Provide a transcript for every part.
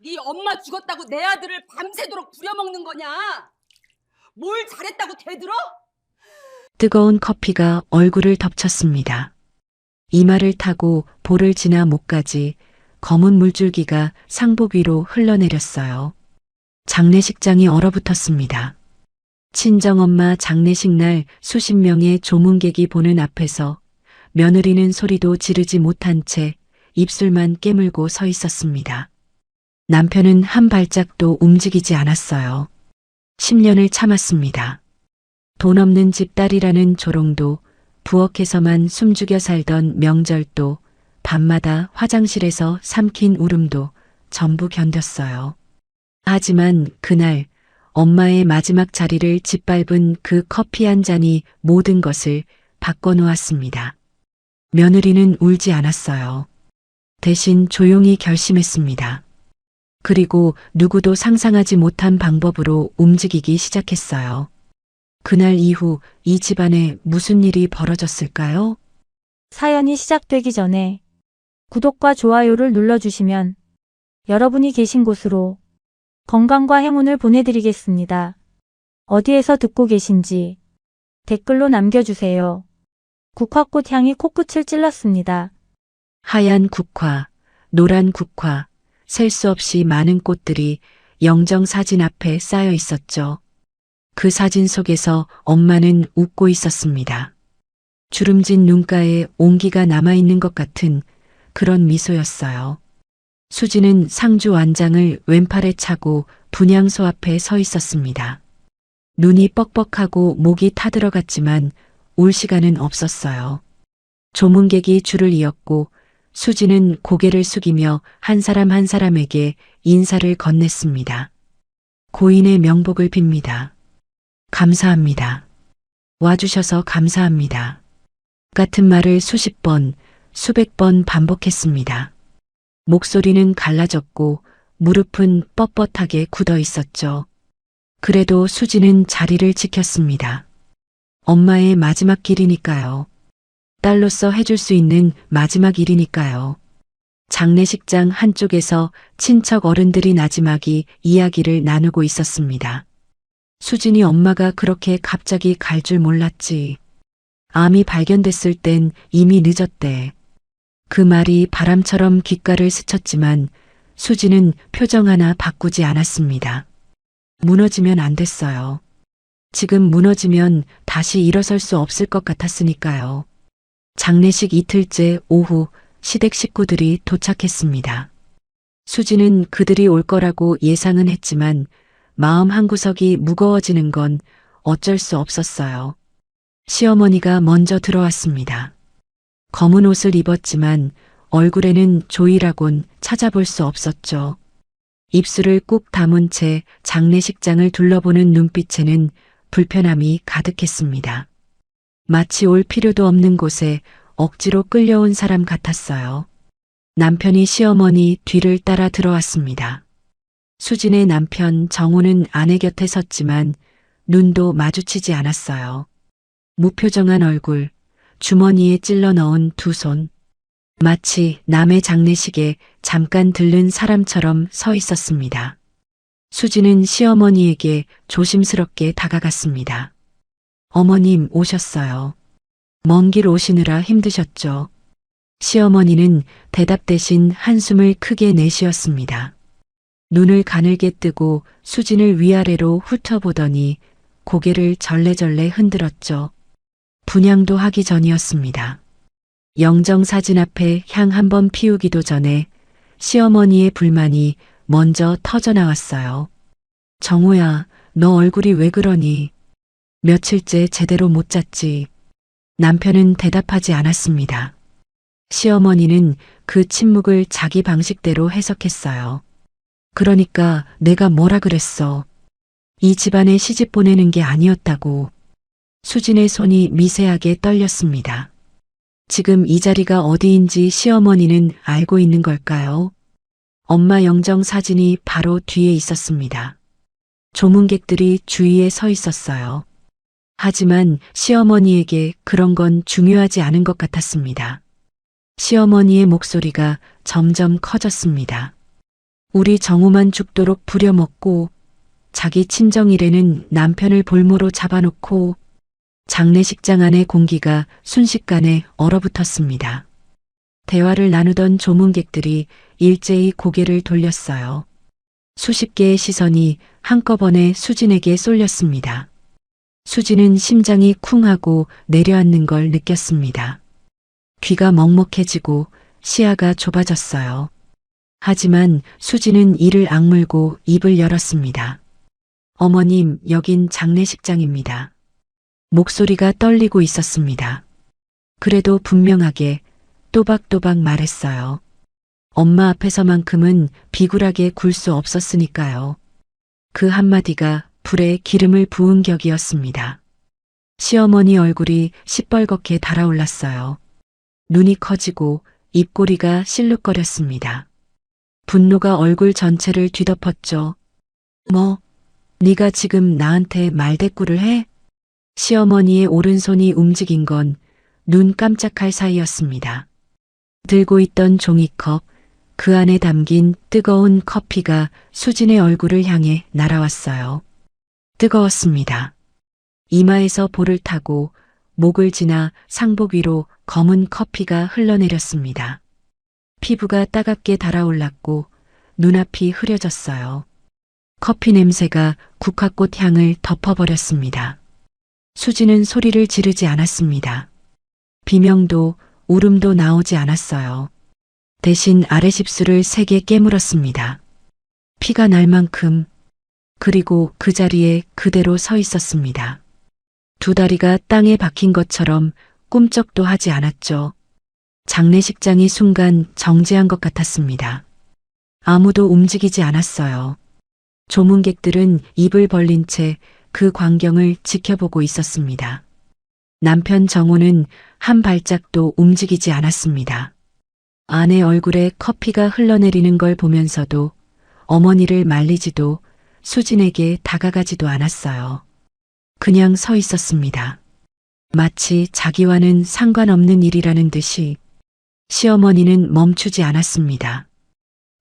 네 엄마 죽었다고 내 아들을 밤새도록 부려먹는 거냐? 뭘 잘했다고 대들어? 뜨거운 커피가 얼굴을 덮쳤습니다. 이마를 타고 볼을 지나 목까지 검은 물줄기가 상복 위로 흘러내렸어요. 장례식장이 얼어붙었습니다. 친정엄마 장례식 날 수십 명의 조문객이 보는 앞에서 며느리는 소리도 지르지 못한 채 입술만 깨물고 서 있었습니다. 남편은 한 발짝도 움직이지 않았어요. 10년을 참았습니다. 돈 없는 집 딸이라는 조롱도, 부엌에서만 숨죽여 살던 명절도, 밤마다 화장실에서 삼킨 울음도 전부 견뎠어요. 하지만 그날 엄마의 마지막 자리를 짓밟은 그 커피 한 잔이 모든 것을 바꿔놓았습니다. 며느리는 울지 않았어요. 대신 조용히 결심했습니다. 그리고 누구도 상상하지 못한 방법으로 움직이기 시작했어요. 그날 이후 이 집안에 무슨 일이 벌어졌을까요? 사연이 시작되기 전에 구독과 좋아요를 눌러주시면 여러분이 계신 곳으로 건강과 행운을 보내드리겠습니다. 어디에서 듣고 계신지 댓글로 남겨주세요. 국화꽃 향이 코끝을 찔렀습니다. 하얀 국화, 노란 국화, 셀 수 없이 많은 꽃들이 영정 사진 앞에 쌓여 있었죠. 그 사진 속에서 엄마는 웃고 있었습니다. 주름진 눈가에 온기가 남아있는 것 같은 그런 미소였어요. 수지는 상주 완장을 왼팔에 차고 분향소 앞에 서 있었습니다. 눈이 뻑뻑하고 목이 타들어갔지만 울 시간은 없었어요. 조문객이 줄을 이었고 수지는 고개를 숙이며 한 사람 한 사람에게 인사를 건넸습니다. 고인의 명복을 빕니다. 감사합니다. 와주셔서 감사합니다. 같은 말을 수십 번, 수백 번 반복했습니다. 목소리는 갈라졌고 무릎은 뻣뻣하게 굳어 있었죠. 그래도 수지는 자리를 지켰습니다. 엄마의 마지막 길이니까요. 딸로서 해줄 수 있는 마지막 일이니까요. 장례식장 한쪽에서 친척 어른들이 나지막이 이야기를 나누고 있었습니다. 수진이 엄마가 그렇게 갑자기 갈 줄 몰랐지. 암이 발견됐을 땐 이미 늦었대. 그 말이 바람처럼 귓가를 스쳤지만 수지는 표정 하나 바꾸지 않았습니다. 무너지면 안 됐어요. 지금 무너지면 다시 일어설 수 없을 것 같았으니까요. 장례식 이틀째 오후 시댁 식구들이 도착했습니다. 수지는 그들이 올 거라고 예상은 했지만 마음 한구석이 무거워지는 건 어쩔 수 없었어요. 시어머니가 먼저 들어왔습니다. 검은 옷을 입었지만 얼굴에는 조이라곤 찾아볼 수 없었죠. 입술을 꾹 다문 채 장례식장을 둘러보는 눈빛에는 불편함이 가득했습니다. 마치 올 필요도 없는 곳에 억지로 끌려온 사람 같았어요. 남편이 시어머니 뒤를 따라 들어왔습니다. 수진의 남편 정우는 아내 곁에 섰지만 눈도 마주치지 않았어요. 무표정한 얼굴, 주머니에 찔러 넣은 두 손. 마치 남의 장례식에 잠깐 들른 사람처럼 서 있었습니다. 수지는 시어머니에게 조심스럽게 다가갔습니다. 어머님 오셨어요. 먼 길 오시느라 힘드셨죠? 시어머니는 대답 대신 한숨을 크게 내쉬었습니다. 눈을 가늘게 뜨고 수진을 위아래로 훑어보더니 고개를 절레절레 흔들었죠. 분향도 하기 전이었습니다. 영정 사진 앞에 향 한 번 피우기도 전에 시어머니의 불만이 먼저 터져나왔어요. 정우야, 너 얼굴이 왜 그러니? 며칠째 제대로 못 잤지. 남편은 대답하지 않았습니다. 시어머니는 그 침묵을 자기 방식대로 해석했어요. 그러니까 내가 뭐라 그랬어. 이 집안에 시집 보내는 게 아니었다고. 수진의 손이 미세하게 떨렸습니다. 지금 이 자리가 어디인지 시어머니는 알고 있는 걸까요? 엄마 영정 사진이 바로 뒤에 있었습니다. 조문객들이 주위에 서 있었어요. 하지만 시어머니에게 그런 건 중요하지 않은 것 같았습니다. 시어머니의 목소리가 점점 커졌습니다. 우리 정우만 죽도록 부려먹고 자기 친정일에는 남편을 볼모로 잡아놓고 장례식장 안의 공기가 순식간에 얼어붙었습니다. 대화를 나누던 조문객들이 일제히 고개를 돌렸어요. 수십 개의 시선이 한꺼번에 수진에게 쏠렸습니다. 수진은 심장이 쿵 하고 내려앉는 걸 느꼈습니다. 귀가 먹먹해지고 시야가 좁아졌어요. 하지만 수진은 이를 악물고 입을 열었습니다. 어머님, 여긴 장례식장입니다. 목소리가 떨리고 있었습니다. 그래도 분명하게 또박또박 말했어요. 엄마 앞에서만큼은 비굴하게 굴 수 없었으니까요. 그 한마디가 불에 기름을 부은 격이었습니다. 시어머니 얼굴이 시뻘겋게 달아올랐어요. 눈이 커지고 입꼬리가 실룩거렸습니다. 분노가 얼굴 전체를 뒤덮었죠. 뭐, 네가 지금 나한테 말대꾸를 해? 시어머니의 오른손이 움직인 건 눈 깜짝할 사이였습니다. 들고 있던 종이컵, 그 안에 담긴 뜨거운 커피가 수진의 얼굴을 향해 날아왔어요. 뜨거웠습니다. 이마에서 볼을 타고 목을 지나 상복 위로 검은 커피가 흘러내렸습니다. 피부가 따갑게 달아올랐고 눈앞이 흐려졌어요. 커피 냄새가 국화꽃 향을 덮어버렸습니다. 수진은 소리를 지르지 않았습니다. 비명도 울음도 나오지 않았어요. 대신 아랫입술을 세게 깨물었습니다. 피가 날 만큼, 그리고 그 자리에 그대로 서 있었습니다. 두 다리가 땅에 박힌 것처럼 꿈쩍도 하지 않았죠. 장례식장이 순간 정지한 것 같았습니다. 아무도 움직이지 않았어요. 조문객들은 입을 벌린 채 그 광경을 지켜보고 있었습니다. 남편 정호는 한 발짝도 움직이지 않았습니다. 아내 얼굴에 커피가 흘러내리는 걸 보면서도 어머니를 말리지도 수진에게 다가가지도 않았어요. 그냥 서 있었습니다. 마치 자기와는 상관없는 일이라는 듯이. 시어머니는 멈추지 않았습니다.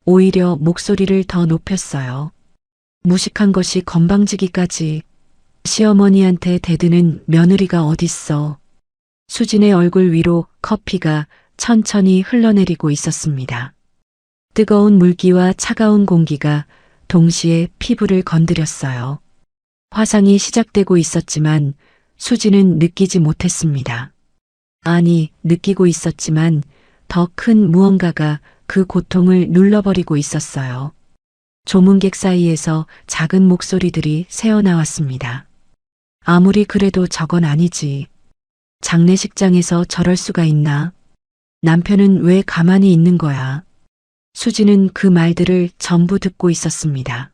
오히려 목소리를 더 높였어요. 무식한 것이 건방지기까지. 시어머니한테 대드는 며느리가 어딨어. 수진의 얼굴 위로 커피가 천천히 흘러내리고 있었습니다. 뜨거운 물기와 차가운 공기가 동시에 피부를 건드렸어요. 화상이 시작되고 있었지만 수진은 느끼지 못했습니다. 아니, 느끼고 있었지만 더 큰 무언가가 그 고통을 눌러버리고 있었어요. 조문객 사이에서 작은 목소리들이 새어나왔습니다. 아무리 그래도 저건 아니지. 장례식장에서 저럴 수가 있나? 남편은 왜 가만히 있는 거야? 수진은 그 말들을 전부 듣고 있었습니다.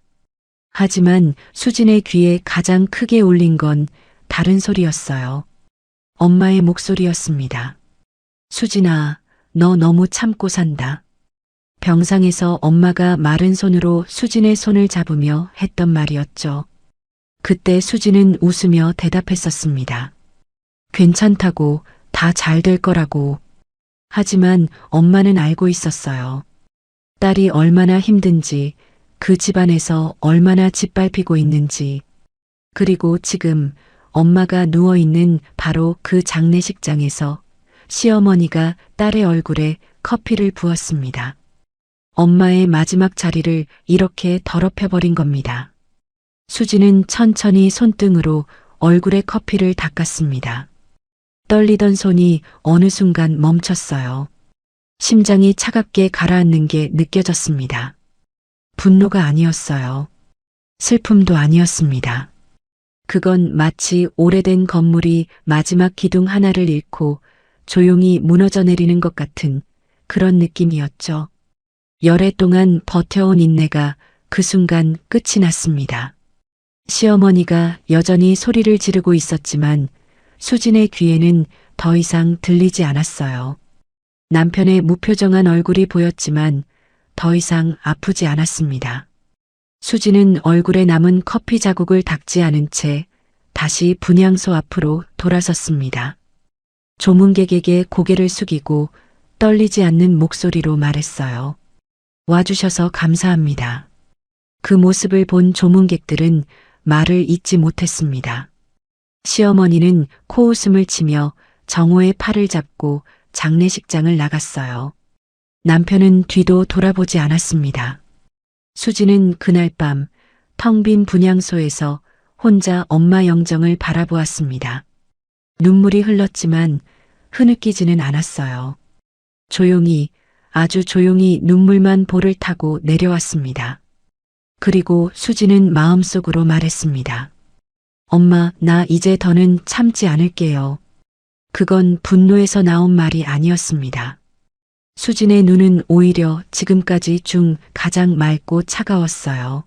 하지만 수진의 귀에 가장 크게 울린 건 다른 소리였어요. 엄마의 목소리였습니다. 수진아, 너 너무 참고 산다. 병상에서 엄마가 마른 손으로 수진의 손을 잡으며 했던 말이었죠. 그때 수진은 웃으며 대답했었습니다. 괜찮다고, 다 잘 될 거라고. 하지만 엄마는 알고 있었어요. 딸이 얼마나 힘든지, 그 집안에서 얼마나 짓밟히고 있는지. 그리고 지금 엄마가 누워있는 바로 그 장례식장에서 시어머니가 딸의 얼굴에 커피를 부었습니다. 엄마의 마지막 자리를 이렇게 더럽혀버린 겁니다. 수진은 천천히 손등으로 얼굴에 커피를 닦았습니다. 떨리던 손이 어느 순간 멈췄어요. 심장이 차갑게 가라앉는 게 느껴졌습니다. 분노가 아니었어요. 슬픔도 아니었습니다. 그건 마치 오래된 건물이 마지막 기둥 하나를 잃고 조용히 무너져 내리는 것 같은 그런 느낌이었죠. 열애 동안 버텨온 인내가 그 순간 끝이 났습니다. 시어머니가 여전히 소리를 지르고 있었지만 수진의 귀에는 더 이상 들리지 않았어요. 남편의 무표정한 얼굴이 보였지만 더 이상 아프지 않았습니다. 수진은 얼굴에 남은 커피 자국을 닦지 않은 채 다시 분향소 앞으로 돌아섰습니다. 조문객에게 고개를 숙이고 떨리지 않는 목소리로 말했어요. 와주셔서 감사합니다. 그 모습을 본 조문객들은 말을 잇지 못했습니다. 시어머니는 코웃음을 치며 정호의 팔을 잡고 장례식장을 나갔어요. 남편은 뒤도 돌아보지 않았습니다. 수지는 그날 밤 텅 빈 분향소에서 혼자 엄마 영정을 바라보았습니다. 눈물이 흘렀지만 흐느끼지는 않았어요. 조용히, 아주 조용히 눈물만 볼을 타고 내려왔습니다. 그리고 수지는 마음속으로 말했습니다. 엄마, 나 이제 더는 참지 않을게요. 그건 분노에서 나온 말이 아니었습니다. 수진의 눈은 오히려 지금까지 중 가장 맑고 차가웠어요.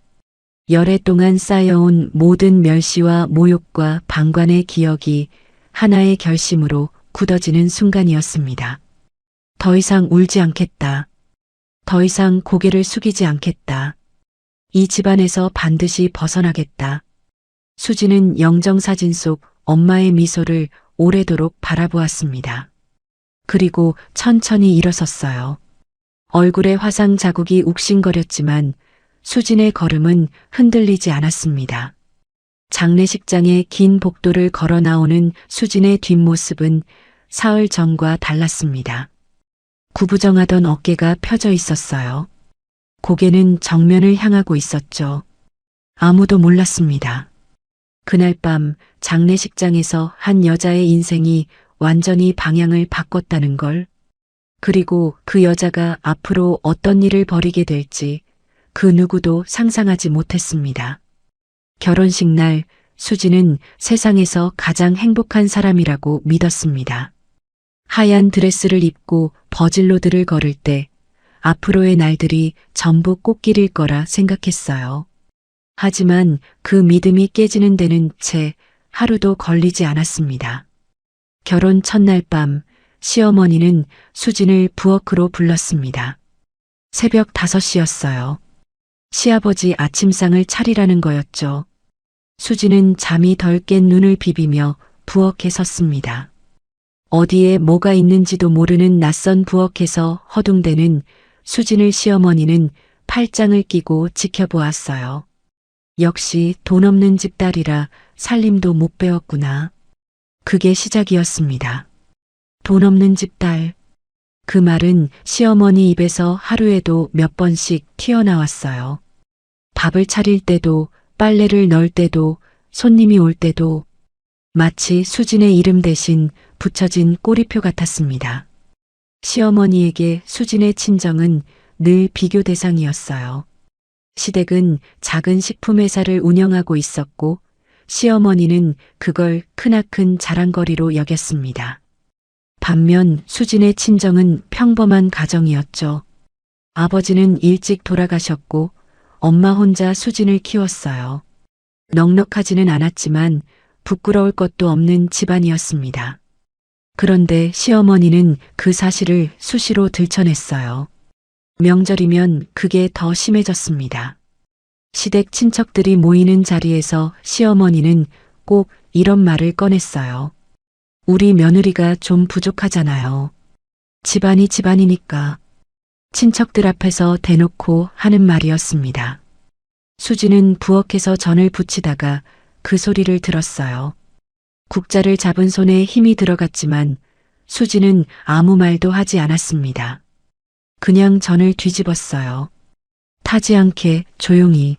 열애 동안 쌓여온 모든 멸시와 모욕과 방관의 기억이 하나의 결심으로 굳어지는 순간이었습니다. 더 이상 울지 않겠다. 더 이상 고개를 숙이지 않겠다. 이 집안에서 반드시 벗어나겠다. 수지는 영정사진 속 엄마의 미소를 오래도록 바라보았습니다. 그리고 천천히 일어섰어요. 얼굴에 화상 자국이 욱신거렸지만 수진의 걸음은 흔들리지 않았습니다. 장례식장에 긴 복도를 걸어 나오는 수진의 뒷모습은 사흘 전과 달랐습니다. 구부정하던 어깨가 펴져 있었어요. 고개는 정면을 향하고 있었죠. 아무도 몰랐습니다. 그날 밤 장례식장에서 한 여자의 인생이 완전히 방향을 바꿨다는 걸, 그리고 그 여자가 앞으로 어떤 일을 벌이게 될지 그 누구도 상상하지 못했습니다. 결혼식 날 수지는 세상에서 가장 행복한 사람이라고 믿었습니다. 하얀 드레스를 입고 버질로드를 걸을 때 앞으로의 날들이 전부 꽃길일 거라 생각했어요. 하지만 그 믿음이 깨지는 데는 채 하루도 걸리지 않았습니다. 결혼 첫날 밤 시어머니는 수진을 부엌으로 불렀습니다. 새벽 5시였어요. 시아버지 아침상을 차리라는 거였죠. 수진은 잠이 덜 깬 눈을 비비며 부엌에 섰습니다. 어디에 뭐가 있는지도 모르는 낯선 부엌에서 허둥대는 수진을 시어머니는 팔짱을 끼고 지켜보았어요. 역시 돈 없는 집 딸이라 살림도 못 배웠구나. 그게 시작이었습니다. 돈 없는 집 딸. 그 말은 시어머니 입에서 하루에도 몇 번씩 튀어나왔어요. 밥을 차릴 때도, 빨래를 넣을 때도, 손님이 올 때도 마치 수진의 이름 대신 붙여진 꼬리표 같았습니다. 시어머니에게 수진의 친정은 늘 비교 대상이었어요. 시댁은 작은 식품회사를 운영하고 있었고 시어머니는 그걸 크나큰 자랑거리로 여겼습니다. 반면 수진의 친정은 평범한 가정이었죠. 아버지는 일찍 돌아가셨고 엄마 혼자 수진을 키웠어요. 넉넉하지는 않았지만 부끄러울 것도 없는 집안이었습니다. 그런데 시어머니는 그 사실을 수시로 들춰냈어요. 명절이면 그게 더 심해졌습니다. 시댁 친척들이 모이는 자리에서 시어머니는 꼭 이런 말을 꺼냈어요. 우리 며느리가 좀 부족하잖아요. 집안이 집안이니까. 친척들 앞에서 대놓고 하는 말이었습니다. 수지는 부엌에서 전을 부치다가 그 소리를 들었어요. 국자를 잡은 손에 힘이 들어갔지만 수지는 아무 말도 하지 않았습니다. 그냥 전을 뒤집었어요. 타지 않게 조용히.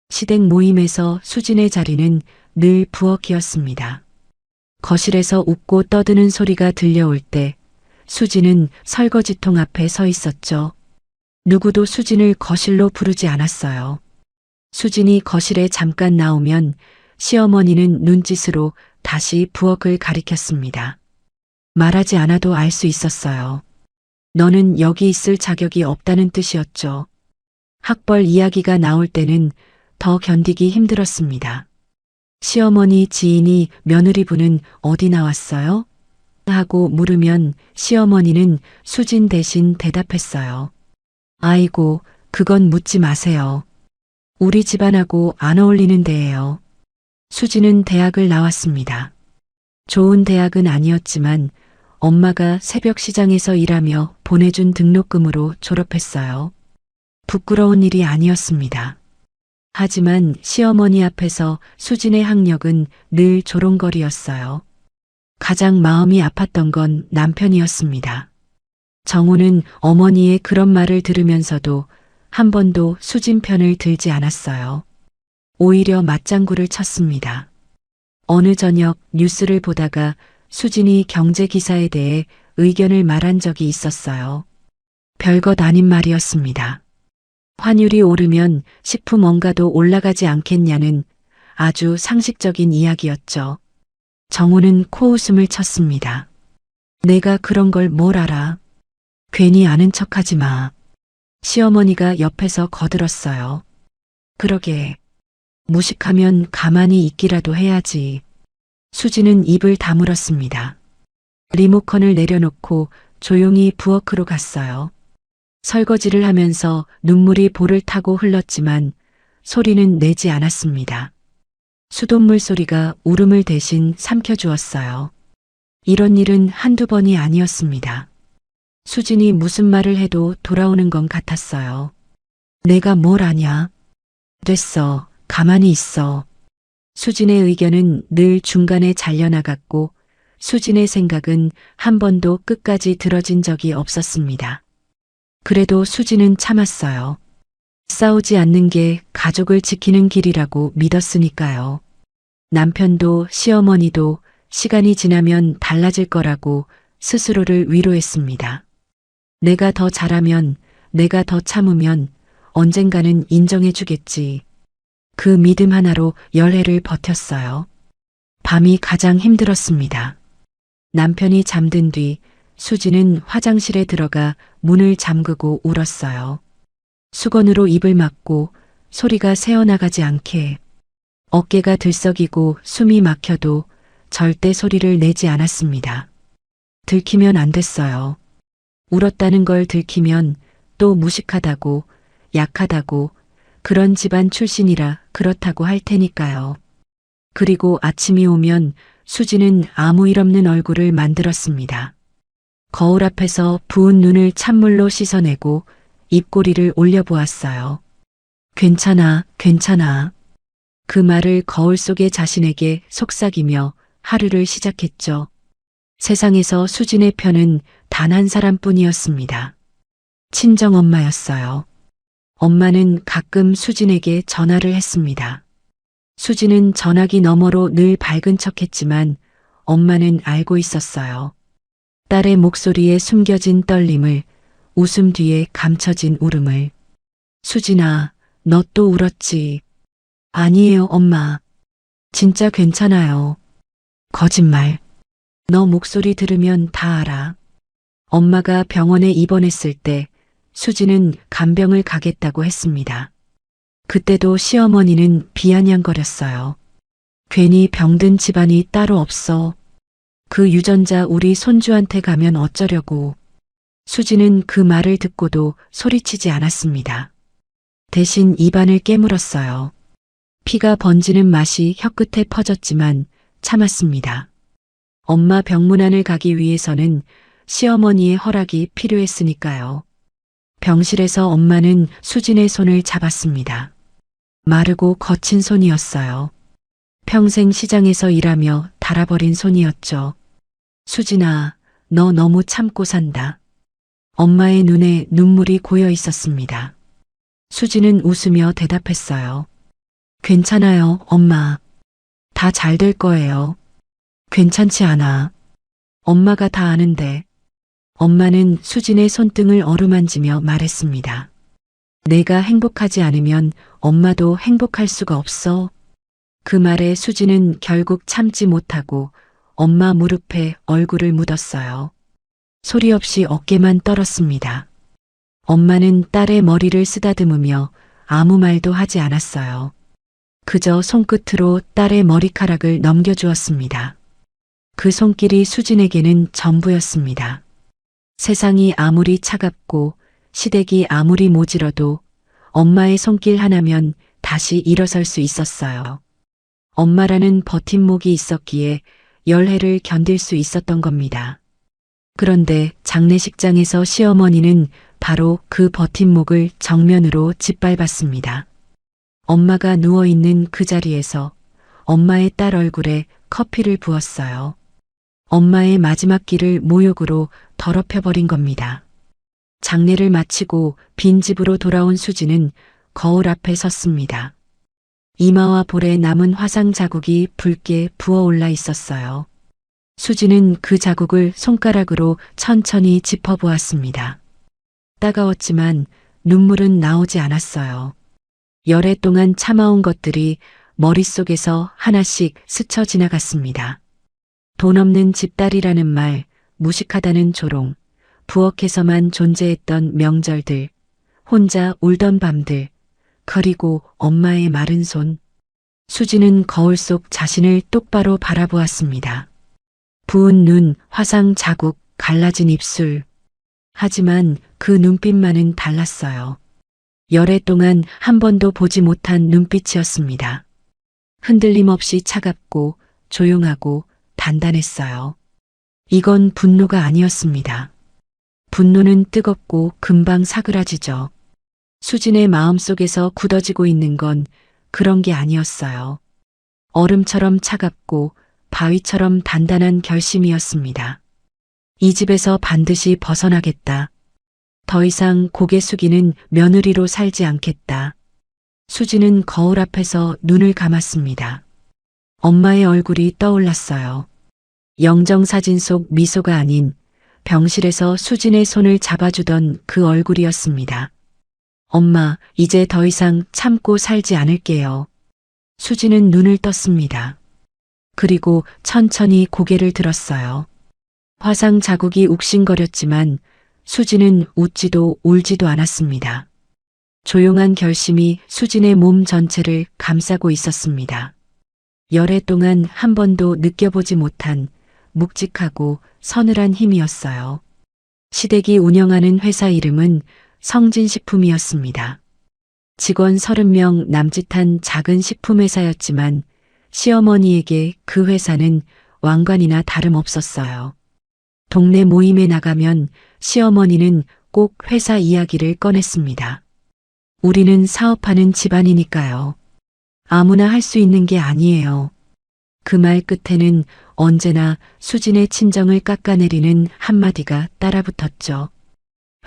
시댁 모임에서 수진의 자리는 늘 부엌이었습니다. 거실에서 웃고 떠드는 소리가 들려올 때 수진은 설거지통 앞에 서 있었죠. 누구도 수진을 거실로 부르지 않았어요. 수진이 거실에 잠깐 나오면 시어머니는 눈짓으로 다시 부엌을 가리켰습니다. 말하지 않아도 알 수 있었어요. 너는 여기 있을 자격이 없다는 뜻이었죠. 학벌 이야기가 나올 때는 더 견디기 힘들었습니다. 시어머니 지인이 며느리분은 어디 나왔어요? 하고 물으면 시어머니는 수진 대신 대답했어요. 아이고, 그건 묻지 마세요. 우리 집안하고 안 어울리는 데예요. 수진은 대학을 나왔습니다. 좋은 대학은 아니었지만 엄마가 새벽 시장에서 일하며 보내준 등록금으로 졸업했어요. 부끄러운 일이 아니었습니다. 하지만 시어머니 앞에서 수진의 학력은 늘 조롱거리였어요. 가장 마음이 아팠던 건 남편이었습니다. 정우는 어머니의 그런 말을 들으면서도 한 번도 수진 편을 들지 않았어요. 오히려 맞장구를 쳤습니다. 어느 저녁 뉴스를 보다가 수진이 경제 기사에 대해 의견을 말한 적이 있었어요. 별것 아닌 말이었습니다. 환율이 오르면 식품 원가도 올라가지 않겠냐는 아주 상식적인 이야기였죠. 정우는 코웃음을 쳤습니다. 내가 그런 걸 뭘 알아? 괜히 아는 척하지 마. 시어머니가 옆에서 거들었어요. 그러게. 무식하면 가만히 있기라도 해야지. 수지는 입을 다물었습니다. 리모컨을 내려놓고 조용히 부엌으로 갔어요. 설거지를 하면서 눈물이 볼을 타고 흘렀지만 소리는 내지 않았습니다. 수돗물 소리가 울음을 대신 삼켜주었어요. 이런 일은 한두 번이 아니었습니다. 수진이 무슨 말을 해도 돌아오는 건 같았어요. 내가 뭘 아냐? 됐어. 가만히 있어. 수진의 의견은 늘 중간에 잘려나갔고 수진의 생각은 한 번도 끝까지 들어진 적이 없었습니다. 그래도 수진은 참았어요. 싸우지 않는 게 가족을 지키는 길이라고 믿었으니까요. 남편도 시어머니도 시간이 지나면 달라질 거라고 스스로를 위로했습니다. 내가 더 잘하면, 내가 더 참으면 언젠가는 인정해주겠지. 그 믿음 하나로 열해를 버텼어요. 밤이 가장 힘들었습니다. 남편이 잠든 뒤 수지는 화장실에 들어가 문을 잠그고 울었어요. 수건으로 입을 막고 소리가 새어나가지 않게. 어깨가 들썩이고 숨이 막혀도 절대 소리를 내지 않았습니다. 들키면 안 됐어요. 울었다는 걸 들키면 또 무식하다고, 약하다고, 그런 집안 출신이라 그렇다고 할 테니까요. 그리고 아침이 오면 수지는 아무 일 없는 얼굴을 만들었습니다. 거울 앞에서 부은 눈을 찬물로 씻어내고 입꼬리를 올려보았어요. 괜찮아, 괜찮아. 그 말을 거울 속의 자신에게 속삭이며 하루를 시작했죠. 세상에서 수진의 편은 단 한 사람뿐이었습니다. 친정엄마였어요. 엄마는 가끔 수진에게 전화를 했습니다. 수진은 전화기 너머로 늘 밝은 척했지만 엄마는 알고 있었어요. 딸의 목소리에 숨겨진 떨림을, 웃음 뒤에 감춰진 울음을. 수진아, 너 또 울었지. 아니에요, 엄마. 진짜 괜찮아요. 거짓말. 너 목소리 들으면 다 알아. 엄마가 병원에 입원했을 때 수지는 간병을 가겠다고 했습니다. 그때도 시어머니는 비아냥거렸어요. 괜히 병든 집안이 따로 없어. 그 유전자 우리 손주한테 가면 어쩌려고. 수지는 그 말을 듣고도 소리치지 않았습니다. 대신 입안을 깨물었어요. 피가 번지는 맛이 혀끝에 퍼졌지만 참았습니다. 엄마 병문안을 가기 위해서는 시어머니의 허락이 필요했으니까요. 병실에서 엄마는 수진의 손을 잡았습니다. 마르고 거친 손이었어요. 평생 시장에서 일하며 닳아버린 손이었죠. 수진아, 너 너무 참고 산다. 엄마의 눈에 눈물이 고여 있었습니다. 수진은 웃으며 대답했어요. 괜찮아요, 엄마. 다 잘 될 거예요. 괜찮지 않아. 엄마가 다 아는데. 엄마는 수진의 손등을 어루만지며 말했습니다. 내가 행복하지 않으면 엄마도 행복할 수가 없어. 그 말에 수진은 결국 참지 못하고 엄마 무릎에 얼굴을 묻었어요. 소리 없이 어깨만 떨었습니다. 엄마는 딸의 머리를 쓰다듬으며 아무 말도 하지 않았어요. 그저 손끝으로 딸의 머리카락을 넘겨주었습니다. 그 손길이 수진에게는 전부였습니다. 세상이 아무리 차갑고 시댁이 아무리 모질어도 엄마의 손길 하나면 다시 일어설 수 있었어요. 엄마라는 버팀목이 있었기에 열해를 견딜 수 있었던 겁니다. 그런데 장례식장에서 시어머니는 바로 그 버팀목을 정면으로 짓밟았습니다. 엄마가 누워있는 그 자리에서 엄마의 딸 얼굴에 커피를 부었어요. 엄마의 마지막 길을 모욕으로 더럽혀버린 겁니다. 장례를 마치고 빈 집으로 돌아온 수지는 거울 앞에 섰습니다. 이마와 볼에 남은 화상 자국이 붉게 부어올라 있었어요. 수지는 그 자국을 손가락으로 천천히 짚어보았습니다. 따가웠지만 눈물은 나오지 않았어요. 열애 동안 참아온 것들이 머릿속에서 하나씩 스쳐 지나갔습니다. 돈 없는 집딸이라는 말, 무식하다는 조롱, 부엌에서만 존재했던 명절들, 혼자 울던 밤들, 그리고 엄마의 마른 손. 수지는 거울 속 자신을 똑바로 바라보았습니다. 부은 눈, 화상 자국, 갈라진 입술. 하지만 그 눈빛만은 달랐어요. 열애 동안 한 번도 보지 못한 눈빛이었습니다. 흔들림 없이 차갑고 조용하고 단단했어요. 이건 분노가 아니었습니다. 분노는 뜨겁고 금방 사그라지죠. 수진의 마음속에서 굳어지고 있는 건 그런 게 아니었어요. 얼음처럼 차갑고 바위처럼 단단한 결심이었습니다. 이 집에서 반드시 벗어나겠다. 더 이상 고개 숙이는 며느리로 살지 않겠다. 수지는 거울 앞에서 눈을 감았습니다. 엄마의 얼굴이 떠올랐어요. 영정사진 속 미소가 아닌 병실에서 수진의 손을 잡아주던 그 얼굴이었습니다. 엄마, 이제 더 이상 참고 살지 않을게요. 수지는 눈을 떴습니다. 그리고 천천히 고개를 들었어요. 화상 자국이 욱신거렸지만 수지는 웃지도 울지도 않았습니다. 조용한 결심이 수진의 몸 전체를 감싸고 있었습니다. 열애 동안 한 번도 느껴보지 못한 묵직하고 서늘한 힘이었어요. 시댁이 운영하는 회사 이름은 성진식품이었습니다. 직원 30명 남짓한 작은 식품회사였지만 시어머니에게 그 회사는 왕관이나 다름없었어요. 동네 모임에 나가면 시어머니는 꼭 회사 이야기를 꺼냈습니다. 우리는 사업하는 집안이니까요. 아무나 할 수 있는 게 아니에요. 그 말 끝에는 언제나 수진의 친정을 깎아내리는 한마디가 따라붙었죠.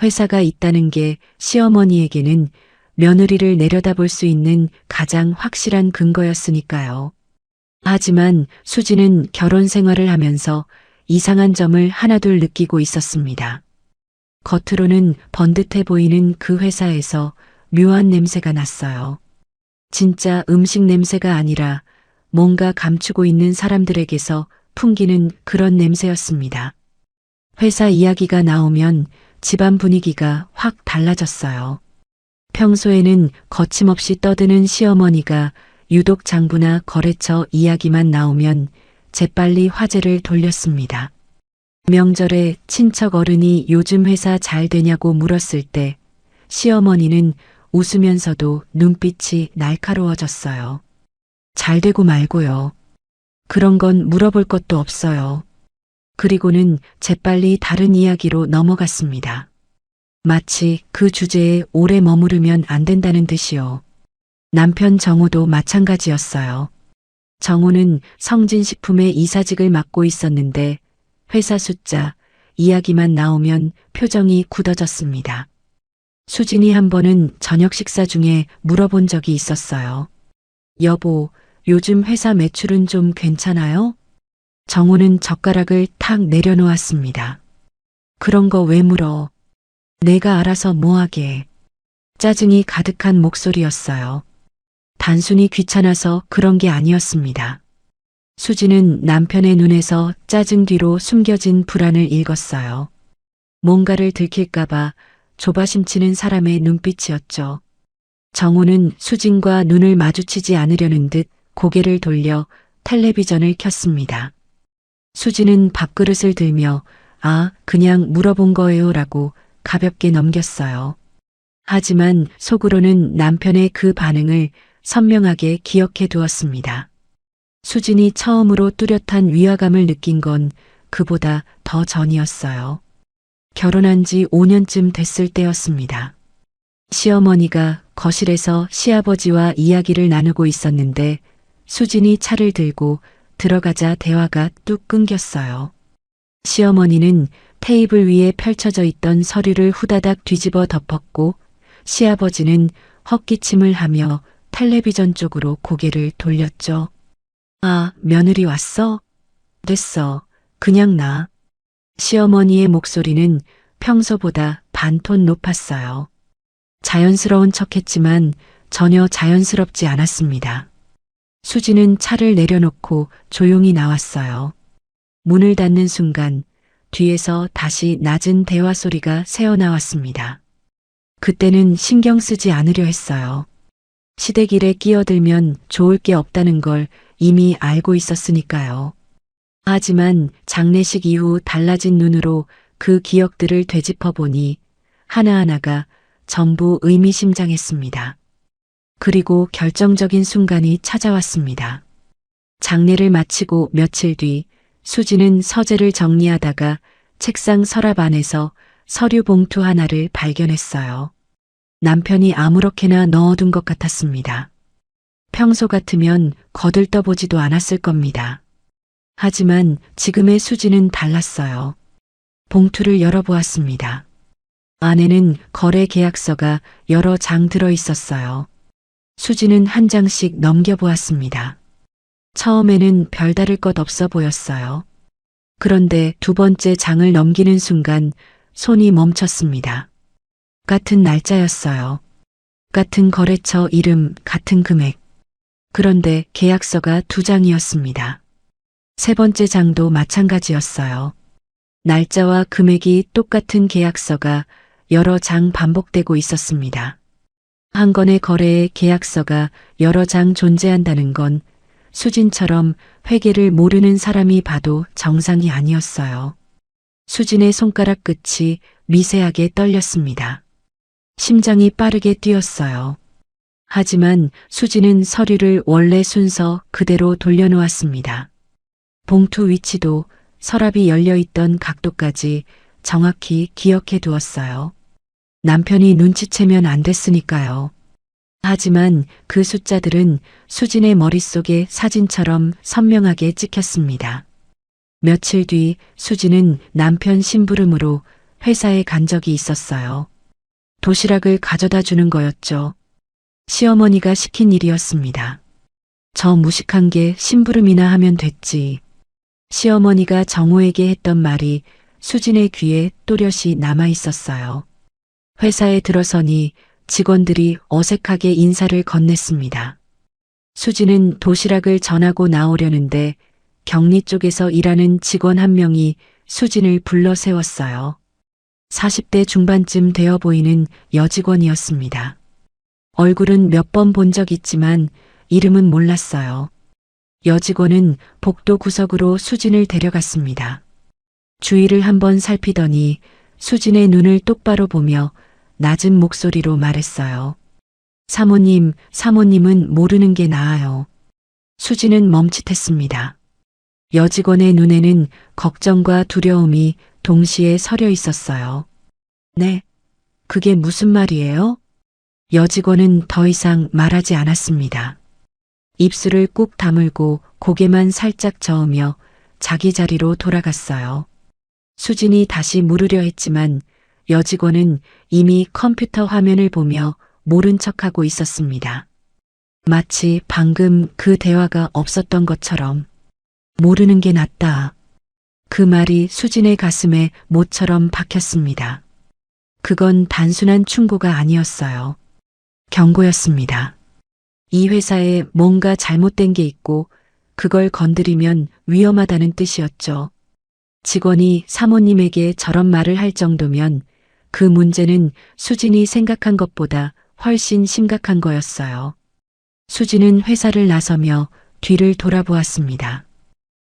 회사가 있다는 게 시어머니에게는 며느리를 내려다볼 수 있는 가장 확실한 근거였으니까요. 하지만 수지는 결혼 생활을 하면서 이상한 점을 하나둘 느끼고 있었습니다. 겉으로는 번듯해 보이는 그 회사에서 묘한 냄새가 났어요. 진짜 음식 냄새가 아니라 뭔가 감추고 있는 사람들에게서 풍기는 그런 냄새였습니다. 회사 이야기가 나오면 집안 분위기가 확 달라졌어요. 평소에는 거침없이 떠드는 시어머니가 유독 장부나 거래처 이야기만 나오면 재빨리 화제를 돌렸습니다. 명절에 친척 어른이 요즘 회사 잘 되냐고 물었을 때 시어머니는 웃으면서도 눈빛이 날카로워졌어요. 잘 되고 말고요. 그런 건 물어볼 것도 없어요. 그리고는 재빨리 다른 이야기로 넘어갔습니다. 마치 그 주제에 오래 머무르면 안 된다는 듯이요. 남편 정호도 마찬가지였어요. 정호는 성진식품의 이사직을 맡고 있었는데 회사 숫자, 이야기만 나오면 표정이 굳어졌습니다. 수진이 한 번은 저녁 식사 중에 물어본 적이 있었어요. 여보, 요즘 회사 매출은 좀 괜찮아요? 정호는 젓가락을 탁 내려놓았습니다. 그런 거 왜 물어? 내가 알아서 뭐하게. 짜증이 가득한 목소리였어요. 단순히 귀찮아서 그런 게 아니었습니다. 수지는 남편의 눈에서 짜증 뒤로 숨겨진 불안을 읽었어요. 뭔가를 들킬까봐 조바심치는 사람의 눈빛이었죠. 정호는 수진과 눈을 마주치지 않으려는 듯 고개를 돌려 텔레비전을 켰습니다. 수지는 밥그릇을 들며 그냥 물어본 거예요 라고 가볍게 넘겼어요. 하지만 속으로는 남편의 그 반응을 선명하게 기억해 두었습니다. 수진이 처음으로 뚜렷한 위화감을 느낀 건 그보다 더 전이었어요. 결혼한 지 5년쯤 됐을 때였습니다. 시어머니가 거실에서 시아버지와 이야기를 나누고 있었는데 수진이 차를 들고 들어가자 대화가 뚝 끊겼어요. 시어머니는 테이블 위에 펼쳐져 있던 서류를 후다닥 뒤집어 덮었고 시아버지는 헛기침을 하며 텔레비전 쪽으로 고개를 돌렸죠. 아, 며느리 왔어? 됐어. 그냥 나. 시어머니의 목소리는 평소보다 반톤 높았어요. 자연스러운 척했지만 전혀 자연스럽지 않았습니다. 수지는 차를 내려놓고 조용히 나왔어요. 문을 닫는 순간 뒤에서 다시 낮은 대화 소리가 새어나왔습니다. 그때는 신경 쓰지 않으려 했어요. 시댁일에 끼어들면 좋을 게 없다는 걸 이미 알고 있었으니까요. 하지만 장례식 이후 달라진 눈으로 그 기억들을 되짚어 보니 하나하나가 전부 의미심장했습니다. 그리고 결정적인 순간이 찾아왔습니다. 장례를 마치고 며칠 뒤 수지는 서재를 정리하다가 책상 서랍 안에서 서류 봉투 하나를 발견했어요. 남편이 아무렇게나 넣어둔 것 같았습니다. 평소 같으면 거들떠보지도 않았을 겁니다. 하지만 지금의 수지는 달랐어요. 봉투를 열어보았습니다. 안에는 거래 계약서가 여러 장 들어 있었어요. 수지는 한 장씩 넘겨보았습니다. 처음에는 별다를 것 없어 보였어요. 그런데 두 번째 장을 넘기는 순간 손이 멈췄습니다. 같은 날짜였어요. 같은 거래처 이름, 같은 금액. 그런데 계약서가 두 장이었습니다. 세 번째 장도 마찬가지였어요. 날짜와 금액이 똑같은 계약서가 여러 장 반복되고 있었습니다. 한 건의 거래에 계약서가 여러 장 존재한다는 건 수진처럼 회계를 모르는 사람이 봐도 정상이 아니었어요. 수진의 손가락 끝이 미세하게 떨렸습니다. 심장이 빠르게 뛰었어요. 하지만 수진은 서류를 원래 순서 그대로 돌려놓았습니다. 봉투 위치도 서랍이 열려있던 각도까지 정확히 기억해 두었어요. 남편이 눈치채면 안 됐으니까요. 하지만 그 숫자들은 수진의 머릿속에 사진처럼 선명하게 찍혔습니다. 며칠 뒤 수진은 남편 심부름으로 회사에 간 적이 있었어요. 도시락을 가져다 주는 거였죠. 시어머니가 시킨 일이었습니다. 저 무식한 게 심부름이나 하면 됐지. 시어머니가 정호에게 했던 말이 수진의 귀에 또렷이 남아 있었어요. 회사에 들어서니 직원들이 어색하게 인사를 건넸습니다. 수진은 도시락을 전하고 나오려는데 격리 쪽에서 일하는 직원 한 명이 수진을 불러 세웠어요. 40대 중반쯤 되어 보이는 여직원이었습니다. 얼굴은 몇 번 본 적 있지만 이름은 몰랐어요. 여직원은 복도 구석으로 수진을 데려갔습니다. 주위를 한번 살피더니 수진의 눈을 똑바로 보며 낮은 목소리로 말했어요. 사모님은 모르는 게 나아요. 수진은 멈칫했습니다. 여직원의 눈에는 걱정과 두려움이 동시에 서려 있었어요. 네, 그게 무슨 말이에요? 여직원은 더 이상 말하지 않았습니다. 입술을 꾹 다물고 고개만 살짝 저으며 자기 자리로 돌아갔어요. 수진이 다시 물으려 했지만 여직원은 이미 컴퓨터 화면을 보며 모른 척하고 있었습니다. 마치 방금 그 대화가 없었던 것처럼. 모르는 게 낫다. 그 말이 수진의 가슴에 못처럼 박혔습니다. 그건 단순한 충고가 아니었어요. 경고였습니다. 이 회사에 뭔가 잘못된 게 있고 그걸 건드리면 위험하다는 뜻이었죠. 직원이 사모님에게 저런 말을 할 정도면 그 문제는 수진이 생각한 것보다 훨씬 심각한 거였어요. 수진은 회사를 나서며 뒤를 돌아보았습니다.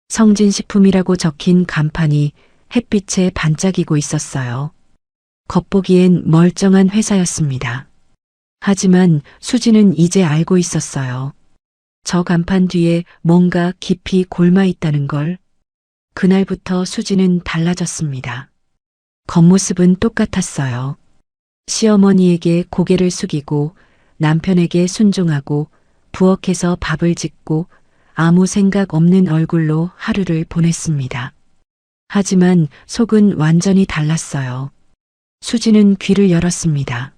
성진식품이라고 적힌 간판이 햇빛에 반짝이고 있었어요. 겉보기엔 멀쩡한 회사였습니다. 하지만 수진은 이제 알고 있었어요. 저 간판 뒤에 뭔가 깊이 골마 있다는 걸. 그날부터 수지는 달라졌습니다. 겉모습은 똑같았어요. 시어머니에게 고개를 숙이고 남편에게 순종하고 부엌에서 밥을 짓고 아무 생각 없는 얼굴로 하루를 보냈습니다. 하지만 속은 완전히 달랐어요. 수지는 귀를 열었습니다.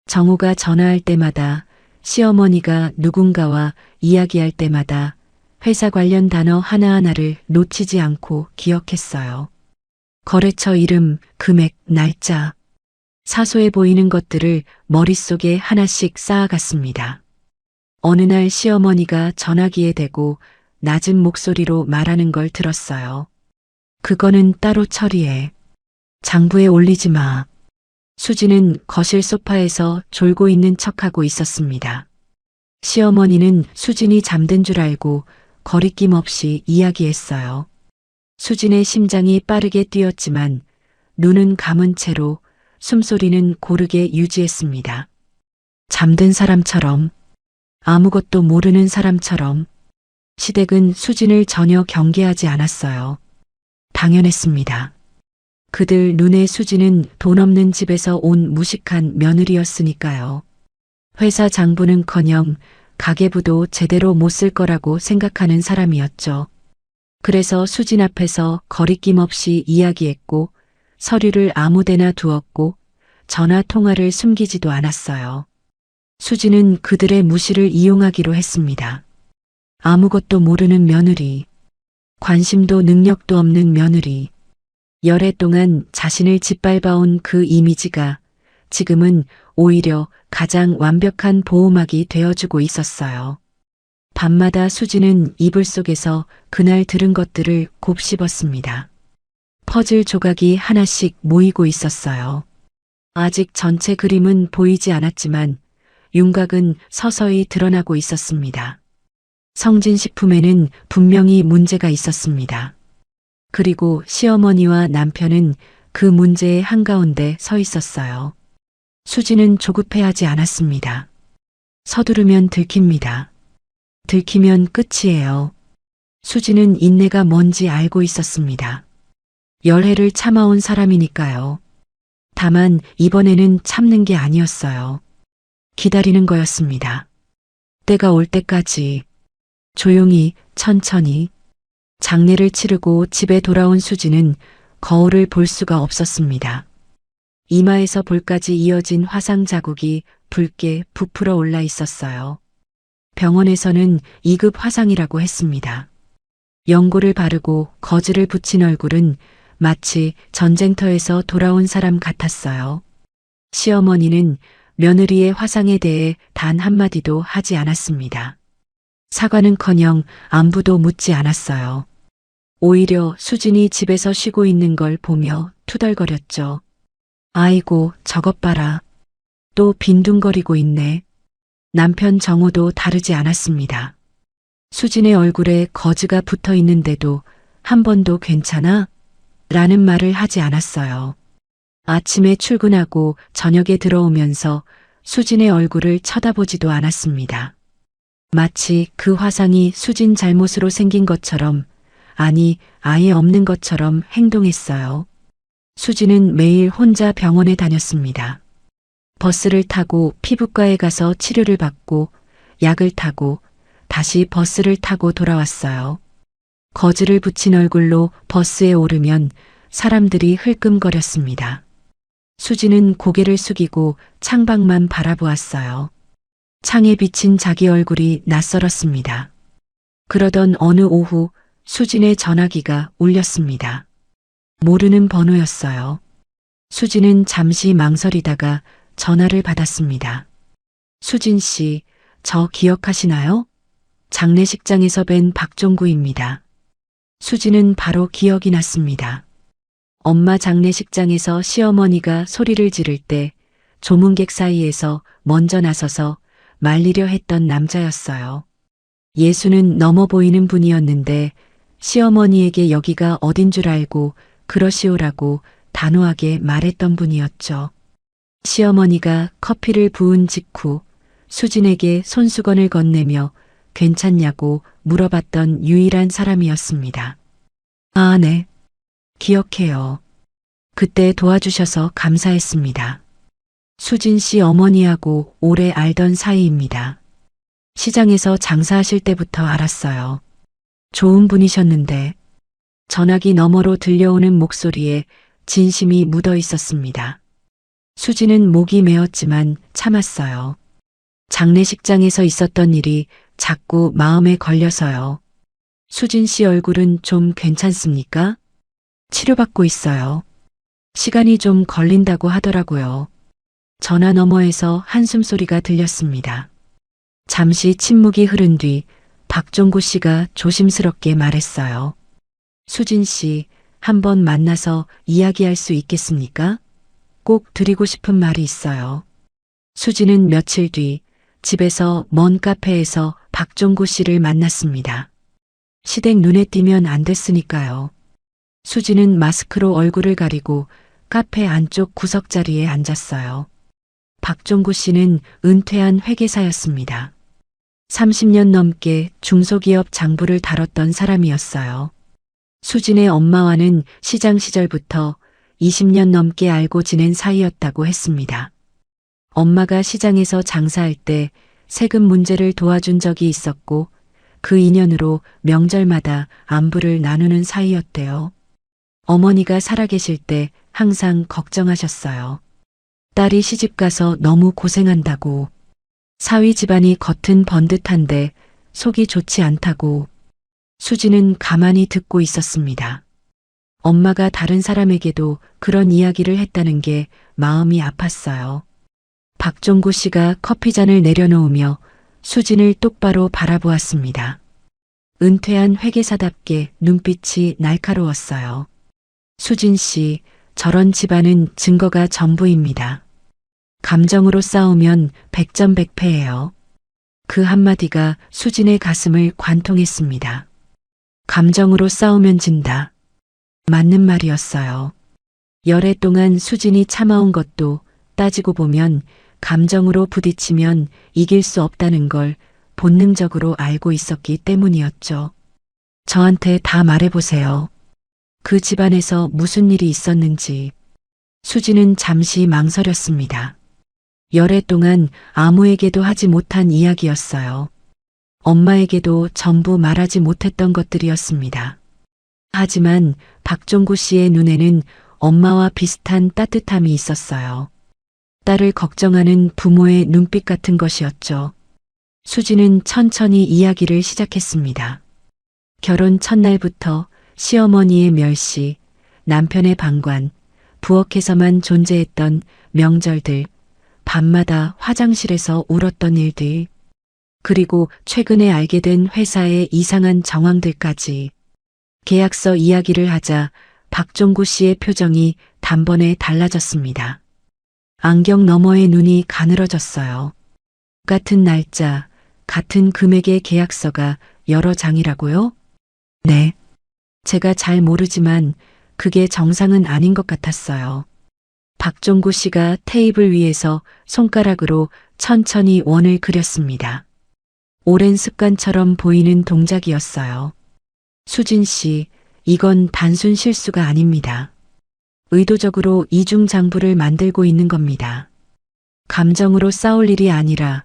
정우가 전화할 때마다, 시어머니가 누군가와 이야기할 때마다 회사 관련 단어 하나하나를 놓치지 않고 기억했어요. 거래처 이름, 금액, 날짜. 사소해 보이는 것들을 머릿속에 하나씩 쌓아갔습니다. 어느 날 시어머니가 전화기에 대고 낮은 목소리로 말하는 걸 들었어요. 그거는 따로 처리해. 장부에 올리지 마. 수지는 거실 소파에서 졸고 있는 척하고 있었습니다. 시어머니는 수진이 잠든 줄 알고 거리낌 없이 이야기했어요. 수진의 심장이 빠르게 뛰었지만 눈은 감은 채로 숨소리는 고르게 유지했습니다. 잠든 사람처럼, 아무것도 모르는 사람처럼. 시댁은 수진을 전혀 경계하지 않았어요. 당연했습니다. 그들 눈에 수진은 돈 없는 집에서 온 무식한 며느리였으니까요. 회사 장부는커녕 가계부도 제대로 못 쓸 거라고 생각하는 사람이었죠. 그래서 수진 앞에서 거리낌 없이 이야기했고 서류를 아무데나 두었고 전화 통화를 숨기지도 않았어요. 수진은 그들의 무시를 이용하기로 했습니다. 아무것도 모르는 며느리, 관심도 능력도 없는 며느리. 열해 동안 자신을 짓밟아온 그 이미지가 지금은 오히려 가장 완벽한 보호막이 되어주고 있었어요. 밤마다 수지는 이불 속에서 그날 들은 것들을 곱씹었습니다. 퍼즐 조각이 하나씩 모이고 있었어요. 아직 전체 그림은 보이지 않았지만 윤곽은 서서히 드러나고 있었습니다. 성진식품에는 분명히 문제가 있었습니다. 그리고 시어머니와 남편은 그 문제의 한가운데 서 있었어요. 수지는 조급해하지 않았습니다. 서두르면 들킵니다. 들키면 끝이에요. 수지는 인내가 뭔지 알고 있었습니다. 열해를 참아온 사람이니까요. 다만 이번에는 참는 게 아니었어요. 기다리는 거였습니다. 때가 올 때까지 조용히 천천히. 장례를 치르고 집에 돌아온 수지는 거울을 볼 수가 없었습니다. 이마에서 볼까지 이어진 화상 자국이 붉게 부풀어 올라 있었어요. 병원에서는 2급 화상이라고 했습니다. 연고를 바르고 거즈를 붙인 얼굴은 마치 전쟁터에서 돌아온 사람 같았어요. 시어머니는 며느리의 화상에 대해 단 한마디도 하지 않았습니다. 사과는커녕 안부도 묻지 않았어요. 오히려 수진이 집에서 쉬고 있는 걸 보며 투덜거렸죠. 아이고, 저것 봐라. 또 빈둥거리고 있네. 남편 정우도 다르지 않았습니다. 수진의 얼굴에 거즈가 붙어 있는데도 한 번도 괜찮아? 라는 말을 하지 않았어요. 아침에 출근하고 저녁에 들어오면서 수진의 얼굴을 쳐다보지도 않았습니다. 마치 그 화상이 수진 잘못으로 생긴 것처럼, 아니, 아예 없는 것처럼 행동했어요. 수진은 매일 혼자 병원에 다녔습니다. 버스를 타고 피부과에 가서 치료를 받고 약을 타고 다시 버스를 타고 돌아왔어요. 거즈를 붙인 얼굴로 버스에 오르면 사람들이 흘끔거렸습니다. 수진은 고개를 숙이고 창밖만 바라보았어요. 창에 비친 자기 얼굴이 낯설었습니다. 그러던 어느 오후 수진의 전화기가 울렸습니다. 모르는 번호였어요. 수진은 잠시 망설이다가 전화를 받았습니다. 수진 씨, 저 기억하시나요? 장례식장에서 뵌 박종구입니다. 수진은 바로 기억이 났습니다. 엄마 장례식장에서 시어머니가 소리를 지를 때 조문객 사이에서 먼저 나서서 말리려 했던 남자였어요. 예수는 넘어 보이는 분이었는데 시어머니에게 여기가 어딘 줄 알고 그러시오라고 단호하게 말했던 분이었죠. 시어머니가 커피를 부은 직후 수진에게 손수건을 건네며 괜찮냐고 물어봤던 유일한 사람이었습니다. 아, 네. 기억해요. 그때 도와주셔서 감사했습니다. 수진 씨 어머니하고 오래 알던 사이입니다. 시장에서 장사하실 때부터 알았어요. 좋은 분이셨는데 전화기 너머로 들려오는 목소리에 진심이 묻어 있었습니다. 수지는 목이 메었지만 참았어요. 장례식장에서 있었던 일이 자꾸 마음에 걸려서요. 수진 씨 얼굴은 좀 괜찮습니까? 치료받고 있어요. 시간이 좀 걸린다고 하더라고요. 전화 너머에서 한숨 소리가 들렸습니다. 잠시 침묵이 흐른 뒤 박종구 씨가 조심스럽게 말했어요. 수진 씨, 한번 만나서 이야기할 수 있겠습니까? 꼭 드리고 싶은 말이 있어요. 수지는 며칠 뒤 집에서 먼 카페에서 박종구 씨를 만났습니다. 시댁 눈에 띄면 안 됐으니까요. 수지는 마스크로 얼굴을 가리고 카페 안쪽 구석자리에 앉았어요. 박종구 씨는 은퇴한 회계사였습니다. 30년 넘게 중소기업 장부를 다뤘던 사람이었어요. 수진의 엄마와는 시장 시절부터 20년 넘게 알고 지낸 사이였다고 했습니다. 엄마가 시장에서 장사할 때 세금 문제를 도와준 적이 있었고 그 인연으로 명절마다 안부를 나누는 사이였대요. 어머니가 살아계실 때 항상 걱정하셨어요. 딸이 시집가서 너무 고생한다고, 사위 집안이 겉은 번듯한데 속이 좋지 않다고. 수지는 가만히 듣고 있었습니다. 엄마가 다른 사람에게도 그런 이야기를 했다는 게 마음이 아팠어요. 박종구 씨가 커피잔을 내려놓으며 수진을 똑바로 바라보았습니다. 은퇴한 회계사답게 눈빛이 날카로웠어요. 수진 씨, 저런 집안은 증거가 전부입니다. 감정으로 싸우면 백전백패예요. 그 한마디가 수진의 가슴을 관통했습니다. 감정으로 싸우면 진다. 맞는 말이었어요. 열애 동안 수진이 참아온 것도 따지고 보면 감정으로 부딪히면 이길 수 없다는 걸 본능적으로 알고 있었기 때문이었죠. 저한테 다 말해보세요. 그 집안에서 무슨 일이 있었는지. 수지는 잠시 망설였습니다. 열애 동안 아무에게도 하지 못한 이야기였어요. 엄마에게도 전부 말하지 못했던 것들이었습니다. 하지만 박종구 씨의 눈에는 엄마와 비슷한 따뜻함이 있었어요. 딸을 걱정하는 부모의 눈빛 같은 것이었죠. 수지는 천천히 이야기를 시작했습니다. 결혼 첫날부터 시어머니의 멸시, 남편의 방관, 부엌에서만 존재했던 명절들, 밤마다 화장실에서 울었던 일들, 그리고 최근에 알게 된 회사의 이상한 정황들까지. 계약서 이야기를 하자 박종구 씨의 표정이 단번에 달라졌습니다. 안경 너머의 눈이 가늘어졌어요. 같은 날짜, 같은 금액의 계약서가 여러 장이라고요? 네. 제가 잘 모르지만 그게 정상은 아닌 것 같았어요. 박종구 씨가 테이블 위에서 손가락으로 천천히 원을 그렸습니다. 오랜 습관처럼 보이는 동작이었어요. 수진 씨, 이건 단순 실수가 아닙니다. 의도적으로 이중장부를 만들고 있는 겁니다. 감정으로 싸울 일이 아니라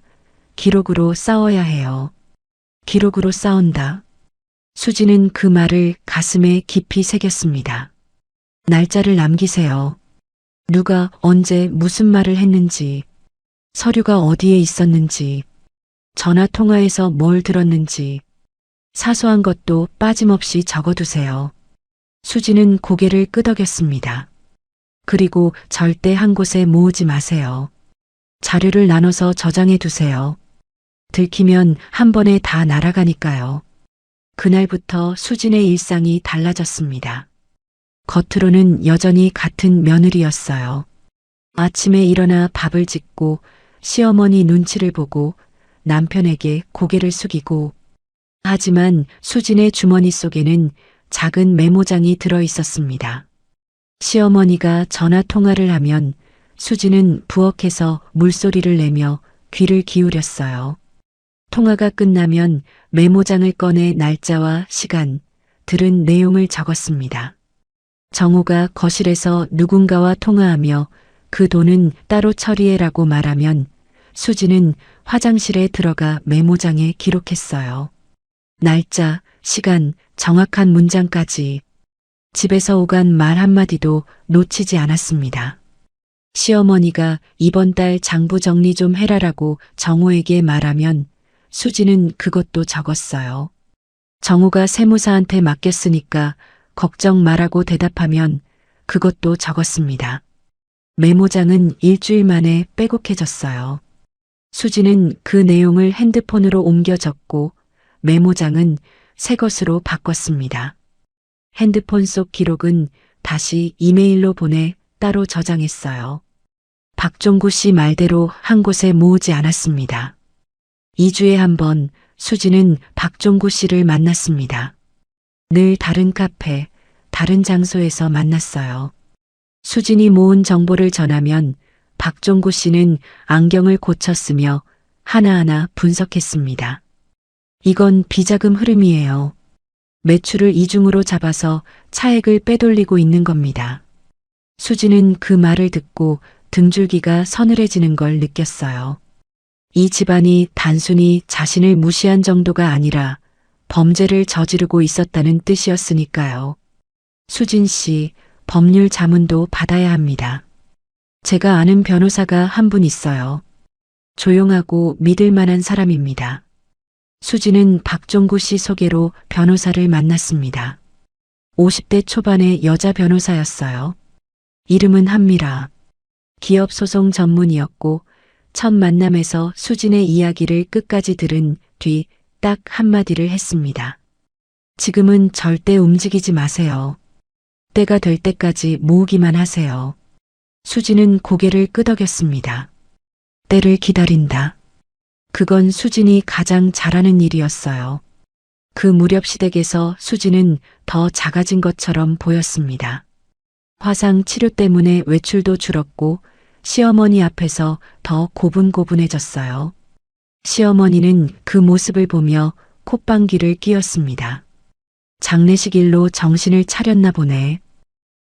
기록으로 싸워야 해요. 기록으로 싸운다. 수지는 그 말을 가슴에 깊이 새겼습니다. 날짜를 남기세요. 누가 언제 무슨 말을 했는지, 서류가 어디에 있었는지, 전화 통화에서 뭘 들었는지, 사소한 것도 빠짐없이 적어두세요. 수지는 고개를 끄덕였습니다. 그리고 절대 한 곳에 모으지 마세요. 자료를 나눠서 저장해 두세요. 들키면 한 번에 다 날아가니까요. 그날부터 수진의 일상이 달라졌습니다. 겉으로는 여전히 같은 며느리였어요. 아침에 일어나 밥을 짓고 시어머니 눈치를 보고 남편에게 고개를 숙이고, 하지만 수진의 주머니 속에는 작은 메모장이 들어 있었습니다. 시어머니가 전화 통화를 하면 수진은 부엌에서 물소리를 내며 귀를 기울였어요. 통화가 끝나면 메모장을 꺼내 날짜와 시간, 들은 내용을 적었습니다. 정호가 거실에서 누군가와 통화하며 그 돈은 따로 처리해라고 말하면 수지는 화장실에 들어가 메모장에 기록했어요. 날짜, 시간, 정확한 문장까지. 집에서 오간 말 한마디도 놓치지 않았습니다. 시어머니가 이번 달 장부 정리 좀 해라라고 정호에게 말하면 수지는 그것도 적었어요. 정호가 세무사한테 맡겼으니까 걱정 말라고 대답하면 그것도 적었습니다. 메모장은 일주일 만에 빼곡해졌어요. 수지는 그 내용을 핸드폰으로 옮겨 적고 메모장은 새 것으로 바꿨습니다. 핸드폰 속 기록은 다시 이메일로 보내 따로 저장했어요. 박종구 씨 말대로 한 곳에 모으지 않았습니다. 2주에 한 번 수지는 박종구 씨를 만났습니다. 늘 다른 카페, 다른 장소에서 만났어요. 수진이 모은 정보를 전하면 박종구 씨는 안경을 고쳤으며 하나하나 분석했습니다. 이건 비자금 흐름이에요. 매출을 이중으로 잡아서 차액을 빼돌리고 있는 겁니다. 수지는 그 말을 듣고 등줄기가 서늘해지는 걸 느꼈어요. 이 집안이 단순히 자신을 무시한 정도가 아니라 범죄를 저지르고 있었다는 뜻이었으니까요. 수진 씨, 법률 자문도 받아야 합니다. 제가 아는 변호사가 한 분 있어요. 조용하고 믿을 만한 사람입니다. 수지는 박종구 씨 소개로 변호사를 만났습니다. 50대 초반의 여자 변호사였어요. 이름은 한미라. 기업 소송 전문이었고 첫 만남에서 수진의 이야기를 끝까지 들은 뒤 딱 한마디를 했습니다. 지금은 절대 움직이지 마세요. 때가 될 때까지 모으기만 하세요. 수진은 고개를 끄덕였습니다. 때를 기다린다. 그건 수진이 가장 잘하는 일이었어요. 그 무렵 시댁에서 수진은 더 작아진 것처럼 보였습니다. 화상 치료 때문에 외출도 줄었고 시어머니 앞에서 더 고분고분해졌어요. 시어머니는 그 모습을 보며 콧방귀를 뀌었습니다. 장례식 일로 정신을 차렸나 보네.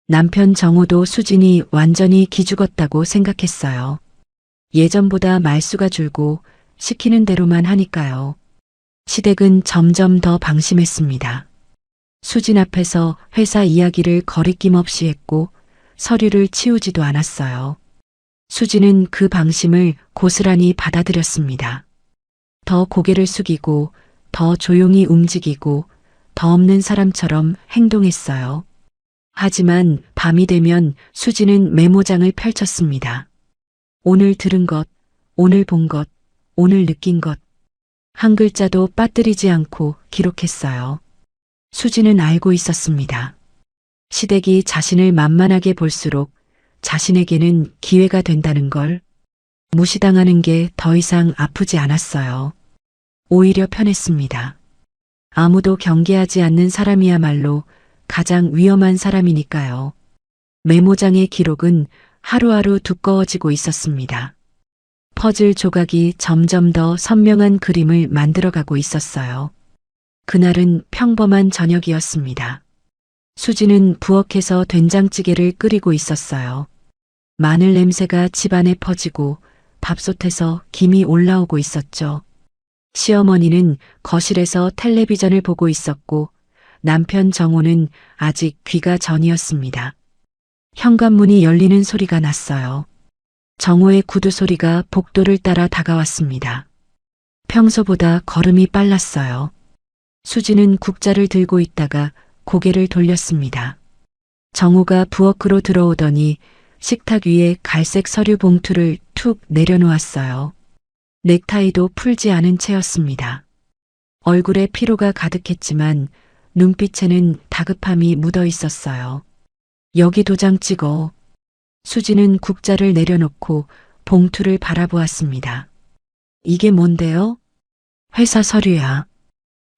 남편 정호도 수진이 완전히 기죽었다고 생각했어요. 예전보다 말수가 줄고 시키는 대로만 하니까요. 시댁은 점점 더 방심했습니다. 수진 앞에서 회사 이야기를 거리낌 없이 했고 서류를 치우지도 않았어요. 수진은 그 방심을 고스란히 받아들였습니다. 더 고개를 숙이고 더 조용히 움직이고 더 없는 사람처럼 행동했어요. 하지만 밤이 되면 수진은 메모장을 펼쳤습니다. 오늘 들은 것, 오늘 본 것, 오늘 느낀 것. 한 글자도 빠뜨리지 않고 기록했어요. 수진은 알고 있었습니다. 시댁이 자신을 만만하게 볼수록 자신에게는 기회가 된다는 걸. 무시당하는 게 더 이상 아프지 않았어요. 오히려 편했습니다. 아무도 경계하지 않는 사람이야말로 가장 위험한 사람이니까요. 메모장의 기록은 하루하루 두꺼워지고 있었습니다. 퍼즐 조각이 점점 더 선명한 그림을 만들어가고 있었어요. 그날은 평범한 저녁이었습니다. 수지는 부엌에서 된장찌개를 끓이고 있었어요. 마늘 냄새가 집안에 퍼지고 밥솥에서 김이 올라오고 있었죠. 시어머니는 거실에서 텔레비전을 보고 있었고 남편 정호는 아직 귀가 전이었습니다. 현관문이 열리는 소리가 났어요. 정호의 구두 소리가 복도를 따라 다가왔습니다. 평소보다 걸음이 빨랐어요. 수지는 국자를 들고 있다가 고개를 돌렸습니다. 정호가 부엌으로 들어오더니 식탁 위에 갈색 서류 봉투를 툭 내려놓았어요. 넥타이도 풀지 않은 채였습니다. 얼굴에 피로가 가득했지만 눈빛에는 다급함이 묻어 있었어요. 여기 도장 찍어. 수지는 국자를 내려놓고 봉투를 바라보았습니다. 이게 뭔데요? 회사 서류야.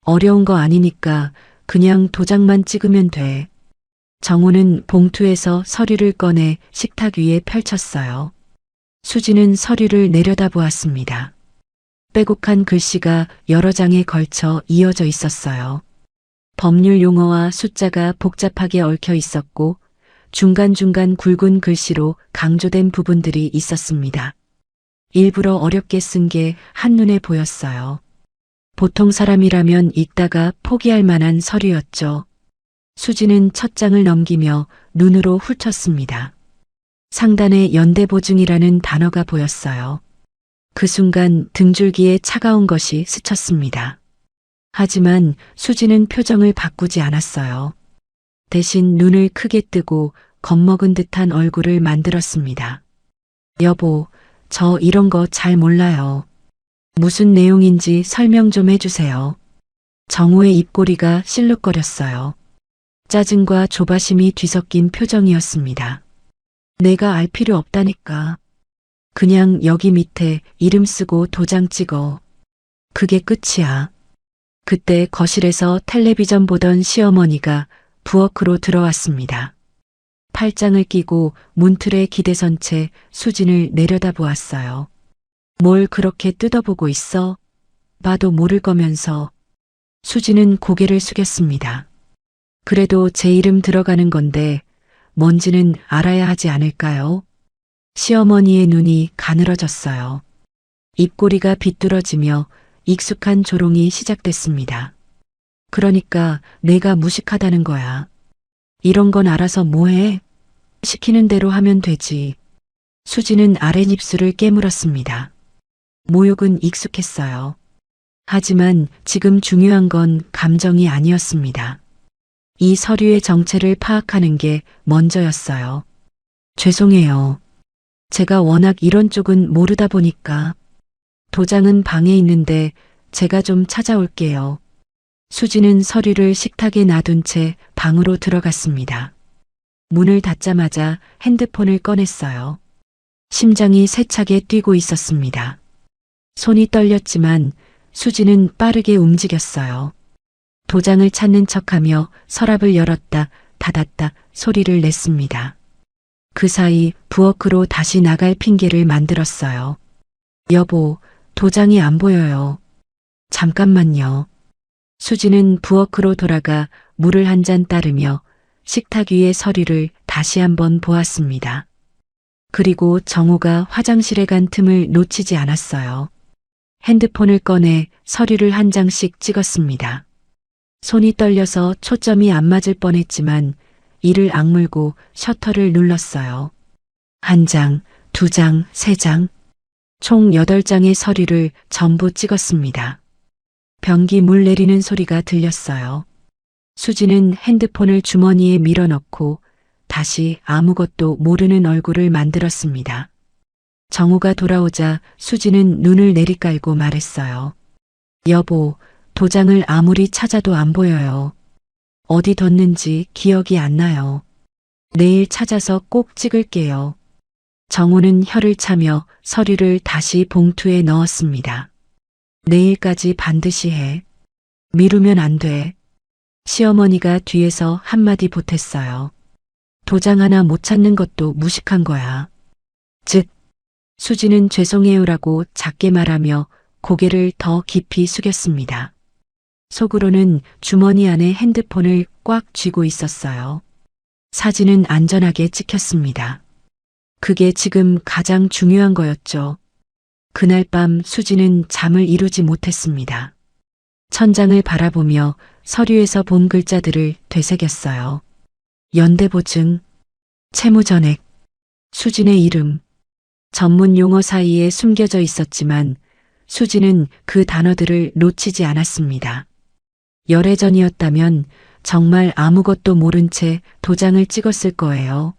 어려운 거 아니니까 그냥 도장만 찍으면 돼. 정호는 봉투에서 서류를 꺼내 식탁 위에 펼쳤어요. 수지는 서류를 내려다보았습니다. 빼곡한 글씨가 여러 장에 걸쳐 이어져 있었어요. 법률 용어와 숫자가 복잡하게 얽혀 있었고 중간중간 굵은 글씨로 강조된 부분들이 있었습니다. 일부러 어렵게 쓴 게 한눈에 보였어요. 보통 사람이라면 읽다가 포기할 만한 서류였죠. 수지는 첫 장을 넘기며 눈으로 훑었습니다. 상단에 연대보증이라는 단어가 보였어요. 그 순간 등줄기에 차가운 것이 스쳤습니다. 하지만 수지는 표정을 바꾸지 않았어요. 대신 눈을 크게 뜨고 겁먹은 듯한 얼굴을 만들었습니다. 여보, 저 이런 거 잘 몰라요. 무슨 내용인지 설명 좀 해주세요. 정우의 입꼬리가 실룩거렸어요. 짜증과 조바심이 뒤섞인 표정이었습니다. 내가 알 필요 없다니까. 그냥 여기 밑에 이름 쓰고 도장 찍어. 그게 끝이야. 그때 거실에서 텔레비전 보던 시어머니가 부엌으로 들어왔습니다. 팔짱을 끼고 문틀에 기대선 채 수진을 내려다보았어요. 뭘 그렇게 뜯어보고 있어? 봐도 모를 거면서. 수진은 고개를 숙였습니다. 그래도 제 이름 들어가는 건데 뭔지는 알아야 하지 않을까요? 시어머니의 눈이 가늘어졌어요. 입꼬리가 비뚤어지며 익숙한 조롱이 시작됐습니다. 그러니까 내가 무식하다는 거야. 이런 건 알아서 뭐해? 시키는 대로 하면 되지. 수지는 아랫입술을 깨물었습니다. 모욕은 익숙했어요. 하지만 지금 중요한 건 감정이 아니었습니다. 이 서류의 정체를 파악하는 게 먼저였어요. 죄송해요. 제가 워낙 이런 쪽은 모르다 보니까. 도장은 방에 있는데 제가 좀 찾아올게요. 수지는 서류를 식탁에 놔둔 채 방으로 들어갔습니다. 문을 닫자마자 핸드폰을 꺼냈어요. 심장이 세차게 뛰고 있었습니다. 손이 떨렸지만 수지는 빠르게 움직였어요. 도장을 찾는 척하며 서랍을 열었다 닫았다 소리를 냈습니다. 그 사이 부엌으로 다시 나갈 핑계를 만들었어요. 여보, 도장이 안 보여요. 잠깐만요. 수지는 부엌으로 돌아가 물을 한 잔 따르며 식탁 위의 서류를 다시 한번 보았습니다. 그리고 정호가 화장실에 간 틈을 놓치지 않았어요. 핸드폰을 꺼내 서류를 한 장씩 찍었습니다. 손이 떨려서 초점이 안 맞을 뻔했지만 이를 악물고 셔터를 눌렀어요. 한 장, 두 장, 세 장. 총 8장의 서류를 전부 찍었습니다. 변기 물 내리는 소리가 들렸어요. 수지는 핸드폰을 주머니에 밀어넣고 다시 아무것도 모르는 얼굴을 만들었습니다. 정우가 돌아오자 수지는 눈을 내리깔고 말했어요. 여보, 도장을 아무리 찾아도 안 보여요. 어디 뒀는지 기억이 안 나요. 내일 찾아서 꼭 찍을게요. 정우는 혀를 차며 서류를 다시 봉투에 넣었습니다. 내일까지 반드시 해. 미루면 안 돼. 시어머니가 뒤에서 한마디 보탰어요. 도장 하나 못 찾는 것도 무식한 거야. 즉, 수지는 죄송해요라고 작게 말하며 고개를 더 깊이 숙였습니다. 속으로는 주머니 안에 핸드폰을 꽉 쥐고 있었어요. 사진은 안전하게 찍혔습니다. 그게 지금 가장 중요한 거였죠. 그날 밤 수지는 잠을 이루지 못했습니다. 천장을 바라보며 서류에서 본 글자들을 되새겼어요. 연대보증, 채무전액, 수진의 이름. 전문 용어 사이에 숨겨져 있었지만 수지는 그 단어들을 놓치지 않았습니다. 열애 전이었다면 정말 아무것도 모른 채 도장을 찍었을 거예요.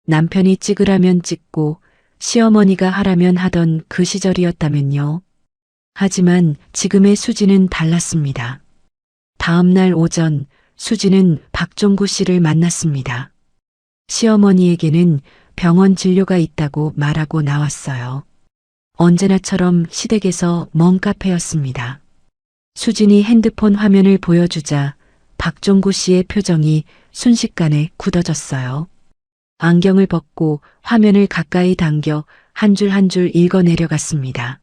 남편이 찍으라면 찍고 시어머니가 하라면 하던 그 시절이었다면요. 하지만 지금의 수지는 달랐습니다. 다음 날 오전 수지는 박종구 씨를 만났습니다. 시어머니에게는 병원 진료가 있다고 말하고 나왔어요. 언제나처럼 시댁에서 먼 카페였습니다. 수진이 핸드폰 화면을 보여주자 박종구 씨의 표정이 순식간에 굳어졌어요. 안경을 벗고 화면을 가까이 당겨 한 줄 한 줄 읽어 내려갔습니다.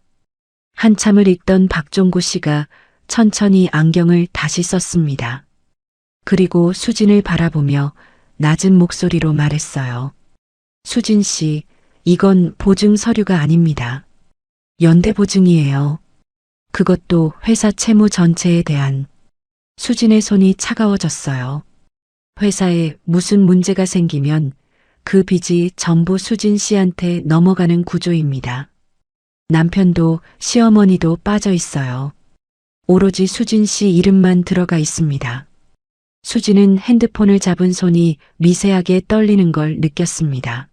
한참을 읽던 박종구 씨가 천천히 안경을 다시 썼습니다. 그리고 수진을 바라보며 낮은 목소리로 말했어요. 수진 씨, 이건 보증 서류가 아닙니다. 연대 보증이에요. 그것도 회사 채무 전체에 대한. 수진의 손이 차가워졌어요. 회사에 무슨 문제가 생기면 그 빚이 전부 수진 씨한테 넘어가는 구조입니다. 남편도 시어머니도 빠져 있어요. 오로지 수진 씨 이름만 들어가 있습니다. 수진은 핸드폰을 잡은 손이 미세하게 떨리는 걸 느꼈습니다.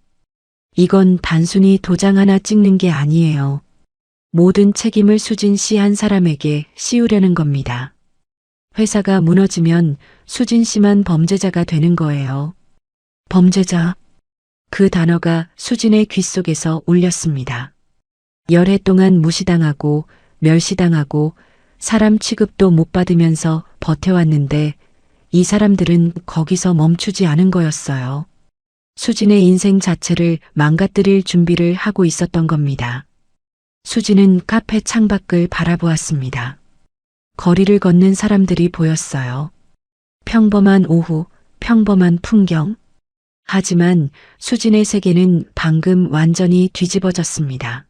이건 단순히 도장 하나 찍는 게 아니에요. 모든 책임을 수진 씨 한 사람에게 씌우려는 겁니다. 회사가 무너지면 수진 씨만 범죄자가 되는 거예요. 범죄자. 그 단어가 수진의 귀 속에서 울렸습니다. 열해 동안 무시당하고 멸시당하고 사람 취급도 못 받으면서 버텨왔는데 이 사람들은 거기서 멈추지 않은 거였어요. 수진의 인생 자체를 망가뜨릴 준비를 하고 있었던 겁니다. 수진은 카페 창밖을 바라보았습니다. 거리를 걷는 사람들이 보였어요. 평범한 오후, 평범한 풍경. 하지만 수진의 세계는 방금 완전히 뒤집어졌습니다.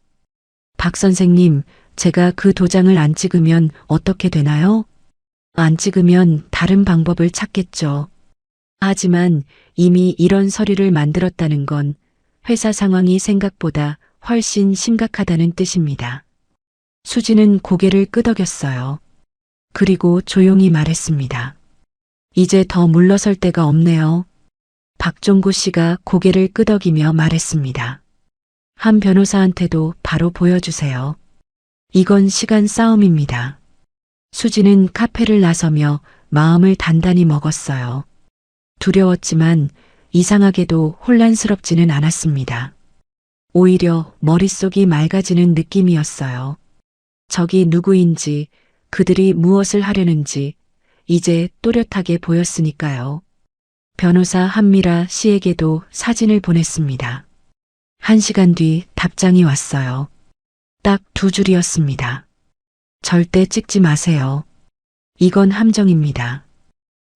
박 선생님, 제가 그 도장을 안 찍으면 어떻게 되나요? 안 찍으면 다른 방법을 찾겠죠. 하지만 이미 이런 서류를 만들었다는 건 회사 상황이 생각보다 훨씬 심각하다는 뜻입니다. 수진은 고개를 끄덕였어요. 그리고 조용히 말했습니다. 이제 더 물러설 데가 없네요. 박종구 씨가 고개를 끄덕이며 말했습니다. 한 변호사한테도 바로 보여주세요. 이건 시간 싸움입니다. 수진은 카페를 나서며 마음을 단단히 먹었어요. 두려웠지만 이상하게도 혼란스럽지는 않았습니다. 오히려 머릿속이 맑아지는 느낌이었어요. 적이 누구인지, 그들이 무엇을 하려는지 이제 또렷하게 보였으니까요. 변호사 한미라 씨에게도 사진을 보냈습니다. 1시간 뒤 답장이 왔어요. 딱 2줄이었습니다. 절대 찍지 마세요. 이건 함정입니다.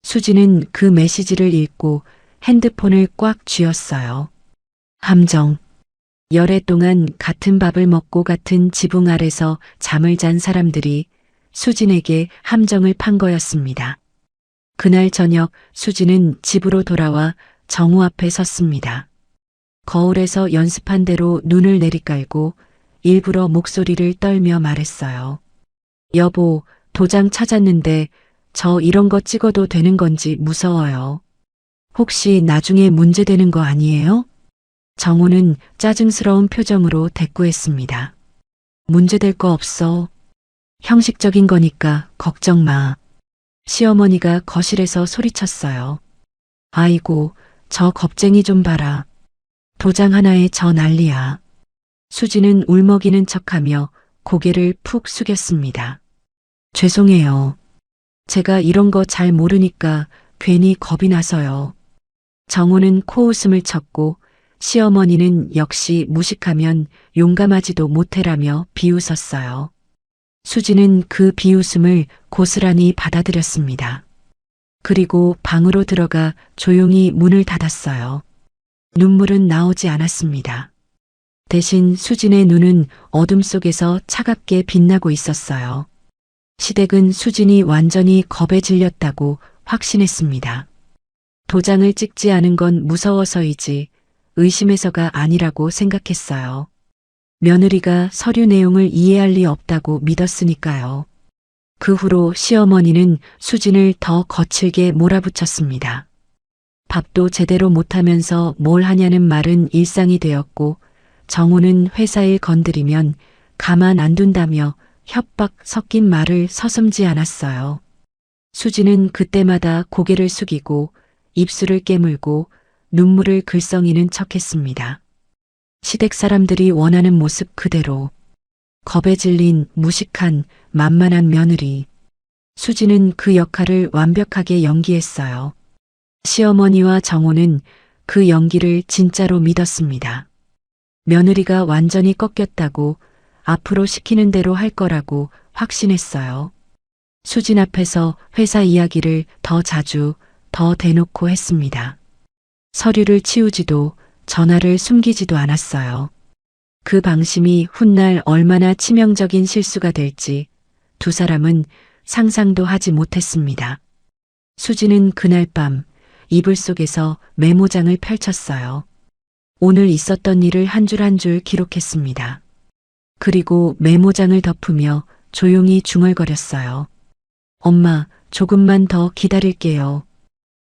수지는 그 메시지를 읽고 핸드폰을 꽉 쥐었어요. 함정. 열해 동안 같은 밥을 먹고 같은 지붕 아래서 잠을 잔 사람들이 수진에게 함정을 판 거였습니다. 그날 저녁 수진은 집으로 돌아와 정우 앞에 섰습니다. 거울에서 연습한 대로 눈을 내리깔고 일부러 목소리를 떨며 말했어요. 여보, 도장 찾았는데 저 이런 거 찍어도 되는 건지 무서워요. 혹시 나중에 문제되는 거 아니에요? 정우는 짜증스러운 표정으로 대꾸했습니다. 문제될 거 없어. 형식적인 거니까 걱정 마. 시어머니가 거실에서 소리쳤어요. 아이고, 저 겁쟁이 좀 봐라. 도장 하나에 저 난리야. 수지는 울먹이는 척하며 고개를 푹 숙였습니다. 죄송해요. 제가 이런 거 잘 모르니까 괜히 겁이 나서요. 정우는 코웃음을 쳤고 시어머니는 역시 무식하면 용감하지도 못해라며 비웃었어요. 수지는 그 비웃음을 고스란히 받아들였습니다. 그리고 방으로 들어가 조용히 문을 닫았어요. 눈물은 나오지 않았습니다. 대신 수진의 눈은 어둠 속에서 차갑게 빛나고 있었어요. 시댁은 수진이 완전히 겁에 질렸다고 확신했습니다. 도장을 찍지 않은 건 무서워서이지 의심해서가 아니라고 생각했어요. 며느리가 서류 내용을 이해할 리 없다고 믿었으니까요. 그 후로 시어머니는 수진을 더 거칠게 몰아붙였습니다. 밥도 제대로 못하면서 뭘 하냐는 말은 일상이 되었고 정우는 회사 일 건드리면 가만 안 둔다며 협박 섞인 말을 서슴지 않았어요. 수진은 그때마다 고개를 숙이고 입술을 깨물고 눈물을 글썽이는 척했습니다. 시댁 사람들이 원하는 모습 그대로. 겁에 질린 무식한 만만한 며느리. 수진은 그 역할을 완벽하게 연기했어요. 시어머니와 정호는 그 연기를 진짜로 믿었습니다. 며느리가 완전히 꺾였다고 앞으로 시키는 대로 할 거라고 확신했어요. 수진 앞에서 회사 이야기를 더 자주, 더 대놓고 했습니다. 서류를 치우지도 전화를 숨기지도 않았어요. 그 방심이 훗날 얼마나 치명적인 실수가 될지 두 사람은 상상도 하지 못했습니다. 수지는 그날 밤 이불 속에서 메모장을 펼쳤어요. 오늘 있었던 일을 한 줄 한 줄 기록했습니다. 그리고 메모장을 덮으며 조용히 중얼거렸어요. 엄마, 조금만 더 기다릴게요.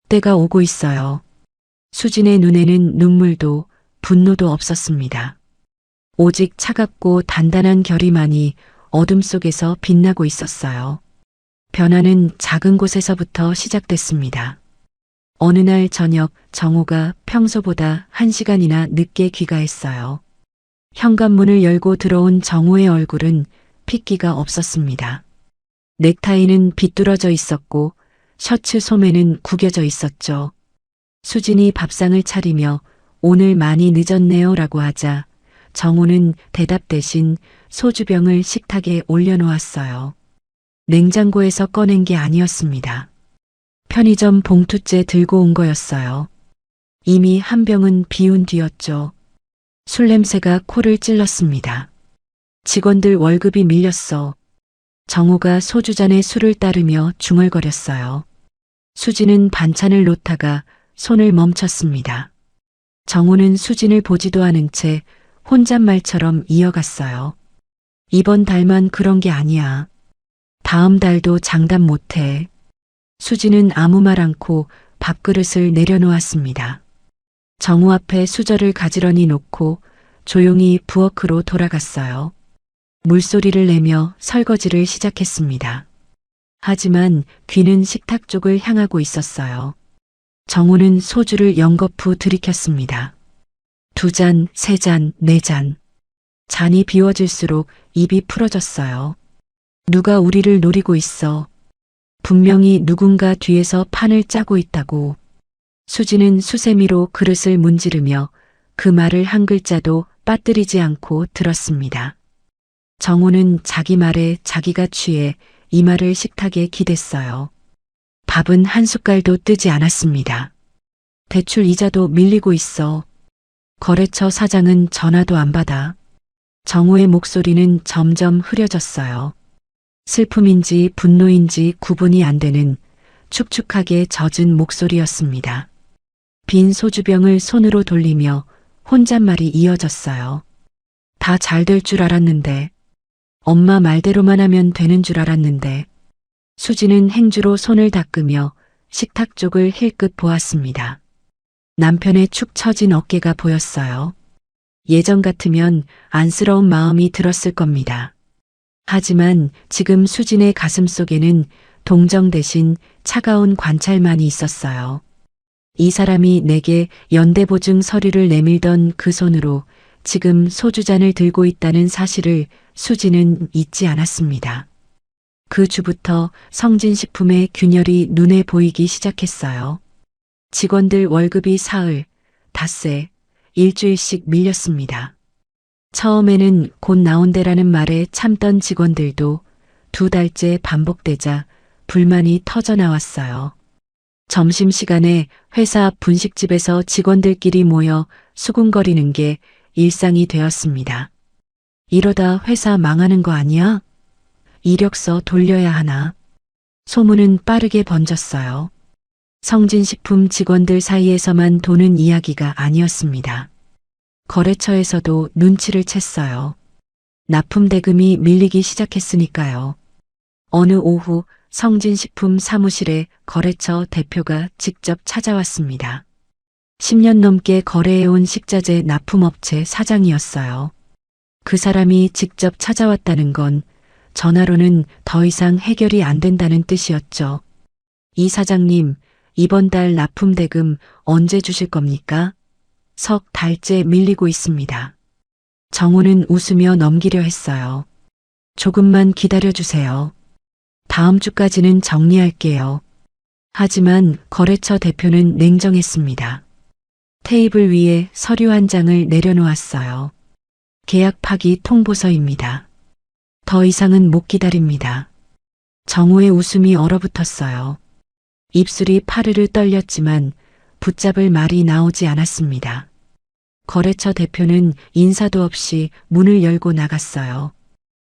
때가 오고 있어요. 수진의 눈에는 눈물도 분노도 없었습니다. 오직 차갑고 단단한 결의만이 어둠 속에서 빛나고 있었어요. 변화는 작은 곳에서부터 시작됐습니다. 어느 날 저녁 정호가 평소보다 1시간이나 늦게 귀가했어요. 현관문을 열고 들어온 정호의 얼굴은 핏기가 없었습니다. 넥타이는 비뚤어져 있었고 셔츠 소매는 구겨져 있었죠. 수진이 밥상을 차리며 오늘 많이 늦었네요 라고 하자 정호는 대답 대신 소주병을 식탁에 올려놓았어요. 냉장고에서 꺼낸 게 아니었습니다. 편의점 봉투째 들고 온 거였어요. 이미 한 병은 비운 뒤였죠. 술 냄새가 코를 찔렀습니다. 직원들 월급이 밀렸어. 정호가 소주잔에 술을 따르며 중얼거렸어요. 수진은 반찬을 놓다가 손을 멈췄습니다. 정호는 수진을 보지도 않은 채 혼잣말처럼 이어갔어요. 이번 달만 그런 게 아니야. 다음 달도 장담 못해. 수진은 아무 말 않고 밥그릇을 내려놓았습니다. 정호 앞에 수저를 가지런히 놓고 조용히 부엌으로 돌아갔어요. 물소리를 내며 설거지를 시작했습니다. 하지만 귀는 식탁 쪽을 향하고 있었어요. 정호는 소주를 연거푸 들이켰습니다. 2잔, 3잔, 4잔. 잔이 비워질수록 입이 풀어졌어요. 누가 우리를 노리고 있어. 분명히 누군가 뒤에서 판을 짜고 있다고. 수지는 수세미로 그릇을 문지르며 그 말을 한 글자도 빠뜨리지 않고 들었습니다. 정호는 자기 말에 자기가 취해 이마를 식탁에 기댔어요. 밥은 한 숟갈도 뜨지 않았습니다. 대출 이자도 밀리고 있어. 거래처 사장은 전화도 안 받아. 정호의 목소리는 점점 흐려졌어요. 슬픔인지 분노인지 구분이 안 되는 축축하게 젖은 목소리였습니다. 빈 소주병을 손으로 돌리며 혼잣말이 이어졌어요. 다 잘 될 줄 알았는데. 엄마 말대로만 하면 되는 줄 알았는데. 수지는 행주로 손을 닦으며 식탁 쪽을 힐끗 보았습니다. 남편의 축 처진 어깨가 보였어요. 예전 같으면 안쓰러운 마음이 들었을 겁니다. 하지만 지금 수진의 가슴 속에는 동정 대신 차가운 관찰만이 있었어요. 이 사람이 내게 연대보증 서류를 내밀던 그 손으로 지금 소주잔을 들고 있다는 사실을 수진은 잊지 않았습니다. 그 주부터 성진식품의 균열이 눈에 보이기 시작했어요. 직원들 월급이 사흘, 닷새, 일주일씩 밀렸습니다. 처음에는 곧 나온대라는 말에 참던 직원들도 2달째 반복되자 불만이 터져나왔어요. 점심시간에 회사 앞 분식집에서 직원들끼리 모여 수군거리는 게 일상이 되었습니다. 이러다 회사 망하는 거 아니야? 이력서 돌려야 하나? 소문은 빠르게 번졌어요. 성진식품 직원들 사이에서만 도는 이야기가 아니었습니다. 거래처에서도 눈치를 챘어요. 납품 대금이 밀리기 시작했으니까요. 어느 오후 성진식품 사무실에 거래처 대표가 직접 찾아왔습니다. 10년 넘게 거래해온 식자재 납품업체 사장이었어요. 그 사람이 직접 찾아왔다는 건 전화로는 더 이상 해결이 안 된다는 뜻이었죠. 이 사장님, 이번 달 납품 대금 언제 주실 겁니까? 석 달째 밀리고 있습니다. 정호는 웃으며 넘기려 했어요. 조금만 기다려주세요. 다음 주까지는 정리할게요. 하지만 거래처 대표는 냉정했습니다. 테이블 위에 서류 한 장을 내려놓았어요. 계약 파기 통보서입니다. 더 이상은 못 기다립니다. 정호의 웃음이 얼어붙었어요. 입술이 파르르 떨렸지만 붙잡을 말이 나오지 않았습니다. 거래처 대표는 인사도 없이 문을 열고 나갔어요.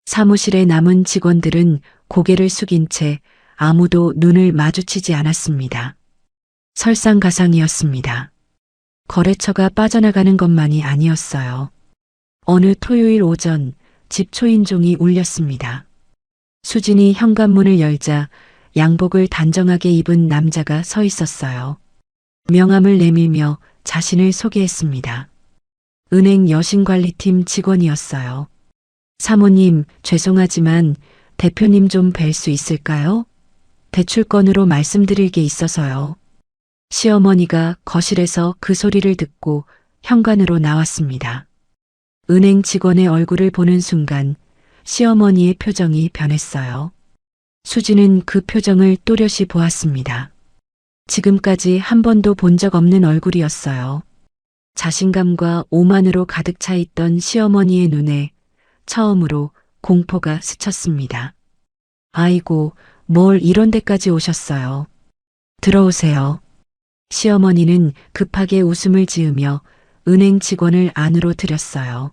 사무실에 남은 직원들은 고개를 숙인 채 아무도 눈을 마주치지 않았습니다. 설상가상이었습니다. 거래처가 빠져나가는 것만이 아니었어요. 어느 토요일 오전 집 초인종이 울렸습니다. 수진이 현관문을 열자 양복을 단정하게 입은 남자가 서 있었어요. 명함을 내밀며 자신을 소개했습니다. 은행 여신관리팀 직원이었어요. 사모님, 죄송하지만 대표님 좀 뵐 수 있을까요? 대출 건으로 말씀드릴 게 있어서요. 시어머니가 거실에서 그 소리를 듣고 현관으로 나왔습니다. 은행 직원의 얼굴을 보는 순간 시어머니의 표정이 변했어요. 수지는 그 표정을 또렷이 보았습니다. 지금까지 한 번도 본 적 없는 얼굴이었어요. 자신감과 오만으로 가득 차 있던 시어머니의 눈에 처음으로 공포가 스쳤습니다. 아이고, 뭘 이런 데까지 오셨어요. 들어오세요. 시어머니는 급하게 웃음을 지으며 은행 직원을 안으로 들였어요.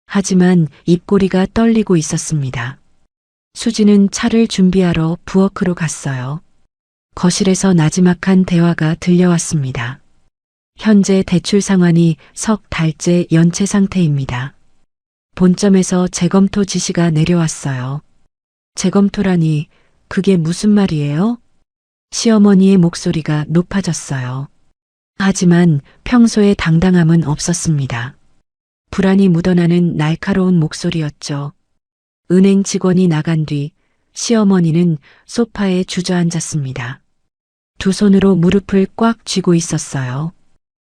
하지만 입꼬리가 떨리고 있었습니다. 수지는 차를 준비하러 부엌으로 갔어요. 거실에서 나지막한 대화가 들려왔습니다. 현재 대출 상환이 석 달째 연체 상태입니다. 본점에서 재검토 지시가 내려왔어요. 재검토라니 그게 무슨 말이에요? 시어머니의 목소리가 높아졌어요. 하지만 평소의 당당함은 없었습니다. 불안이 묻어나는 날카로운 목소리였죠. 은행 직원이 나간 뒤 시어머니는 소파에 주저앉았습니다. 두 손으로 무릎을 꽉 쥐고 있었어요.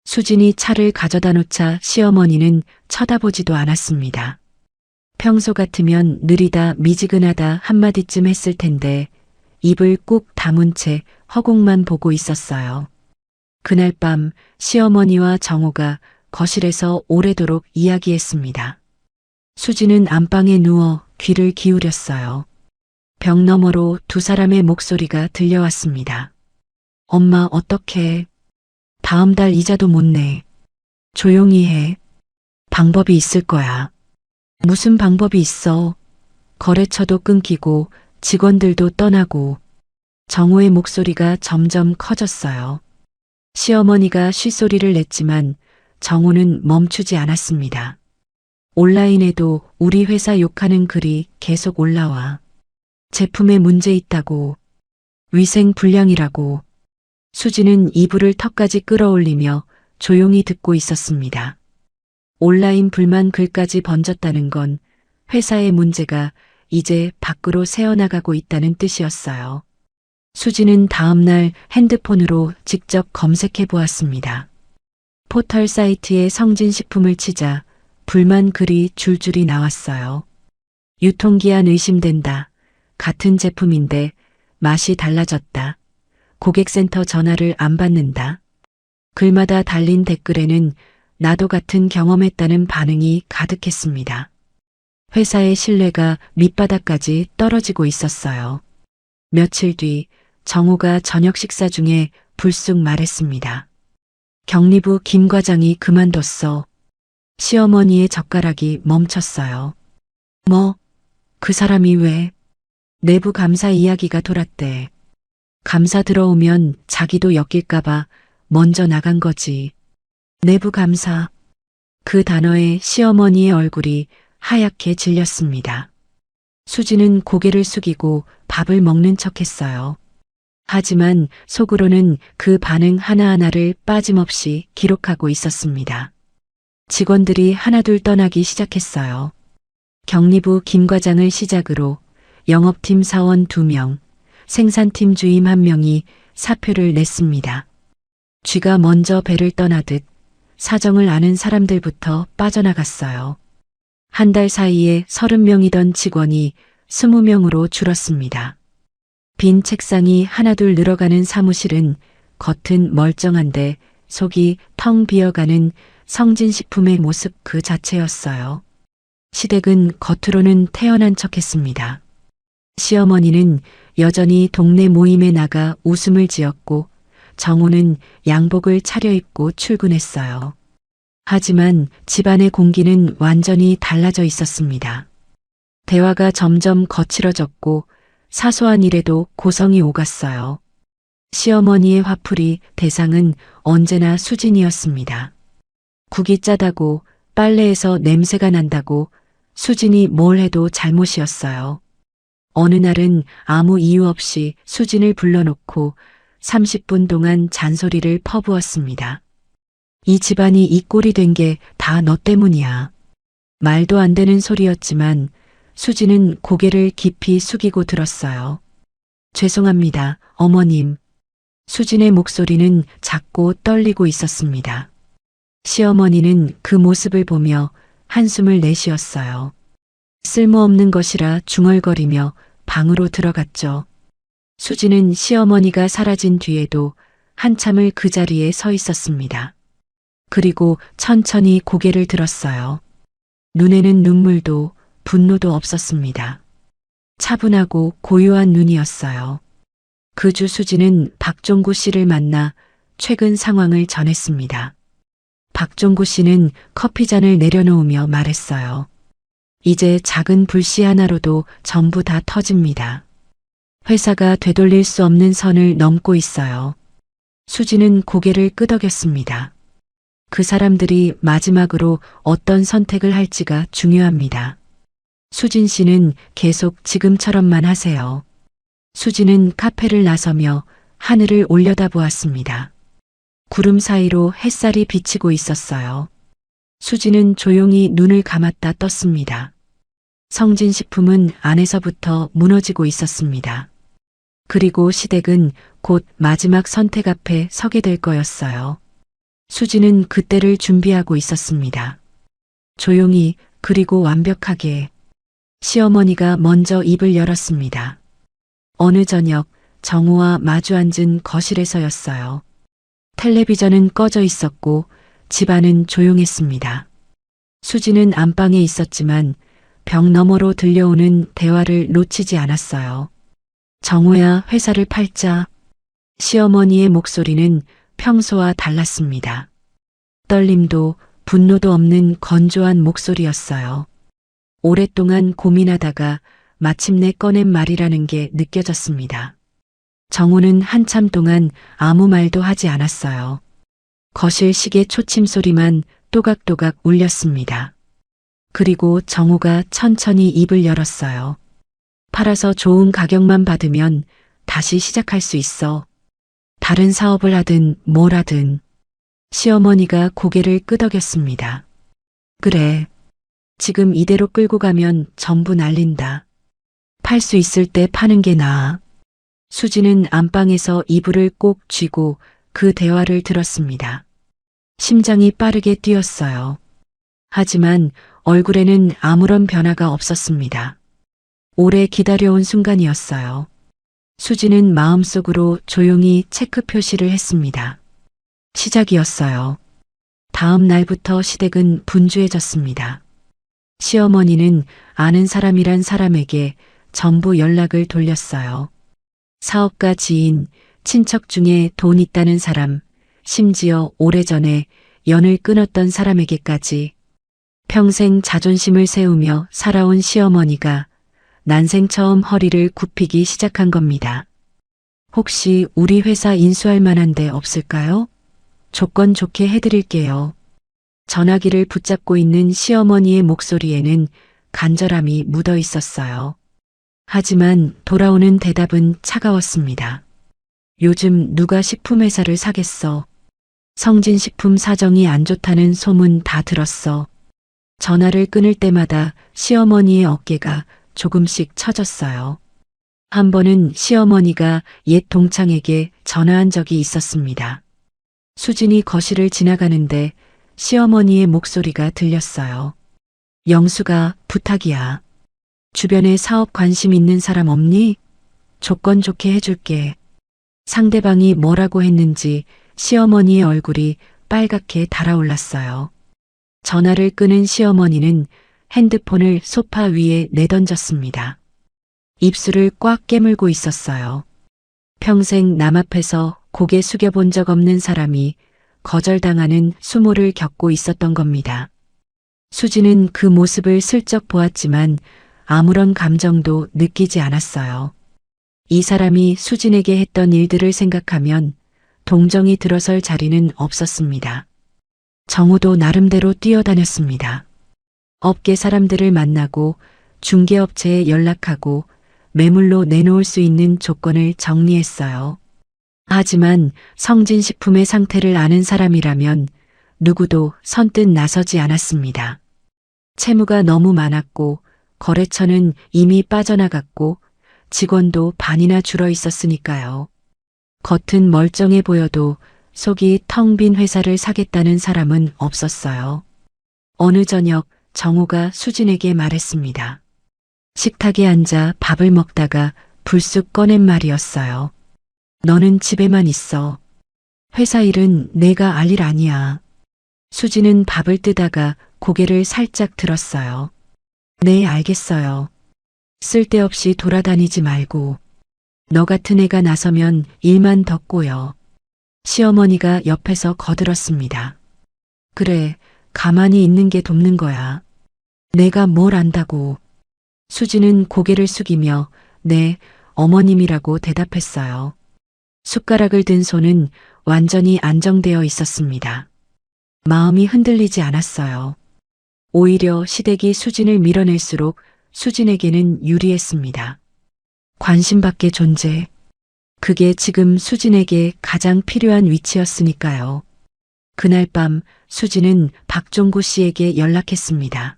수진이 차를 가져다 놓자 시어머니는 쳐다보지도 않았습니다. 평소 같으면 느리다 미지근하다 한마디쯤 했을 텐데 입을 꾹 다문 채 허공만 보고 있었어요. 그날 밤 시어머니와 정호가 거실에서 오래도록 이야기했습니다. 수지는 안방에 누워 귀를 기울였어요. 벽 너머로 두 사람의 목소리가 들려왔습니다. 엄마 어떡해. 다음 달 이자도 못 내. 조용히 해. 방법이 있을 거야. 무슨 방법이 있어. 거래처도 끊기고 직원들도 떠나고. 정호의 목소리가 점점 커졌어요. 시어머니가 쉴소리를 냈지만 정호는 멈추지 않았습니다. 온라인에도 우리 회사 욕하는 글이 계속 올라와. 제품에 문제 있다고. 위생 불량이라고. 수지는 이불을 턱까지 끌어올리며 조용히 듣고 있었습니다. 온라인 불만 글까지 번졌다는 건 회사의 문제가 이제 밖으로 새어나가고 있다는 뜻이었어요. 수지는 다음날 핸드폰으로 직접 검색해 보았습니다. 포털 사이트에 성진식품을 치자 불만 글이 줄줄이 나왔어요. 유통기한 의심된다. 같은 제품인데 맛이 달라졌다. 고객센터 전화를 안 받는다. 글마다 달린 댓글에는 나도 같은 경험했다는 반응이 가득했습니다. 회사의 신뢰가 밑바닥까지 떨어지고 있었어요. 며칠 뒤 정호가 저녁 식사 중에 불쑥 말했습니다. 경리부 김 과장이 그만뒀어. 시어머니의 젓가락이 멈췄어요. 뭐? 그 사람이 왜? 내부 감사 이야기가 돌았대. 감사 들어오면 자기도 엮일까봐 먼저 나간 거지. 내부 감사. 그 단어에 시어머니의 얼굴이 하얗게 질렸습니다. 수지는 고개를 숙이고 밥을 먹는 척했어요. 하지만 속으로는 그 반응 하나하나를 빠짐없이 기록하고 있었습니다. 직원들이 하나둘 떠나기 시작했어요. 경리부 김 과장을 시작으로 영업팀 사원 2명, 생산팀 주임 1명이 사표를 냈습니다. 쥐가 먼저 배를 떠나듯 사정을 아는 사람들부터 빠져나갔어요. 한 달 사이에 30명이던 직원이 20명으로 줄었습니다. 빈 책상이 하나둘 늘어가는 사무실은 겉은 멀쩡한데 속이 텅 비어가는 성진식품의 모습 그 자체였어요. 시댁은 겉으로는 태연한 척했습니다. 시어머니는 여전히 동네 모임에 나가 웃음을 지었고 정우는 양복을 차려입고 출근했어요. 하지만 집안의 공기는 완전히 달라져 있었습니다. 대화가 점점 거칠어졌고 사소한 일에도 고성이 오갔어요. 시어머니의 화풀이 대상은 언제나 수진이었습니다. 국이 짜다고 빨래에서 냄새가 난다고 수진이 뭘 해도 잘못이었어요. 어느 날은 아무 이유 없이 수진을 불러놓고 30분 동안 잔소리를 퍼부었습니다. 이 집안이 이 꼴이 된 게 다 너 때문이야. 말도 안 되는 소리였지만 수진은 고개를 깊이 숙이고 들었어요. 죄송합니다, 어머님. 수진의 목소리는 작고 떨리고 있었습니다. 시어머니는 그 모습을 보며 한숨을 내쉬었어요. 쓸모없는 것이라 중얼거리며 방으로 들어갔죠. 수진은 시어머니가 사라진 뒤에도 한참을 그 자리에 서 있었습니다. 그리고 천천히 고개를 들었어요. 눈에는 눈물도 분노도 없었습니다. 차분하고 고요한 눈이었어요. 그 주 수진은 박종구 씨를 만나 최근 상황을 전했습니다. 박종구 씨는 커피잔을 내려놓으며 말했어요. 이제 작은 불씨 하나로도 전부 다 터집니다. 회사가 되돌릴 수 없는 선을 넘고 있어요. 수진은 고개를 끄덕였습니다. 그 사람들이 마지막으로 어떤 선택을 할지가 중요합니다. 수진 씨는 계속 지금처럼만 하세요. 수진은 카페를 나서며 하늘을 올려다보았습니다. 구름 사이로 햇살이 비치고 있었어요. 수진은 조용히 눈을 감았다 떴습니다. 성진식품은 안에서부터 무너지고 있었습니다. 그리고 시댁은 곧 마지막 선택 앞에 서게 될 거였어요. 수진은 그때를 준비하고 있었습니다. 조용히 그리고 완벽하게. 시어머니가 먼저 입을 열었습니다. 어느 저녁 정우와 마주 앉은 거실에서였어요. 텔레비전은 꺼져 있었고 집안은 조용했습니다. 수진은 안방에 있었지만 벽 너머로 들려오는 대화를 놓치지 않았어요. 정우야, 회사를 팔자. 시어머니의 목소리는 평소와 달랐습니다. 떨림도 분노도 없는 건조한 목소리였어요. 오랫동안 고민하다가 마침내 꺼낸 말이라는 게 느껴졌습니다. 정우는 한참 동안 아무 말도 하지 않았어요. 거실 시계 초침 소리만 또각또각 울렸습니다. 그리고 정우가 천천히 입을 열었어요. 팔아서 좋은 가격만 받으면 다시 시작할 수 있어. 다른 사업을 하든 뭘 하든. 시어머니가 고개를 끄덕였습니다. 그래. 지금 이대로 끌고 가면 전부 날린다. 팔 수 있을 때 파는 게 나아. 수지는 안방에서 이불을 꼭 쥐고 그 대화를 들었습니다. 심장이 빠르게 뛰었어요. 하지만 얼굴에는 아무런 변화가 없었습니다. 오래 기다려온 순간이었어요. 수지는 마음속으로 조용히 체크 표시를 했습니다. 시작이었어요. 다음 날부터 시댁은 분주해졌습니다. 시어머니는 아는 사람이란 사람에게 전부 연락을 돌렸어요. 사업가 지인, 친척 중에 돈 있다는 사람, 심지어 오래전에 연을 끊었던 사람에게까지 평생 자존심을 세우며 살아온 시어머니가 난생 처음 허리를 굽히기 시작한 겁니다. 혹시 우리 회사 인수할 만한 데 없을까요? 조건 좋게 해드릴게요. 전화기를 붙잡고 있는 시어머니의 목소리에는 간절함이 묻어 있었어요. 하지만 돌아오는 대답은 차가웠습니다. 요즘 누가 식품회사를 사겠어. 성진식품 사정이 안 좋다는 소문 다 들었어. 전화를 끊을 때마다 시어머니의 어깨가 조금씩 처졌어요. 한 번은 시어머니가 옛 동창에게 전화한 적이 있었습니다. 수진이 거실을 지나가는데 시어머니의 목소리가 들렸어요. 영수가 부탁이야. 주변에 사업 관심 있는 사람 없니? 조건 좋게 해줄게. 상대방이 뭐라고 했는지 시어머니의 얼굴이 빨갛게 달아올랐어요. 전화를 끄는 시어머니는 핸드폰을 소파 위에 내던졌습니다. 입술을 꽉 깨물고 있었어요. 평생 남 앞에서 고개 숙여본 적 없는 사람이 거절당하는 수모를 겪고 있었던 겁니다. 수지는 그 모습을 슬쩍 보았지만 아무런 감정도 느끼지 않았어요. 이 사람이 수진에게 했던 일들을 생각하면 동정이 들어설 자리는 없었습니다. 정우도 나름대로 뛰어다녔습니다. 업계 사람들을 만나고 중개업체에 연락하고 매물로 내놓을 수 있는 조건을 정리했어요. 하지만 성진식품의 상태를 아는 사람이라면 누구도 선뜻 나서지 않았습니다. 채무가 너무 많았고 거래처는 이미 빠져나갔고 직원도 반이나 줄어 있었으니까요. 겉은 멀쩡해 보여도 속이 텅 빈 회사를 사겠다는 사람은 없었어요. 어느 저녁 정우가 수진에게 말했습니다. 식탁에 앉아 밥을 먹다가 불쑥 꺼낸 말이었어요. 너는 집에만 있어. 회사 일은 내가 알 일 아니야. 수진은 밥을 뜨다가 고개를 살짝 들었어요. 네, 알겠어요. 쓸데없이 돌아다니지 말고. 너 같은 애가 나서면 일만 더 꼬여. 시어머니가 옆에서 거들었습니다. 그래, 가만히 있는 게 돕는 거야. 내가 뭘 안다고. 수지는 고개를 숙이며 네, 어머님이라고 대답했어요. 숟가락을 든 손은 완전히 안정되어 있었습니다. 마음이 흔들리지 않았어요. 오히려 시댁이 수진을 밀어낼수록 수진에게는 유리했습니다. 관심받게 존재. 그게 지금 수진에게 가장 필요한 위치였으니까요. 그날 밤 수진은 박종구 씨에게 연락했습니다.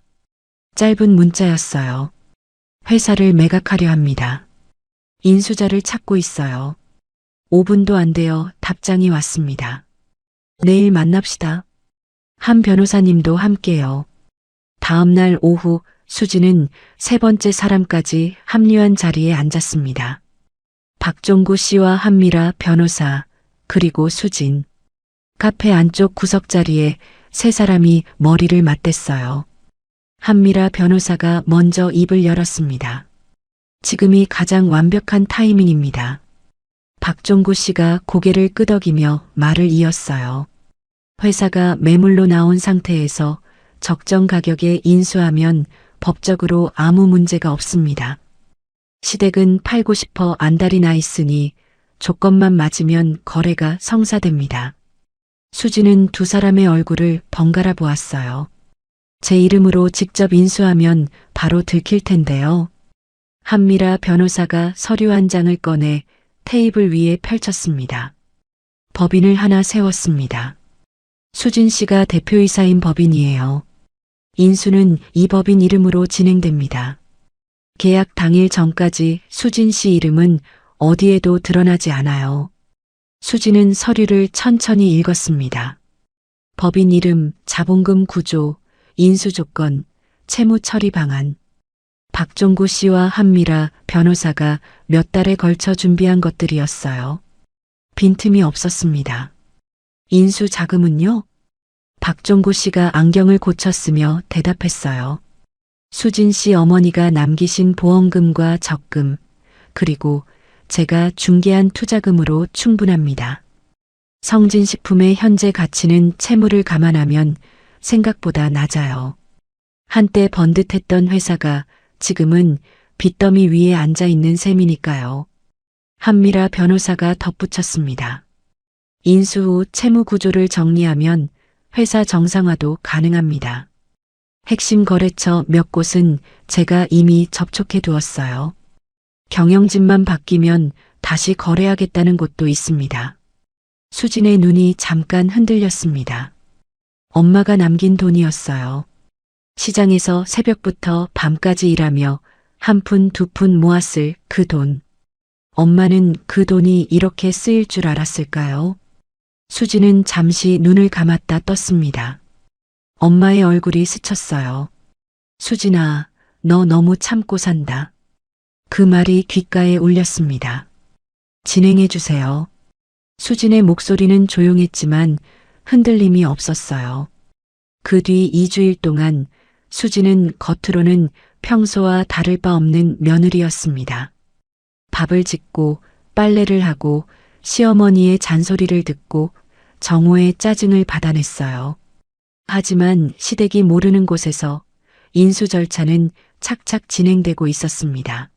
짧은 문자였어요. 회사를 매각하려 합니다. 인수자를 찾고 있어요. 5분도 안 되어 답장이 왔습니다. 내일 만납시다. 한 변호사님도 함께요. 다음 날 오후 수진은 세 번째 사람까지 합류한 자리에 앉았습니다. 박종구 씨와 한미라 변호사, 그리고 수진. 카페 안쪽 구석자리에 세 사람이 머리를 맞댔어요. 한미라 변호사가 먼저 입을 열었습니다. 지금이 가장 완벽한 타이밍입니다. 박종구 씨가 고개를 끄덕이며 말을 이었어요. 회사가 매물로 나온 상태에서 적정 가격에 인수하면 법적으로 아무 문제가 없습니다. 시댁은 팔고 싶어 안달이 나 있으니 조건만 맞으면 거래가 성사됩니다. 수지는 두 사람의 얼굴을 번갈아 보았어요. 제 이름으로 직접 인수하면 바로 들킬 텐데요. 한미라 변호사가 서류 한 장을 꺼내 테이블 위에 펼쳤습니다. 법인을 하나 세웠습니다. 수진 씨가 대표이사인 법인이에요. 인수는 이 법인 이름으로 진행됩니다. 계약 당일 전까지 수진 씨 이름은 어디에도 드러나지 않아요. 수진은 서류를 천천히 읽었습니다. 법인 이름, 자본금 구조, 인수 조건, 채무 처리 방안. 박종구 씨와 한미라 변호사가 몇 달에 걸쳐 준비한 것들이었어요. 빈틈이 없었습니다. 인수 자금은요? 박종구 씨가 안경을 고쳤으며 대답했어요. 수진 씨 어머니가 남기신 보험금과 적금, 그리고 제가 중개한 투자금으로 충분합니다. 성진식품의 현재 가치는 채무를 감안하면 생각보다 낮아요. 한때 번듯했던 회사가 지금은 빚더미 위에 앉아 있는 셈이니까요. 한미라 변호사가 덧붙였습니다. 인수 후 채무 구조를 정리하면 회사 정상화도 가능합니다. 핵심 거래처 몇 곳은 제가 이미 접촉해 두었어요. 경영진만 바뀌면 다시 거래하겠다는 곳도 있습니다. 수진의 눈이 잠깐 흔들렸습니다. 엄마가 남긴 돈이었어요. 시장에서 새벽부터 밤까지 일하며 한 푼 두 푼 모았을 그 돈. 엄마는 그 돈이 이렇게 쓰일 줄 알았을까요? 수진은 잠시 눈을 감았다 떴습니다. 엄마의 얼굴이 스쳤어요. 수진아, 너 너무 참고 산다. 그 말이 귓가에 울렸습니다. 진행해 주세요. 수진의 목소리는 조용했지만 흔들림이 없었어요. 그 뒤 2주일 동안 수진은 겉으로는 평소와 다를 바 없는 며느리였습니다. 밥을 짓고 빨래를 하고 시어머니의 잔소리를 듣고 정호의 짜증을 받아냈어요. 하지만 시댁이 모르는 곳에서 인수 절차는 착착 진행되고 있었습니다.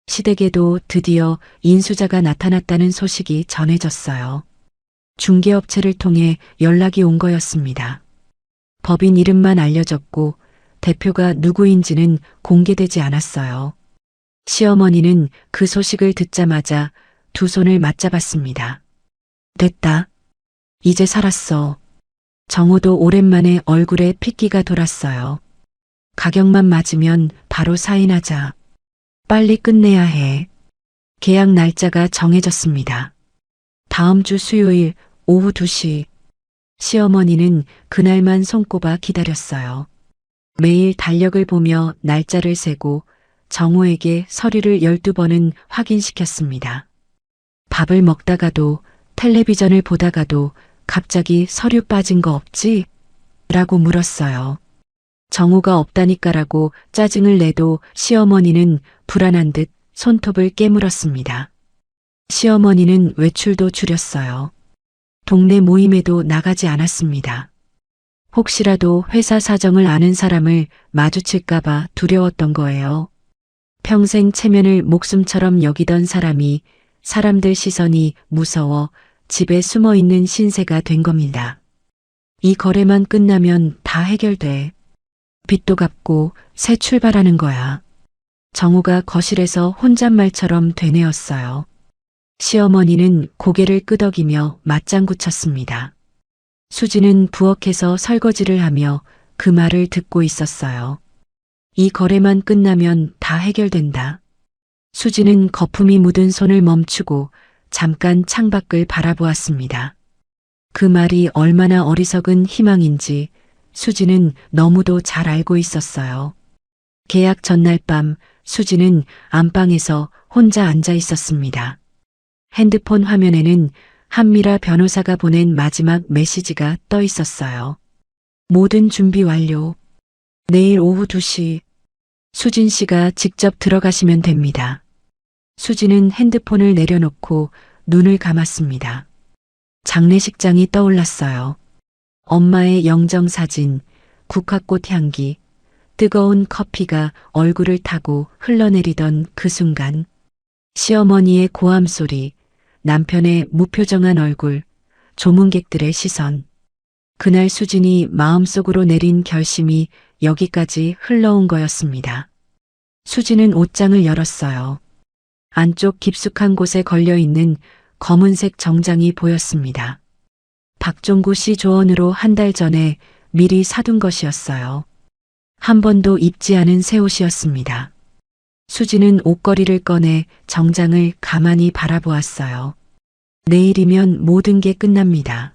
시댁에도 드디어 인수자가 나타났다는 소식이 전해졌어요. 중개업체를 통해 연락이 온 거였습니다. 법인 이름만 알려졌고 대표가 누구인지는 공개되지 않았어요. 시어머니는 그 소식을 듣자마자 두 손을 맞잡았습니다. 됐다. 이제 살았어. 정호도 오랜만에 얼굴에 핏기가 돌았어요. 가격만 맞으면 바로 사인하자. 빨리 끝내야 해. 계약 날짜가 정해졌습니다. 다음 주 수요일 오후 2시. 시어머니는 그날만 손꼽아 기다렸어요. 매일 달력을 보며 날짜를 세고 정호에게 서류를 12번은 확인시켰습니다. 밥을 먹다가도 텔레비전을 보다가도 갑자기 서류 빠진 거 없지? 라고 물었어요. 정호가 없다니까라고 짜증을 내도 시어머니는 불안한 듯 손톱을 깨물었습니다. 시어머니는 외출도 줄였어요. 동네 모임에도 나가지 않았습니다. 혹시라도 회사 사정을 아는 사람을 마주칠까봐 두려웠던 거예요. 평생 체면을 목숨처럼 여기던 사람이 사람들 시선이 무서워 집에 숨어 있는 신세가 된 겁니다. 이 거래만 끝나면 다 해결돼. 빚도 갚고 새 출발하는 거야. 정우가 거실에서 혼잣말처럼 되뇌었어요. 시어머니는 고개를 끄덕이며 맞장구 쳤습니다. 수지는 부엌에서 설거지를 하며 그 말을 듣고 있었어요. 이 거래만 끝나면 다 해결된다. 수지는 거품이 묻은 손을 멈추고 잠깐 창밖을 바라보았습니다. 그 말이 얼마나 어리석은 희망인지 수지는 너무도 잘 알고 있었어요. 계약 전날 밤 수지는 안방에서 혼자 앉아 있었습니다. 핸드폰 화면에는 한미라 변호사가 보낸 마지막 메시지가 떠 있었어요. 모든 준비 완료. 내일 오후 2시. 수진 씨가 직접 들어가시면 됩니다. 수지는 핸드폰을 내려놓고 눈을 감았습니다. 장례식장이 떠올랐어요. 엄마의 영정사진, 국화꽃 향기, 뜨거운 커피가 얼굴을 타고 흘러내리던 그 순간, 시어머니의 고함 소리, 남편의 무표정한 얼굴, 조문객들의 시선. 그날 수진이 마음속으로 내린 결심이 여기까지 흘러온 거였습니다. 수진은 옷장을 열었어요. 안쪽 깊숙한 곳에 걸려있는 검은색 정장이 보였습니다. 박종구 씨 조언으로 한 달 전에 미리 사둔 것이었어요. 한 번도 입지 않은 새 옷이었습니다. 수지는 옷걸이를 꺼내 정장을 가만히 바라보았어요. 내일이면 모든 게 끝납니다.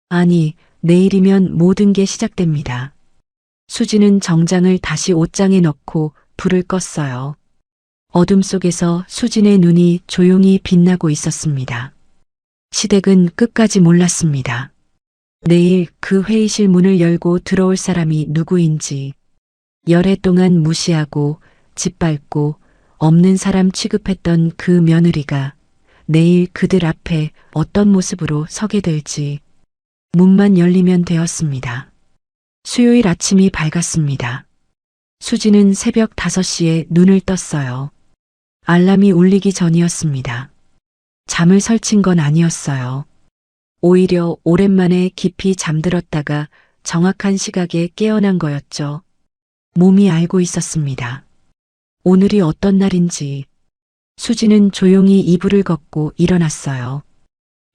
아니, 내일이면 모든 게 시작됩니다. 수지는 정장을 다시 옷장에 넣고 불을 껐어요. 어둠 속에서 수진의 눈이 조용히 빛나고 있었습니다. 시댁은 끝까지 몰랐습니다. 내일 그 회의실 문을 열고 들어올 사람이 누구인지, 열해 동안 무시하고 짓밟고 없는 사람 취급했던 그 며느리가 내일 그들 앞에 어떤 모습으로 서게 될지. 문만 열리면 되었습니다. 수요일 아침이 밝았습니다. 수지는 새벽 5시에 눈을 떴어요. 알람이 울리기 전이었습니다. 잠을 설친 건 아니었어요. 오히려 오랜만에 깊이 잠들었다가 정확한 시각에 깨어난 거였죠. 몸이 알고 있었습니다. 오늘이 어떤 날인지. 수지는 조용히 이불을 걷고 일어났어요.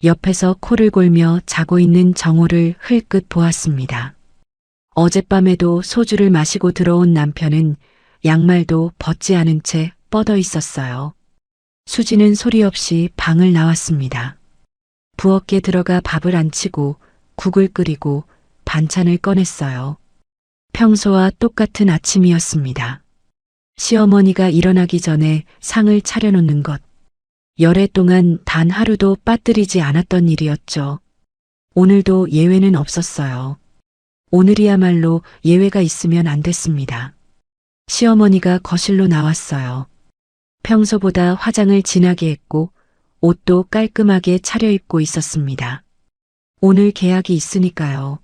옆에서 코를 골며 자고 있는 정호를 흘끗 보았습니다. 어젯밤에도 소주를 마시고 들어온 남편은 양말도 벗지 않은 채 뻗어 있었어요. 수지는 소리 없이 방을 나왔습니다. 부엌에 들어가 밥을 안 치고 국을 끓이고 반찬을 꺼냈어요. 평소와 똑같은 아침이었습니다. 시어머니가 일어나기 전에 상을 차려놓는 것. 열해 동안 단 하루도 빠뜨리지 않았던 일이었죠. 오늘도 예외는 없었어요. 오늘이야말로 예외가 있으면 안 됐습니다. 시어머니가 거실로 나왔어요. 평소보다 화장을 진하게 했고 옷도 깔끔하게 차려입고 있었습니다. 오늘 계약이 있으니까요.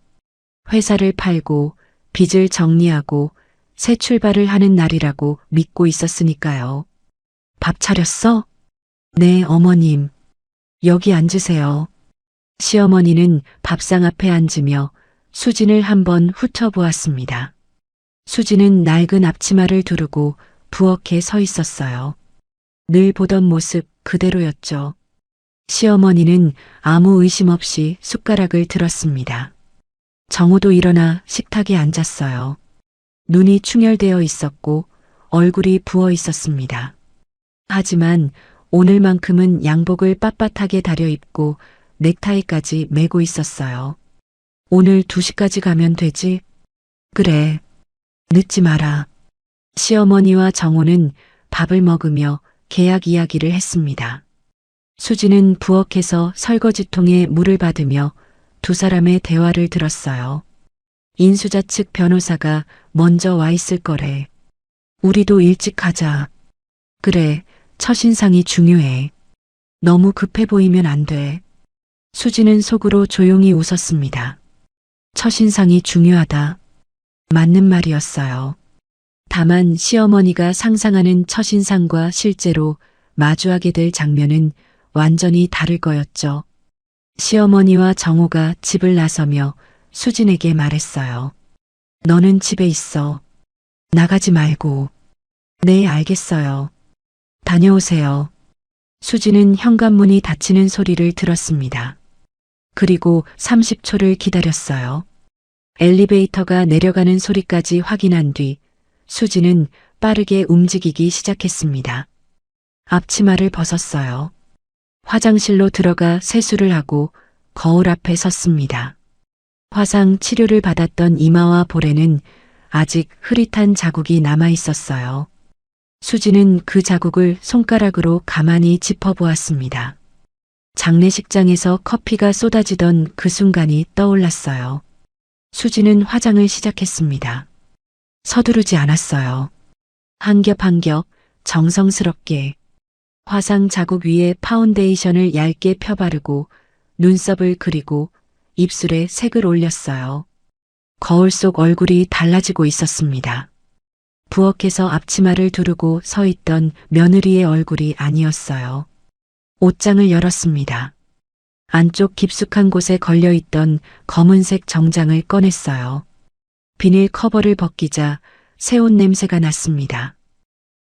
회사를 팔고 빚을 정리하고 새 출발을 하는 날이라고 믿고 있었으니까요. 밥 차렸어? 네, 어머님. 여기 앉으세요. 시어머니는 밥상 앞에 앉으며 수진을 한번 훑어보았습니다. 수진은 낡은 앞치마를 두르고 부엌에 서 있었어요. 늘 보던 모습 그대로였죠. 시어머니는 아무 의심 없이 숟가락을 들었습니다. 정우도 일어나 식탁에 앉았어요. 눈이 충혈되어 있었고 얼굴이 부어 있었습니다. 하지만 오늘만큼은 양복을 빳빳하게 다려입고 넥타이까지 매고 있었어요. 오늘 2시까지 가면 되지? 그래. 늦지 마라. 시어머니와 정호는 밥을 먹으며 계약 이야기를 했습니다. 수지는 부엌에서 설거지통에 물을 받으며 두 사람의 대화를 들었어요. 인수자 측 변호사가 먼저 와 있을 거래. 우리도 일찍 가자. 그래, 첫인상이 중요해. 너무 급해 보이면 안 돼. 수지는 속으로 조용히 웃었습니다. 첫인상이 중요하다. 맞는 말이었어요. 다만 시어머니가 상상하는 첫인상과 실제로 마주하게 될 장면은 완전히 다를 거였죠. 시어머니와 정호가 집을 나서며 수진에게 말했어요. 너는 집에 있어. 나가지 말고. 네, 알겠어요. 다녀오세요. 수진은 현관문이 닫히는 소리를 들었습니다. 그리고 30초를 기다렸어요. 엘리베이터가 내려가는 소리까지 확인한 뒤 수진은 빠르게 움직이기 시작했습니다. 앞치마를 벗었어요. 화장실로 들어가 세수를 하고 거울 앞에 섰습니다. 화상 치료를 받았던 이마와 볼에는 아직 흐릿한 자국이 남아 있었어요. 수지는 그 자국을 손가락으로 가만히 짚어보았습니다. 장례식장에서 커피가 쏟아지던 그 순간이 떠올랐어요. 수지는 화장을 시작했습니다. 서두르지 않았어요. 한 겹 한 겹 정성스럽게 화상 자국 위에 파운데이션을 얇게 펴바르고 눈썹을 그리고 입술에 색을 올렸어요. 거울 속 얼굴이 달라지고 있었습니다. 부엌에서 앞치마를 두르고 서 있던 며느리의 얼굴이 아니었어요. 옷장을 열었습니다. 안쪽 깊숙한 곳에 걸려있던 검은색 정장을 꺼냈어요. 비닐 커버를 벗기자 새 옷 냄새가 났습니다.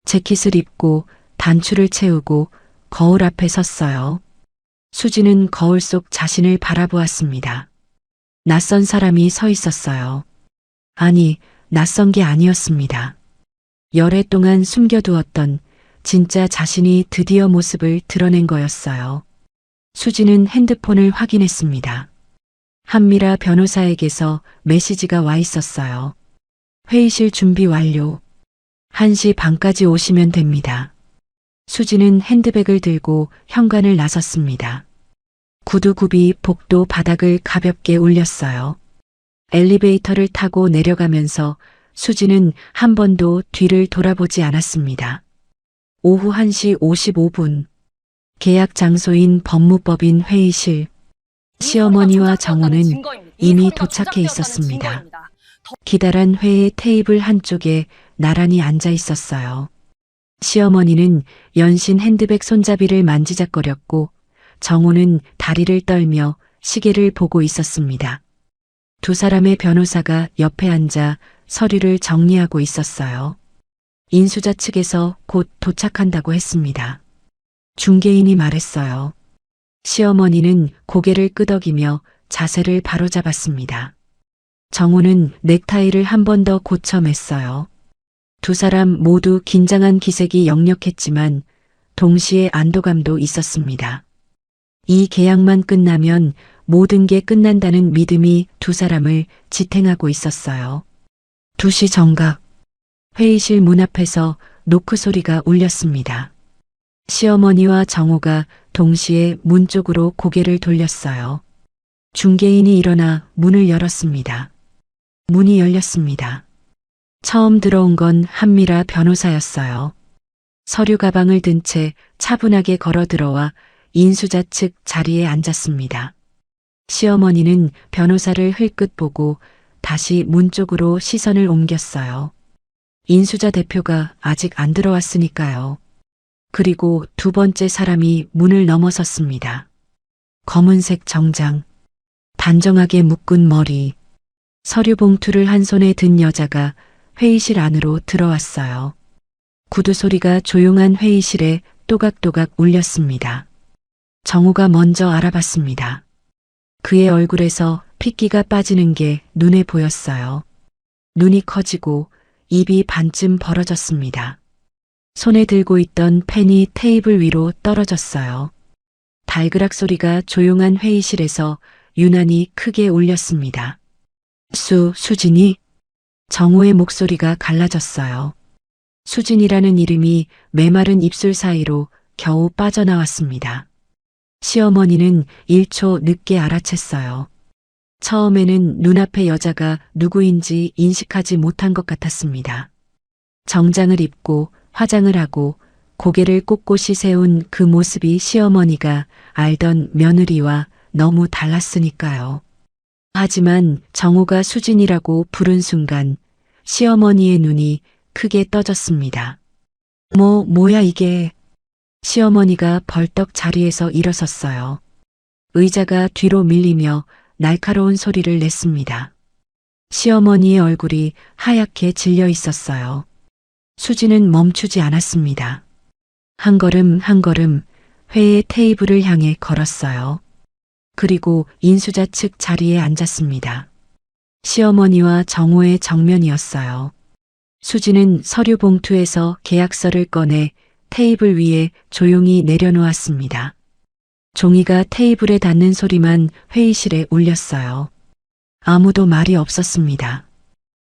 재킷을 입고 단추를 채우고 거울 앞에 섰어요. 수지는 거울 속 자신을 바라보았습니다. 낯선 사람이 서 있었어요. 아니, 낯선 게 아니었습니다. 열애 동안 숨겨두었던 진짜 자신이 드디어 모습을 드러낸 거였어요. 수지는 핸드폰을 확인했습니다. 한미라 변호사에게서 메시지가 와 있었어요. 회의실 준비 완료. 1시 반까지 오시면 됩니다. 수지는 핸드백을 들고 현관을 나섰습니다. 구두굽이 복도 바닥을 가볍게 울렸어요. 엘리베이터를 타고 내려가면서 수지는 한 번도 뒤를 돌아보지 않았습니다. 오후 1시 55분. 계약 장소인 법무법인 회의실. 시어머니와 정호는 이미 도착해 있었습니다. 기다란 회의 테이블 한쪽에 나란히 앉아 있었어요. 시어머니는 연신 핸드백 손잡이를 만지작거렸고 정호는 다리를 떨며 시계를 보고 있었습니다. 두 사람의 변호사가 옆에 앉아 서류를 정리하고 있었어요. 인수자 측에서 곧 도착한다고 했습니다. 중개인이 말했어요. 시어머니는 고개를 끄덕이며 자세를 바로잡았습니다. 정호는 넥타이를 한 번 더 고쳐 맸어요. 두 사람 모두 긴장한 기색이 역력했지만 동시에 안도감도 있었습니다. 이 계약만 끝나면 모든 게 끝난다는 믿음이 두 사람을 지탱하고 있었어요. 2시 정각. 회의실 문 앞에서 노크 소리가 울렸습니다. 시어머니와 정호가 동시에 문 쪽으로 고개를 돌렸어요. 중개인이 일어나 문을 열었습니다. 문이 열렸습니다. 처음 들어온 건 한미라 변호사였어요. 서류 가방을 든 채 차분하게 걸어 들어와 인수자 측 자리에 앉았습니다. 시어머니는 변호사를 흘끗 보고 다시 문 쪽으로 시선을 옮겼어요. 인수자 대표가 아직 안 들어왔으니까요. 그리고 두 번째 사람이 문을 넘어섰습니다. 검은색 정장, 단정하게 묶은 머리, 서류 봉투를 한 손에 든 여자가 회의실 안으로 들어왔어요. 구두 소리가 조용한 회의실에 또각또각 울렸습니다. 정우가 먼저 알아봤습니다. 그의 얼굴에서 핏기가 빠지는 게 눈에 보였어요. 눈이 커지고 입이 반쯤 벌어졌습니다. 손에 들고 있던 펜이 테이블 위로 떨어졌어요. 달그락 소리가 조용한 회의실에서 유난히 크게 울렸습니다. 수진이? 정우의 목소리가 갈라졌어요. 수진이라는 이름이 메마른 입술 사이로 겨우 빠져나왔습니다. 시어머니는 1초 늦게 알아챘어요. 처음에는 눈앞의 여자가 누구인지 인식하지 못한 것 같았습니다. 정장을 입고 화장을 하고 고개를 꼿꼿이 세운 그 모습이 시어머니가 알던 며느리와 너무 달랐으니까요. 하지만 정우가 수진이라고 부른 순간 시어머니의 눈이 크게 떠졌습니다. 뭐야 이게. 시어머니가 벌떡 자리에서 일어섰어요. 의자가 뒤로 밀리며 날카로운 소리를 냈습니다. 시어머니의 얼굴이 하얗게 질려 있었어요. 수지는 멈추지 않았습니다. 한 걸음 한 걸음 회의 테이블을 향해 걸었어요. 그리고 인수자 측 자리에 앉았습니다. 시어머니와 정우의 정면이었어요. 수지는 서류 봉투에서 계약서를 꺼내 테이블 위에 조용히 내려놓았습니다. 종이가 테이블에 닿는 소리만 회의실에 울렸어요. 아무도 말이 없었습니다.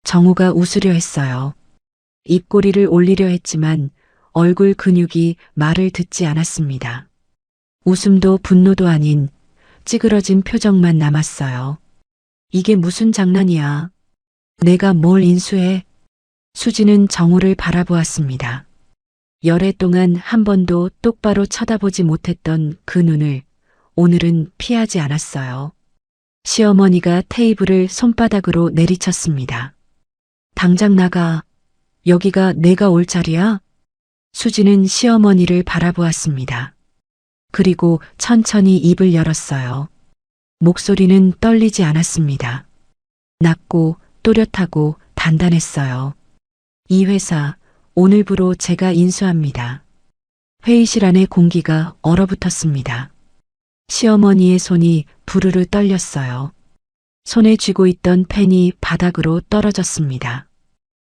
정우가 웃으려 했어요. 입꼬리를 올리려 했지만 얼굴 근육이 말을 듣지 않았습니다. 웃음도 분노도 아닌 찌그러진 표정만 남았어요. 이게 무슨 장난이야. 내가 뭘 인수해. 수지는 정우를 바라보았습니다. 열애 동안 한 번도 똑바로 쳐다보지 못했던 그 눈을 오늘은 피하지 않았어요. 시어머니가 테이블을 손바닥으로 내리쳤습니다. 당장 나가. 여기가 내가 올 자리야? 수지는 시어머니를 바라보았습니다. 그리고 천천히 입을 열었어요. 목소리는 떨리지 않았습니다. 낮고 또렷하고 단단했어요. 이 회사 오늘부로 제가 인수합니다. 회의실 안의 공기가 얼어붙었습니다. 시어머니의 손이 부르르 떨렸어요. 손에 쥐고 있던 펜이 바닥으로 떨어졌습니다.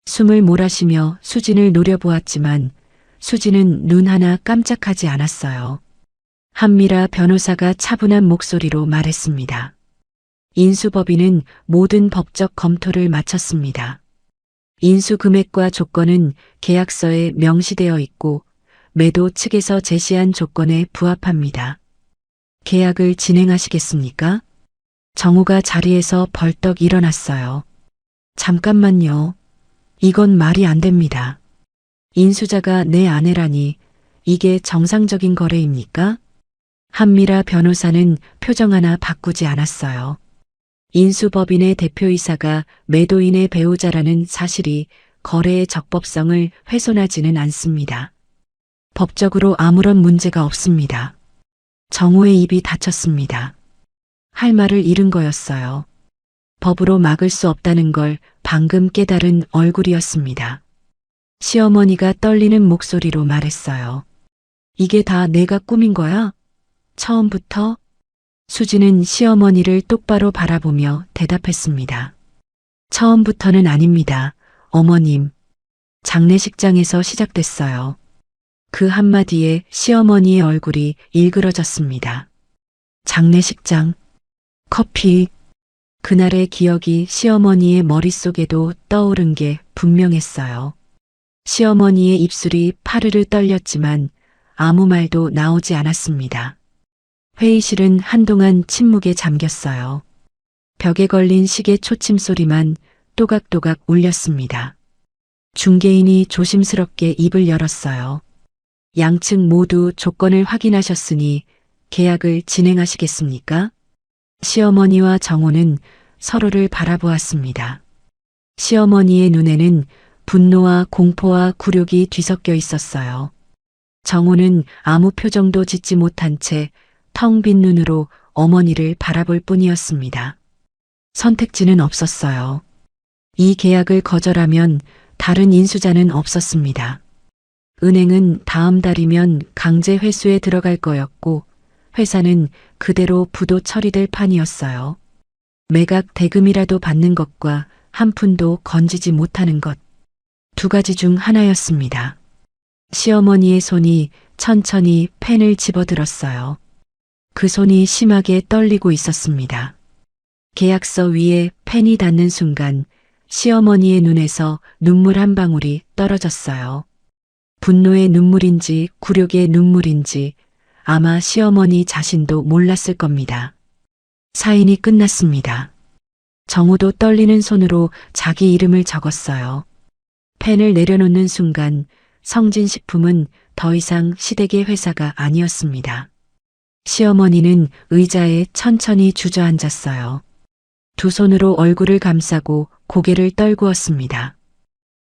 숨을 몰아쉬며 수진을 노려보았지만 수진은 눈 하나 깜짝하지 않았어요. 한미라 변호사가 차분한 목소리로 말했습니다. 인수법인은 모든 법적 검토를 마쳤습니다. 인수 금액과 조건은 계약서에 명시되어 있고 매도 측에서 제시한 조건에 부합합니다. 계약을 진행하시겠습니까? 정우가 자리에서 벌떡 일어났어요. 잠깐만요. 이건 말이 안 됩니다. 인수자가 내 아내라니 이게 정상적인 거래입니까? 한미라 변호사는 표정 하나 바꾸지 않았어요. 인수법인의 대표이사가 매도인의 배우자라는 사실이 거래의 적법성을 훼손하지는 않습니다. 법적으로 아무런 문제가 없습니다. 정우의 입이 닫혔습니다. 할 말을 잃은 거였어요. 법으로 막을 수 없다는 걸 방금 깨달은 얼굴이었습니다. 시어머니가 떨리는 목소리로 말했어요. 이게 다 내가 꾸민 거야? 처음부터? 수지는 시어머니를 똑바로 바라보며 대답했습니다. 처음부터는 아닙니다. 어머님. 장례식장에서 시작됐어요. 그 한마디에 시어머니의 얼굴이 일그러졌습니다. 장례식장, 커피. 그날의 기억이 시어머니의 머릿속에도 떠오른 게 분명했어요. 시어머니의 입술이 파르르 떨렸지만 아무 말도 나오지 않았습니다. 회의실은 한동안 침묵에 잠겼어요. 벽에 걸린 시계 초침 소리만 또각또각 울렸습니다. 중개인이 조심스럽게 입을 열었어요. 양측 모두 조건을 확인하셨으니 계약을 진행하시겠습니까? 시어머니와 정호는 서로를 바라보았습니다. 시어머니의 눈에는 분노와 공포와 굴욕이 뒤섞여 있었어요. 정호는 아무 표정도 짓지 못한 채 텅 빈 눈으로 어머니를 바라볼 뿐이었습니다. 선택지는 없었어요. 이 계약을 거절하면 다른 인수자는 없었습니다. 은행은 다음 달이면 강제 회수에 들어갈 거였고 회사는 그대로 부도 처리될 판이었어요. 매각 대금이라도 받는 것과 한 푼도 건지지 못하는 것. 두 가지 중 하나였습니다. 시어머니의 손이 천천히 펜을 집어들었어요. 그 손이 심하게 떨리고 있었습니다. 계약서 위에 펜이 닿는 순간 시어머니의 눈에서 눈물 한 방울이 떨어졌어요. 분노의 눈물인지 굴욕의 눈물인지 아마 시어머니 자신도 몰랐을 겁니다. 사인이 끝났습니다. 정호도 떨리는 손으로 자기 이름을 적었어요. 펜을 내려놓는 순간 성진식품은 더 이상 시댁의 회사가 아니었습니다. 시어머니는 의자에 천천히 주저앉았어요. 두 손으로 얼굴을 감싸고 고개를 떨구었습니다.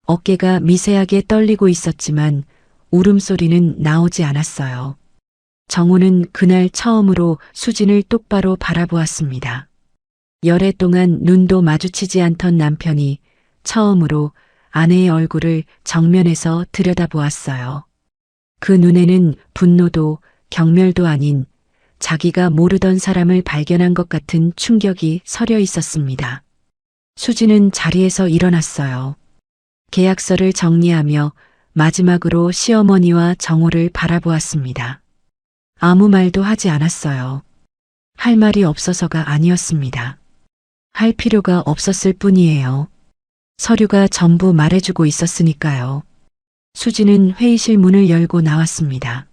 어깨가 미세하게 떨리고 있었지만 울음소리는 나오지 않았어요. 정호는 그날 처음으로 수진을 똑바로 바라보았습니다. 열해 동안 눈도 마주치지 않던 남편이 처음으로 아내의 얼굴을 정면에서 들여다보았어요. 그 눈에는 분노도 경멸도 아닌 자기가 모르던 사람을 발견한 것 같은 충격이 서려 있었습니다. 수진은 자리에서 일어났어요. 계약서를 정리하며 마지막으로 시어머니와 정호를 바라보았습니다. 아무 말도 하지 않았어요. 할 말이 없어서가 아니었습니다. 할 필요가 없었을 뿐이에요. 서류가 전부 말해주고 있었으니까요. 수진은 회의실 문을 열고 나왔습니다.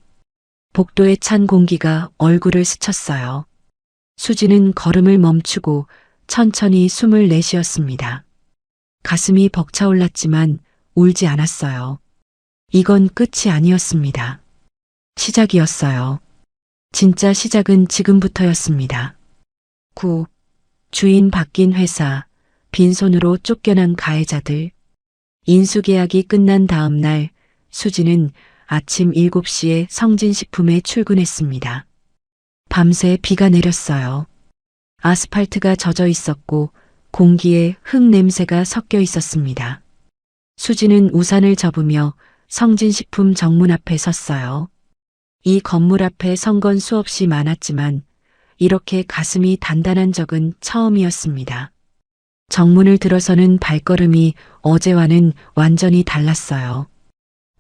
복도에 찬 공기가 얼굴을 스쳤어요. 수진은 걸음을 멈추고 천천히 숨을 내쉬었습니다. 가슴이 벅차올랐지만 울지 않았어요. 이건 끝이 아니었습니다. 시작이었어요. 진짜 시작은 지금부터였습니다. 9. 주인 바뀐 회사, 빈손으로 쫓겨난 가해자들. 인수계약이 끝난 다음 날 수진은 아침 7시에 성진식품에 출근했습니다. 밤새 비가 내렸어요. 아스팔트가 젖어 있었고 공기에 흙 냄새가 섞여 있었습니다. 수진은 우산을 접으며 성진식품 정문 앞에 섰어요. 이 건물 앞에 선 건 수없이 많았지만 이렇게 가슴이 단단한 적은 처음이었습니다. 정문을 들어서는 발걸음이 어제와는 완전히 달랐어요.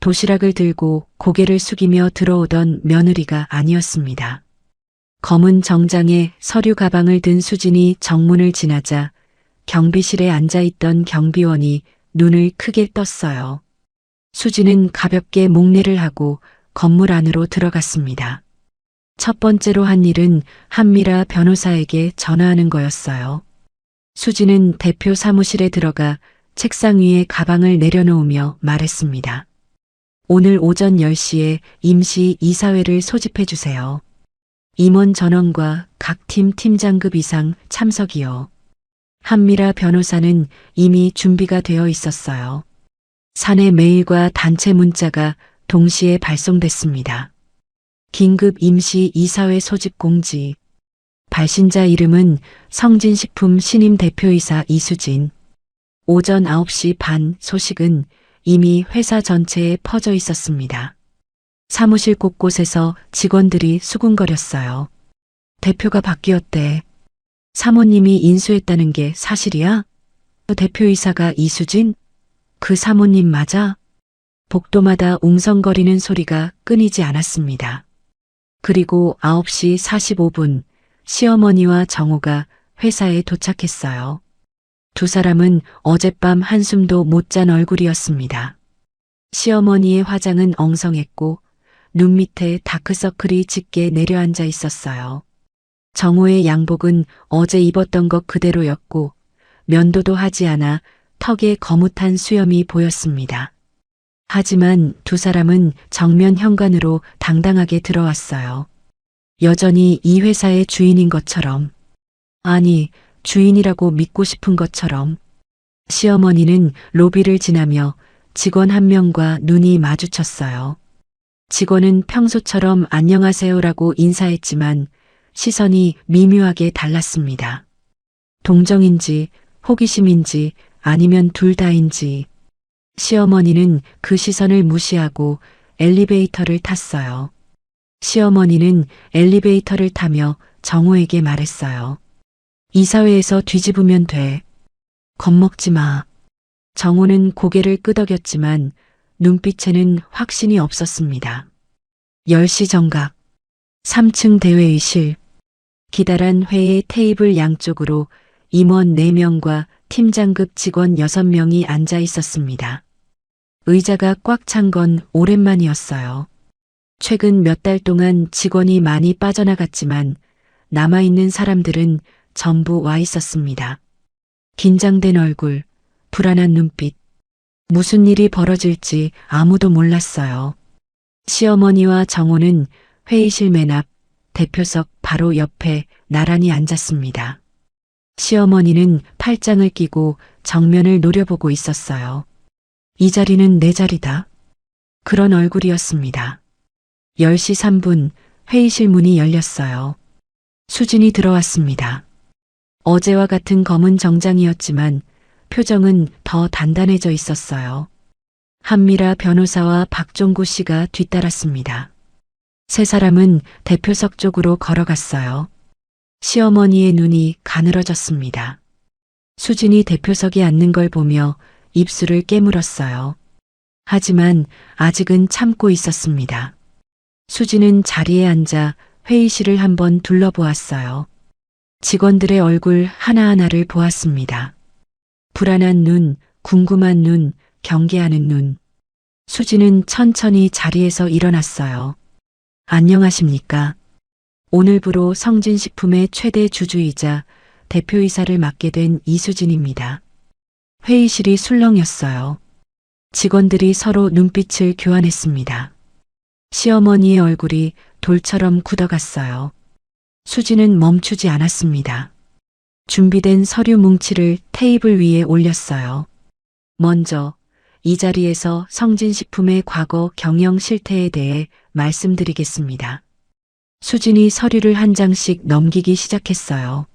도시락을 들고 고개를 숙이며 들어오던 며느리가 아니었습니다. 검은 정장에 서류 가방을 든 수진이 정문을 지나자 경비실에 앉아있던 경비원이 눈을 크게 떴어요. 수진은 가볍게 목례를 하고 건물 안으로 들어갔습니다. 첫 번째로 한 일은 한미라 변호사에게 전화하는 거였어요. 수진은 대표 사무실에 들어가 책상 위에 가방을 내려놓으며 말했습니다. 오늘 오전 10시에 임시 이사회를 소집해 주세요. 임원 전원과 각 팀 팀장급 이상 참석이요. 한미라 변호사는 이미 준비가 되어 있었어요. 사내 메일과 단체 문자가 동시에 발송됐습니다. 긴급 임시 이사회 소집 공지. 발신자 이름은 성진식품 신임 대표이사 이수진. 오전 9시 반 소식은 이미 회사 전체에 퍼져 있었습니다. 사무실 곳곳에서 직원들이 수군거렸어요. 대표가 바뀌었대. 사모님이 인수했다는 게 사실이야? 대표이사가 이수진? 그 사모님 맞아? 복도마다 웅성거리는 소리가 끊이지 않았습니다. 그리고 9시 45분 시어머니와 정호가 회사에 도착했어요. 두 사람은 어젯밤 한숨도 못 잔 얼굴이었습니다. 시어머니의 화장은 엉성했고 눈 밑에 다크서클이 짙게 내려앉아 있었어요. 정호의 양복은 어제 입었던 것 그대로였고 면도도 하지 않아 턱에 거뭇한 수염이 보였습니다. 하지만 두 사람은 정면 현관으로 당당하게 들어왔어요. 여전히 이 회사의 주인인 것처럼, 아니, 주인이라고 믿고 싶은 것처럼. 시어머니는 로비를 지나며 직원 한 명과 눈이 마주쳤어요. 직원은 평소처럼 안녕하세요라고 인사했지만 시선이 미묘하게 달랐습니다. 동정인지 호기심인지 아니면 둘 다인지. 시어머니는 그 시선을 무시하고 엘리베이터를 탔어요. 시어머니는 엘리베이터를 타며 정호에게 말했어요. 이사회에서 뒤집으면 돼. 겁먹지 마. 정호는 고개를 끄덕였지만 눈빛에는 확신이 없었습니다. 10시 정각. 3층 대회의실. 기다란 회의 테이블 양쪽으로 임원 4명과 팀장급 직원 6명이 앉아 있었습니다. 의자가 꽉 찬 건 오랜만이었어요. 최근 몇 달 동안 직원이 많이 빠져나갔지만 남아있는 사람들은 전부 와 있었습니다. 긴장된 얼굴, 불안한 눈빛. 무슨 일이 벌어질지 아무도 몰랐어요. 시어머니와 정호는 회의실 맨 앞, 대표석 바로 옆에 나란히 앉았습니다. 시어머니는 팔짱을 끼고 정면을 노려보고 있었어요. 이 자리는 내 자리다. 그런 얼굴이었습니다. 10시 3분 회의실 문이 열렸어요. 수진이 들어왔습니다. 어제와 같은 검은 정장이었지만 표정은 더 단단해져 있었어요. 한미라 변호사와 박종구 씨가 뒤따랐습니다. 세 사람은 대표석 쪽으로 걸어갔어요. 시어머니의 눈이 가늘어졌습니다. 수진이 대표석에 앉는 걸 보며 입술을 깨물었어요. 하지만 아직은 참고 있었습니다. 수진은 자리에 앉아 회의실을 한번 둘러보았어요. 직원들의 얼굴 하나하나를 보았습니다. 불안한 눈, 궁금한 눈, 경계하는 눈. 수진은 천천히 자리에서 일어났어요. 안녕하십니까? 오늘부로 성진식품의 최대 주주이자 대표이사를 맡게 된 이수진입니다. 회의실이 술렁였어요. 직원들이 서로 눈빛을 교환했습니다. 시어머니의 얼굴이 돌처럼 굳어갔어요. 수진은 멈추지 않았습니다. 준비된 서류 뭉치를 테이블 위에 올렸어요. 먼저 이 자리에서 성진식품의 과거 경영 실태에 대해 말씀드리겠습니다. 수진이 서류를 한 장씩 넘기기 시작했어요.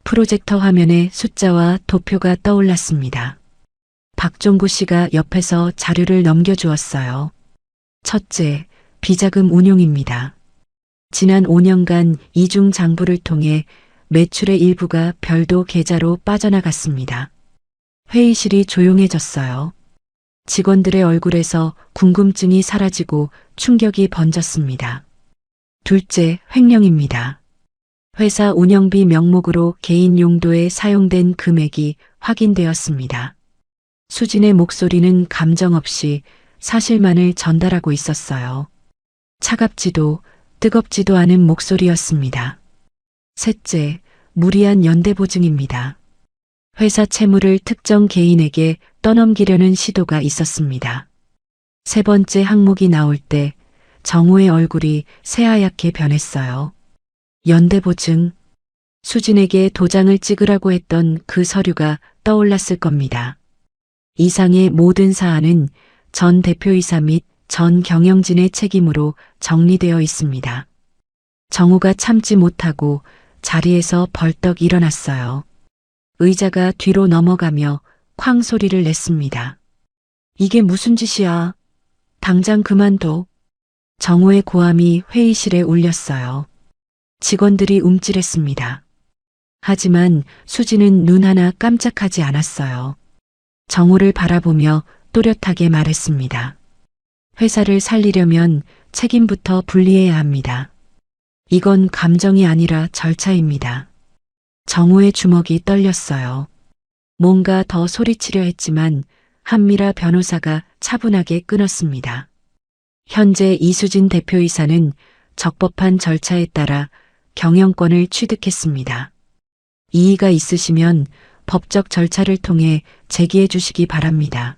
프로젝터 화면에 숫자와 도표가 떠올랐습니다. 박종구 씨가 옆에서 자료를 넘겨주었어요. 첫째, 비자금 운용입니다. 지난 5년간 이중 장부를 통해 매출의 일부가 별도 계좌로 빠져나갔습니다. 회의실이 조용해졌어요. 직원들의 얼굴에서 궁금증이 사라지고 충격이 번졌습니다. 둘째, 횡령입니다. 회사 운영비 명목으로 개인 용도에 사용된 금액이 확인되었습니다. 수진의 목소리는 감정 없이 사실만을 전달하고 있었어요. 차갑지도 뜨겁지도 않은 목소리였습니다. 셋째, 무리한 연대보증입니다. 회사 채무를 특정 개인에게 떠넘기려는 시도가 있었습니다. 세 번째 항목이 나올 때 정호의 얼굴이 새하얗게 변했어요. 연대보증. 수진에게 도장을 찍으라고 했던 그 서류가 떠올랐을 겁니다. 이상의 모든 사안은 전 대표이사 및 전 경영진의 책임으로 정리되어 있습니다. 정호가 참지 못하고 자리에서 벌떡 일어났어요. 의자가 뒤로 넘어가며 쾅 소리를 냈습니다. 이게 무슨 짓이야? 당장 그만둬. 정호의 고함이 회의실에 울렸어요. 직원들이 움찔했습니다. 하지만 수진은 눈 하나 깜짝하지 않았어요. 정호를 바라보며 또렷하게 말했습니다. 회사를 살리려면 책임부터 분리해야 합니다. 이건 감정이 아니라 절차입니다. 정호의 주먹이 떨렸어요. 뭔가 더 소리치려 했지만 한미라 변호사가 차분하게 끊었습니다. 현재 이수진 대표이사는 적법한 절차에 따라 경영권을 취득했습니다. 이의가 있으시면 법적 절차를 통해 제기해 주시기 바랍니다.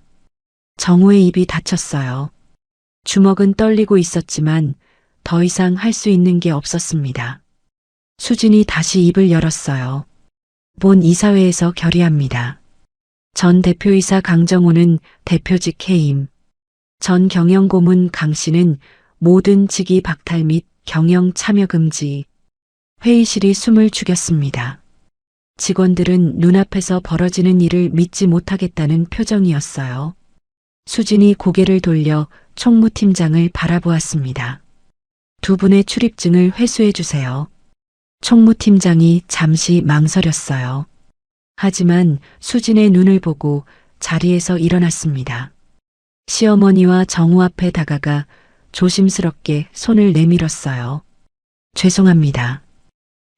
정우의 입이 닫혔어요. 주먹은 떨리고 있었지만 더 이상 할 수 있는 게 없었습니다. 수진이 다시 입을 열었어요. 본 이사회에서 결의합니다. 전 대표이사 강정호는 대표직 해임. 전 경영고문 강 씨는 모든 직위 박탈 및 경영 참여 금지. 회의실이 숨을 죽였습니다. 직원들은 눈앞에서 벌어지는 일을 믿지 못하겠다는 표정이었어요. 수진이 고개를 돌려 총무팀장을 바라보았습니다. 두 분의 출입증을 회수해 주세요. 총무팀장이 잠시 망설였어요. 하지만 수진의 눈을 보고 자리에서 일어났습니다. 시어머니와 정우 앞에 다가가 조심스럽게 손을 내밀었어요. 죄송합니다.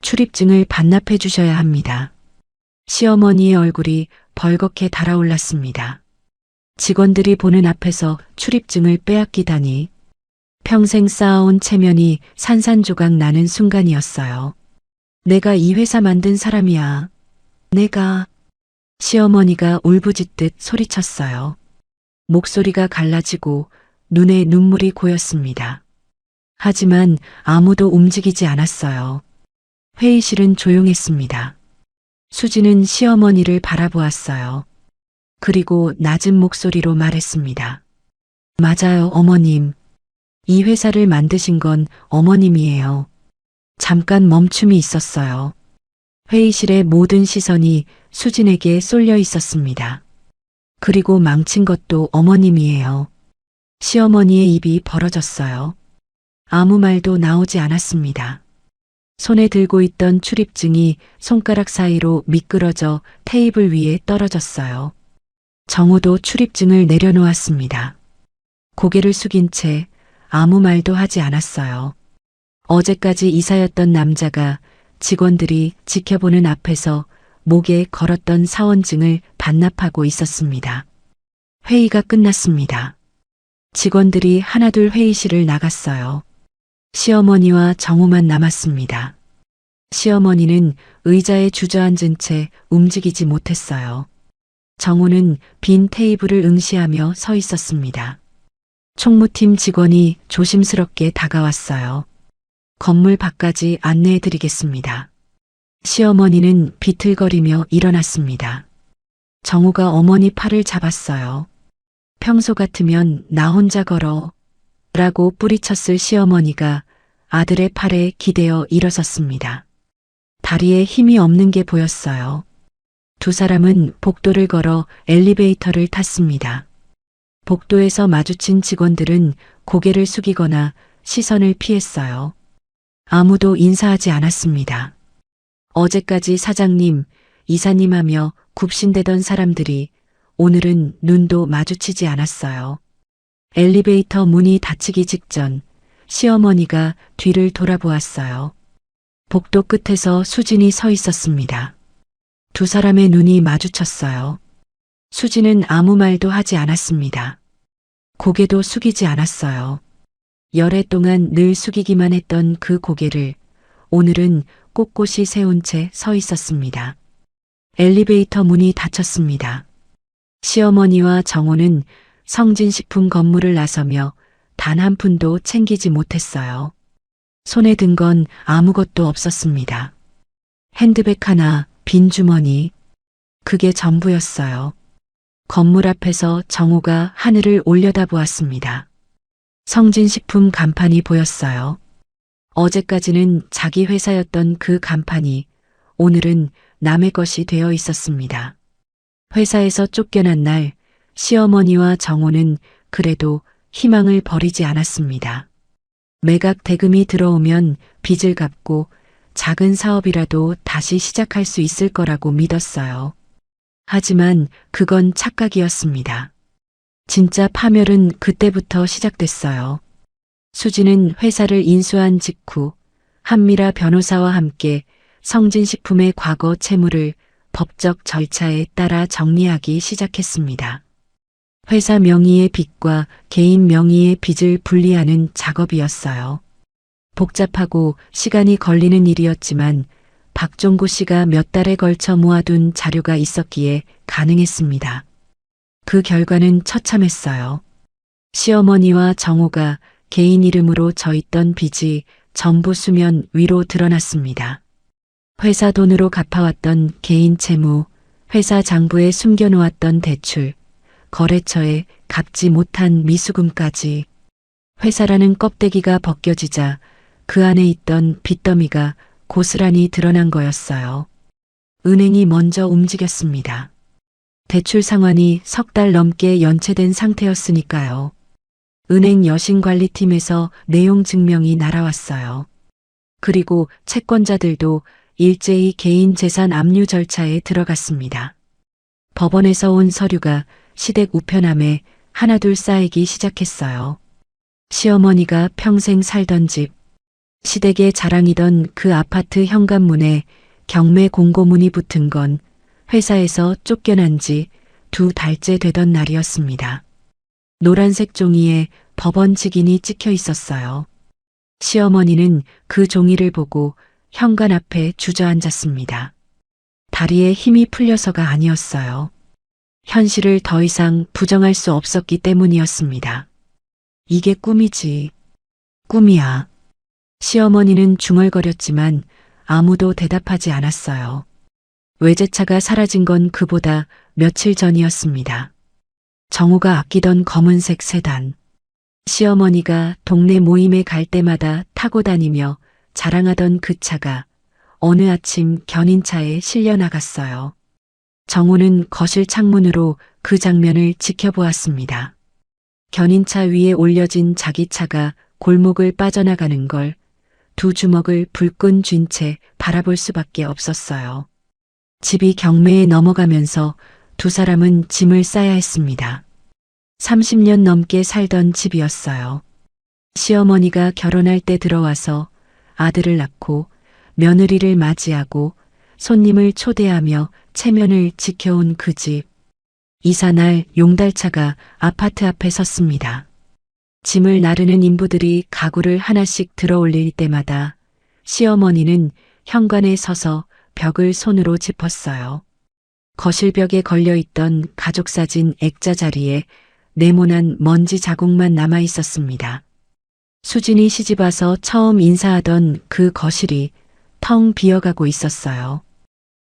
출입증을 반납해 주셔야 합니다. 시어머니의 얼굴이 벌겋게 달아올랐습니다. 직원들이 보는 앞에서 출입증을 빼앗기다니 평생 쌓아온 체면이 산산조각 나는 순간이었어요. 내가 이 회사 만든 사람이야. 내가. 시어머니가 울부짖듯 소리쳤어요. 목소리가 갈라지고 눈에 눈물이 고였습니다. 하지만 아무도 움직이지 않았어요. 회의실은 조용했습니다. 수지는 시어머니를 바라보았어요. 그리고 낮은 목소리로 말했습니다. 맞아요, 어머님. 이 회사를 만드신 건 어머님이에요. 잠깐 멈춤이 있었어요. 회의실의 모든 시선이 수진에게 쏠려 있었습니다. 그리고 망친 것도 어머님이에요. 시어머니의 입이 벌어졌어요. 아무 말도 나오지 않았습니다. 손에 들고 있던 출입증이 손가락 사이로 미끄러져 테이블 위에 떨어졌어요. 정우도 출입증을 내려놓았습니다. 고개를 숙인 채 아무 말도 하지 않았어요. 어제까지 이사였던 남자가 직원들이 지켜보는 앞에서 목에 걸었던 사원증을 반납하고 있었습니다. 회의가 끝났습니다. 직원들이 하나둘 회의실을 나갔어요. 시어머니와 정우만 남았습니다. 시어머니는 의자에 주저앉은 채 움직이지 못했어요. 정우는 빈 테이블을 응시하며 서 있었습니다. 총무팀 직원이 조심스럽게 다가왔어요. 건물 밖까지 안내해 드리겠습니다. 시어머니는 비틀거리며 일어났습니다. 정우가 어머니 팔을 잡았어요. 평소 같으면 나 혼자 걸어 라고 뿌리쳤을 시어머니가 아들의 팔에 기대어 일어섰습니다. 다리에 힘이 없는 게 보였어요. 두 사람은 복도를 걸어 엘리베이터를 탔습니다. 복도에서 마주친 직원들은 고개를 숙이거나 시선을 피했어요. 아무도 인사하지 않았습니다. 어제까지 사장님, 이사님 하며 굽신대던 사람들이 오늘은 눈도 마주치지 않았어요. 엘리베이터 문이 닫히기 직전 시어머니가 뒤를 돌아보았어요. 복도 끝에서 수진이 서 있었습니다. 두 사람의 눈이 마주쳤어요. 수진은 아무 말도 하지 않았습니다. 고개도 숙이지 않았어요. 열해 동안 늘 숙이기만 했던 그 고개를 오늘은 꼿꼿이 세운 채 서 있었습니다. 엘리베이터 문이 닫혔습니다. 시어머니와 정호는 성진식품 건물을 나서며 단 한 푼도 챙기지 못했어요. 손에 든 건 아무것도 없었습니다. 핸드백 하나, 빈 주머니. 그게 전부였어요. 건물 앞에서 정호가 하늘을 올려다보았습니다. 성진식품 간판이 보였어요. 어제까지는 자기 회사였던 그 간판이 오늘은 남의 것이 되어 있었습니다. 회사에서 쫓겨난 날 시어머니와 정호는 그래도 희망을 버리지 않았습니다. 매각 대금이 들어오면 빚을 갚고 작은 사업이라도 다시 시작할 수 있을 거라고 믿었어요. 하지만 그건 착각이었습니다. 진짜 파멸은 그때부터 시작됐어요. 수지는 회사를 인수한 직후 한미라 변호사와 함께 성진식품의 과거 채무를 법적 절차에 따라 정리하기 시작했습니다. 회사 명의의 빚과 개인 명의의 빚을 분리하는 작업이었어요. 복잡하고 시간이 걸리는 일이었지만 박종구 씨가 몇 달에 걸쳐 모아둔 자료가 있었기에 가능했습니다. 그 결과는 처참했어요. 시어머니와 정호가 개인 이름으로 져있던 빚이 전부 수면 위로 드러났습니다. 회사 돈으로 갚아왔던 개인 채무, 회사 장부에 숨겨놓았던 대출, 거래처에 갚지 못한 미수금까지. 회사라는 껍데기가 벗겨지자 그 안에 있던 빚더미가 고스란히 드러난 거였어요. 은행이 먼저 움직였습니다. 대출 상환이 3달 넘게 연체된 상태였으니까요. 은행 여신관리팀에서 내용 증명이 날아왔어요. 그리고 채권자들도 일제히 개인 재산 압류 절차에 들어갔습니다. 법원에서 온 서류가 시댁 우편함에 하나둘 쌓이기 시작했어요. 시어머니가 평생 살던 집, 시댁의 자랑이던 그 아파트 현관문에 경매 공고문이 붙은 건 회사에서 쫓겨난 지 2달째 되던 날이었습니다. 노란색 종이에 법원 직인이 찍혀 있었어요. 시어머니는 그 종이를 보고 현관 앞에 주저앉았습니다. 다리에 힘이 풀려서가 아니었어요. 현실을 더 이상 부정할 수 없었기 때문이었습니다. 이게 꿈이지. 꿈이야. 시어머니는 중얼거렸지만 아무도 대답하지 않았어요. 외제차가 사라진 건 그보다 며칠 전이었습니다. 정우가 아끼던 검은색 세단. 시어머니가 동네 모임에 갈 때마다 타고 다니며 자랑하던 그 차가 어느 아침 견인차에 실려 나갔어요. 정우는 거실 창문으로 그 장면을 지켜보았습니다. 견인차 위에 올려진 자기 차가 골목을 빠져나가는 걸 2주먹을 불끈 쥔 채 바라볼 수밖에 없었어요. 집이 경매에 넘어가면서 2사람은 짐을 싸야 했습니다. 30년 넘게 살던 집이었어요. 시어머니가 결혼할 때 들어와서 아들을 낳고 며느리를 맞이하고 손님을 초대하며 체면을 지켜온 그 집. 이사날 용달차가 아파트 앞에 섰습니다. 짐을 나르는 인부들이 가구를 하나씩 들어올릴 때마다 시어머니는 현관에 서서 벽을 손으로 짚었어요. 거실벽에 걸려있던 가족사진 액자 자리에 네모난 먼지 자국만 남아 있었습니다. 수진이 시집와서 처음 인사하던 그 거실이 텅 비어가고 있었어요.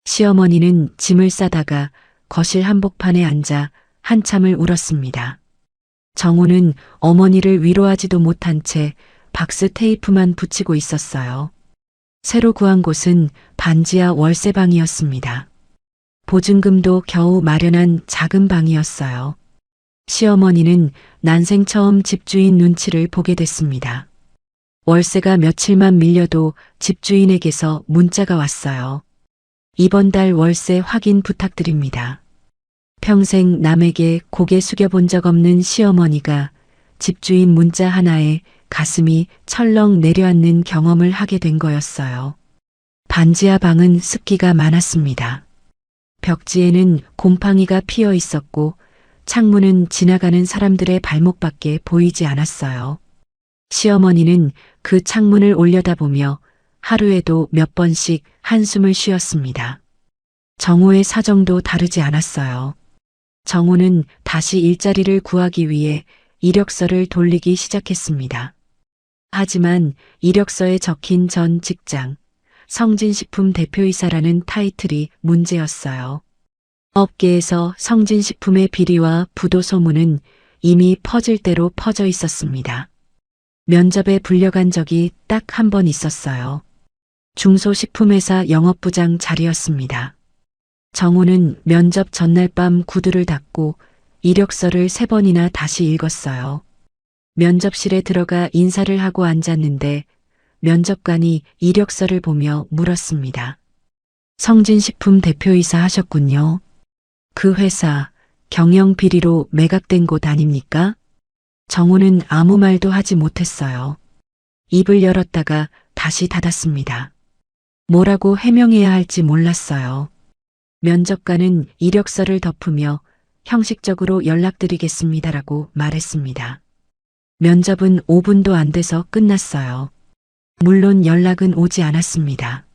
시어머니는 짐을 싸다가 거실 한복판에 앉아 한참을 울었습니다. 정우는 어머니를 위로하지도 못한 채 박스 테이프만 붙이고 있었어요. 새로 구한 곳은 반지하 월세방이었습니다. 보증금도 겨우 마련한 작은 방이었어요. 시어머니는 난생 처음 집주인 눈치를 보게 됐습니다. 월세가 며칠만 밀려도 집주인에게서 문자가 왔어요. 이번 달 월세 확인 부탁드립니다. 평생 남에게 고개 숙여본 적 없는 시어머니가 집주인 문자 하나에 가슴이 철렁 내려앉는 경험을 하게 된 거였어요. 반지하 방은 습기가 많았습니다. 벽지에는 곰팡이가 피어 있었고 창문은 지나가는 사람들의 발목밖에 보이지 않았어요. 시어머니는 그 창문을 올려다보며 하루에도 몇 번씩 한숨을 쉬었습니다. 정우의 사정도 다르지 않았어요. 정우는 다시 일자리를 구하기 위해 이력서를 돌리기 시작했습니다. 하지만 이력서에 적힌 전 직장, 성진식품 대표이사라는 타이틀이 문제였어요. 업계에서 성진식품의 비리와 부도 소문은 이미 퍼질 대로 퍼져 있었습니다. 면접에 불려간 적이 딱 한 번 있었어요. 중소식품회사 영업부장 자리였습니다. 정우는 면접 전날 밤 구두를 닦고 이력서를 3번이나 다시 읽었어요. 면접실에 들어가 인사를 하고 앉았는데 면접관이 이력서를 보며 물었습니다. 성진식품 대표이사 하셨군요. 그 회사 경영 비리로 매각된 곳 아닙니까? 정우는 아무 말도 하지 못했어요. 입을 열었다가 다시 닫았습니다. 뭐라고 해명해야 할지 몰랐어요. 면접관은 이력서를 덮으며 형식적으로 연락드리겠습니다라고 말했습니다. 면접은 5분도 안 돼서 끝났어요. 물론 연락은 오지 않았습니다.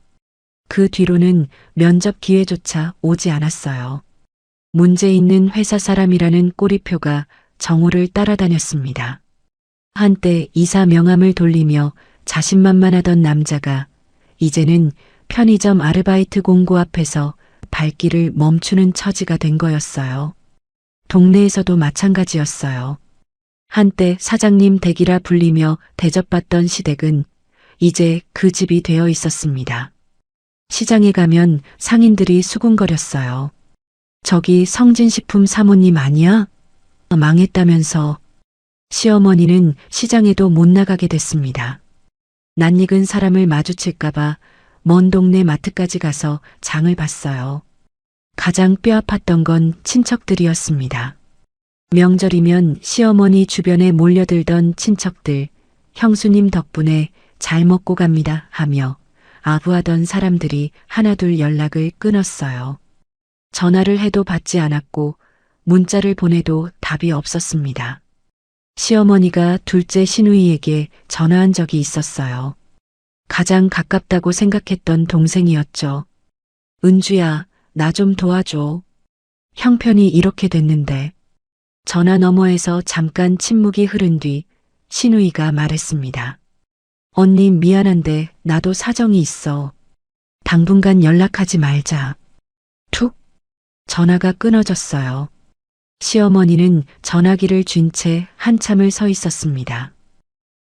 그 뒤로는 면접 기회조차 오지 않았어요. 문제 있는 회사 사람이라는 꼬리표가 정호를 따라다녔습니다. 한때 이사 명함을 돌리며 자신만만하던 남자가 이제는 편의점 아르바이트 공고 앞에서 발길을 멈추는 처지가 된 거였어요. 동네에서도 마찬가지였어요. 한때 사장님 댁이라 불리며 대접받던 시댁은 이제 그 집이 되어 있었습니다. 시장에 가면 상인들이 수군거렸어요. 저기 성진식품 사모님 아니야? 망했다면서. 시어머니는 시장에도 못 나가게 됐습니다. 낯익은 사람을 마주칠까봐 먼 동네 마트까지 가서 장을 봤어요. 가장 뼈아팠던 건 친척들이었습니다. 명절이면 시어머니 주변에 몰려들던 친척들, 형수님 덕분에 잘 먹고 갑니다 하며 아부하던 사람들이 하나둘 연락을 끊었어요. 전화를 해도 받지 않았고 문자를 보내도 답이 없었습니다. 시어머니가 둘째 시누이에게 전화한 적이 있었어요. 가장 가깝다고 생각했던 동생이었죠. 은주야, 나 좀 도와줘. 형편이 이렇게 됐는데. 전화 너머에서 잠깐 침묵이 흐른 뒤 시누이가 말했습니다. 언니 미안한데 나도 사정이 있어. 당분간 연락하지 말자. 툭. 전화가 끊어졌어요. 시어머니는 전화기를 쥔 채 한참을 서 있었습니다.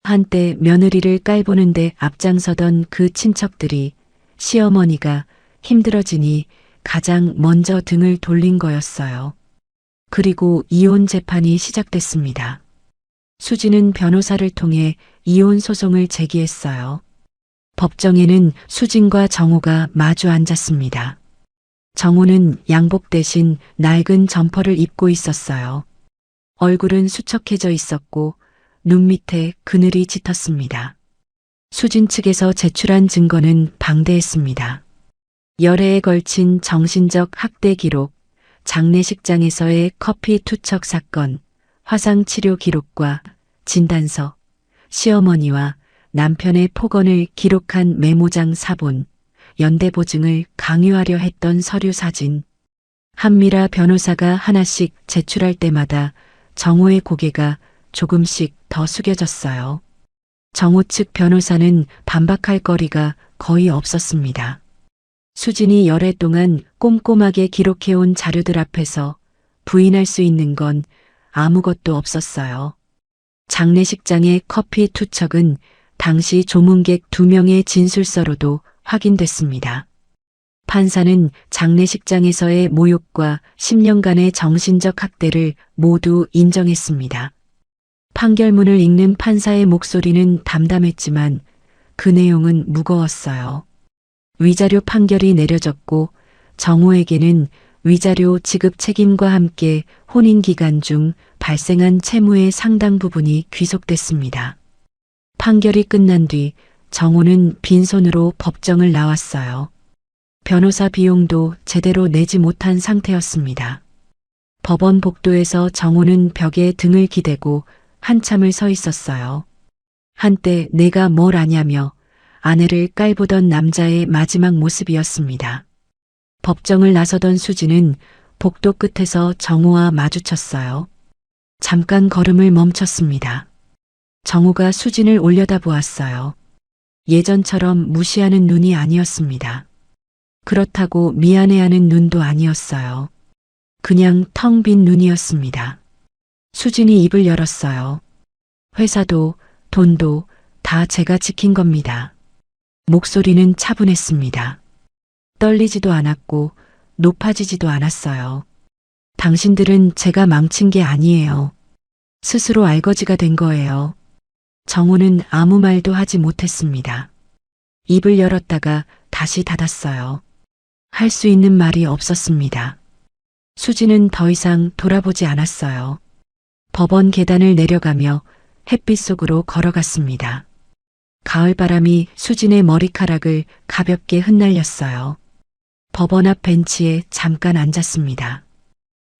한때 며느리를 깔보는데 앞장서던 그 친척들이 시어머니가 힘들어지니 가장 먼저 등을 돌린 거였어요. 그리고 이혼 재판이 시작됐습니다. 수지는 변호사를 통해 이혼 소송을 제기했어요. 법정에는 수진과 정호가 마주 앉았습니다. 정호는 양복 대신 낡은 점퍼를 입고 있었어요. 얼굴은 수척해져 있었고 눈 밑에 그늘이 짙었습니다. 수진 측에서 제출한 증거는 방대했습니다. 열애에 걸친 정신적 학대 기록, 장례식장에서의 커피 투척 사건, 화상 치료 기록과 진단서, 시어머니와 남편의 폭언을 기록한 메모장 사본, 연대보증을 강요하려 했던 서류 사진. 한미라 변호사가 하나씩 제출할 때마다 정호의 고개가 조금씩 더 숙여졌어요. 정호 측 변호사는 반박할 거리가 거의 없었습니다. 수진이 열애 동안 꼼꼼하게 기록해온 자료들 앞에서 부인할 수 있는 건 아무것도 없었어요. 장례식장의 커피 투척은 당시 조문객 2명의 진술서로도 확인됐습니다. 판사는 장례식장에서의 모욕과 10년간의 정신적 학대를 모두 인정했습니다. 판결문을 읽는 판사의 목소리는 담담했지만 그 내용은 무거웠어요. 위자료 판결이 내려졌고 정호에게는 위자료 지급 책임과 함께 혼인 기간 중 발생한 채무의 상당 부분이 귀속됐습니다. 판결이 끝난 뒤 정호는 빈손으로 법정을 나왔어요. 변호사 비용도 제대로 내지 못한 상태였습니다. 법원 복도에서 정호는 벽에 등을 기대고 한참을 서 있었어요. 한때 내가 뭘 아냐며 아내를 깔보던 남자의 마지막 모습이었습니다. 법정을 나서던 수지는 복도 끝에서 정호와 마주쳤어요. 잠깐 걸음을 멈췄습니다. 정호가 수진을 올려다보았어요. 예전처럼 무시하는 눈이 아니었습니다. 그렇다고 미안해하는 눈도 아니었어요. 그냥 텅 빈 눈이었습니다. 수진이 입을 열었어요. 회사도 돈도 다 제가 지킨 겁니다. 목소리는 차분했습니다. 떨리지도 않았고 높아지지도 않았어요. 당신들은 제가 망친 게 아니에요. 스스로 알거지가 된 거예요. 정호는 아무 말도 하지 못했습니다. 입을 열었다가 다시 닫았어요. 할 수 있는 말이 없었습니다. 수지는 더 이상 돌아보지 않았어요. 법원 계단을 내려가며 햇빛 속으로 걸어갔습니다. 가을바람이 수진의 머리카락을 가볍게 흩날렸어요. 법원 앞 벤치에 잠깐 앉았습니다.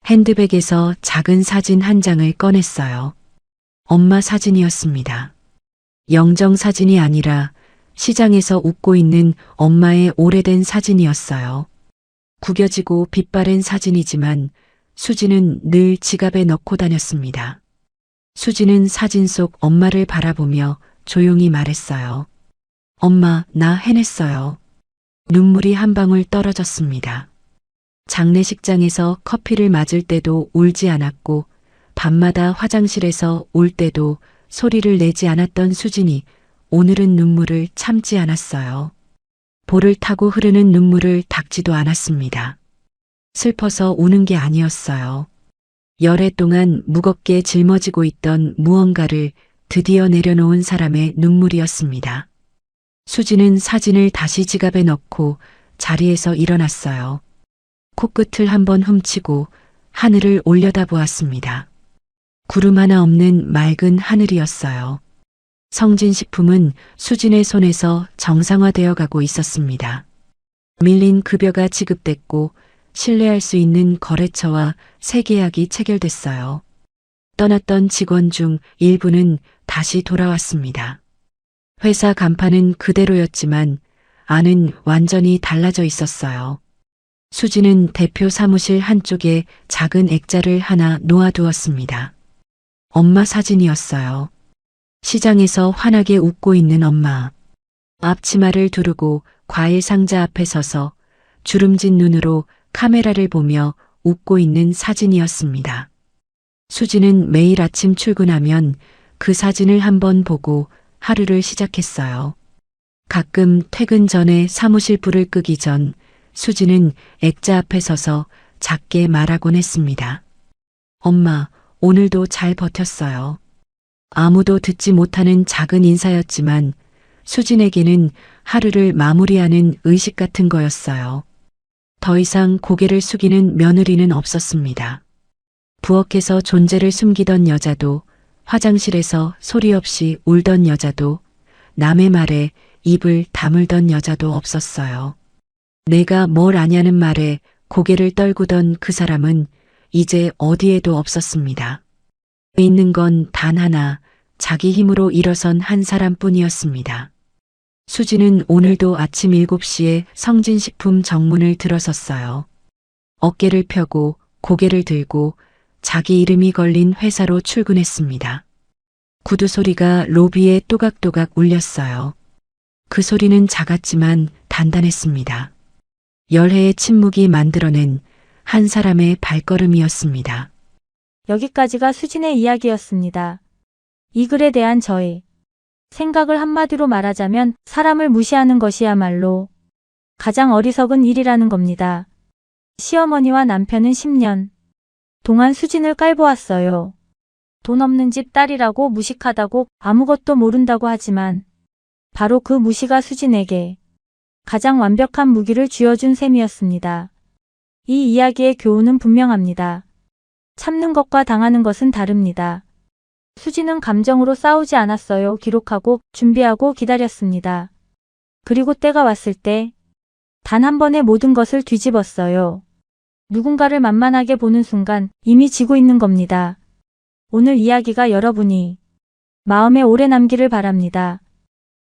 핸드백에서 작은 사진 한 장을 꺼냈어요. 엄마 사진이었습니다. 영정 사진이 아니라 시장에서 웃고 있는 엄마의 오래된 사진이었어요. 구겨지고 빛바랜 사진이지만 수지는 늘 지갑에 넣고 다녔습니다. 수지는 사진 속 엄마를 바라보며 조용히 말했어요. 엄마, 나 해냈어요. 눈물이 한 방울 떨어졌습니다. 장례식장에서 커피를 맞을 때도 울지 않았고 밤마다 화장실에서 울 때도 소리를 내지 않았던 수진이 오늘은 눈물을 참지 않았어요. 볼을 타고 흐르는 눈물을 닦지도 않았습니다. 슬퍼서 우는 게 아니었어요. 열해 동안 무겁게 짊어지고 있던 무언가를 드디어 내려놓은 사람의 눈물이었습니다. 수지는 사진을 다시 지갑에 넣고 자리에서 일어났어요. 코끝을 한번 훔치고 하늘을 올려다보았습니다. 구름 하나 없는 맑은 하늘이었어요. 성진식품은 수진의 손에서 정상화되어 가고 있었습니다. 밀린 급여가 지급됐고 신뢰할 수 있는 거래처와 새 계약이 체결됐어요. 떠났던 직원 중 일부는 다시 돌아왔습니다. 회사 간판은 그대로였지만 안은 완전히 달라져 있었어요. 수지는 대표 사무실 한쪽에 작은 액자를 하나 놓아두었습니다. 엄마 사진이었어요. 시장에서 환하게 웃고 있는 엄마. 앞치마를 두르고 과일 상자 앞에 서서 주름진 눈으로 카메라를 보며 웃고 있는 사진이었습니다. 수지는 매일 아침 출근하면 그 사진을 한번 보고 하루를 시작했어요. 가끔 퇴근 전에 사무실 불을 끄기 전 수지는 액자 앞에 서서 작게 말하곤 했습니다. 엄마, 오늘도 잘 버텼어요. 아무도 듣지 못하는 작은 인사였지만 수진에게는 하루를 마무리하는 의식 같은 거였어요. 더 이상 고개를 숙이는 며느리는 없었습니다. 부엌에서 존재를 숨기던 여자도, 화장실에서 소리 없이 울던 여자도, 남의 말에 입을 다물던 여자도 없었어요. 내가 뭘 아냐는 말에 고개를 떨구던 그 사람은 이제 어디에도 없었습니다. 있는 건 단 하나, 자기 힘으로 일어선 한 사람뿐이었습니다. 수지는 오늘도 아침 7시에 성진식품 정문을 들어섰어요. 어깨를 펴고 고개를 들고 자기 이름이 걸린 회사로 출근했습니다. 구두 소리가 로비에 또각또각 울렸어요. 그 소리는 작았지만 단단했습니다. 열해의 침묵이 만들어낸 한 사람의 발걸음이었습니다. 여기까지가 수진의 이야기였습니다. 이 글에 대한 저의 생각을 한마디로 말하자면 사람을 무시하는 것이야말로 가장 어리석은 일이라는 겁니다. 시어머니와 남편은 10년 동안 수진을 깔보았어요. 돈 없는 집 딸이라고 무식하다고 아무것도 모른다고 하지만 바로 그 무시가 수진에게 가장 완벽한 무기를 쥐어준 셈이었습니다. 이 이야기의 교훈은 분명합니다. 참는 것과 당하는 것은 다릅니다. 수지는 감정으로 싸우지 않았어요. 기록하고 준비하고 기다렸습니다. 그리고 때가 왔을 때 단 한 번에 모든 것을 뒤집었어요. 누군가를 만만하게 보는 순간 이미 지고 있는 겁니다. 오늘 이야기가 여러분이 마음에 오래 남기를 바랍니다.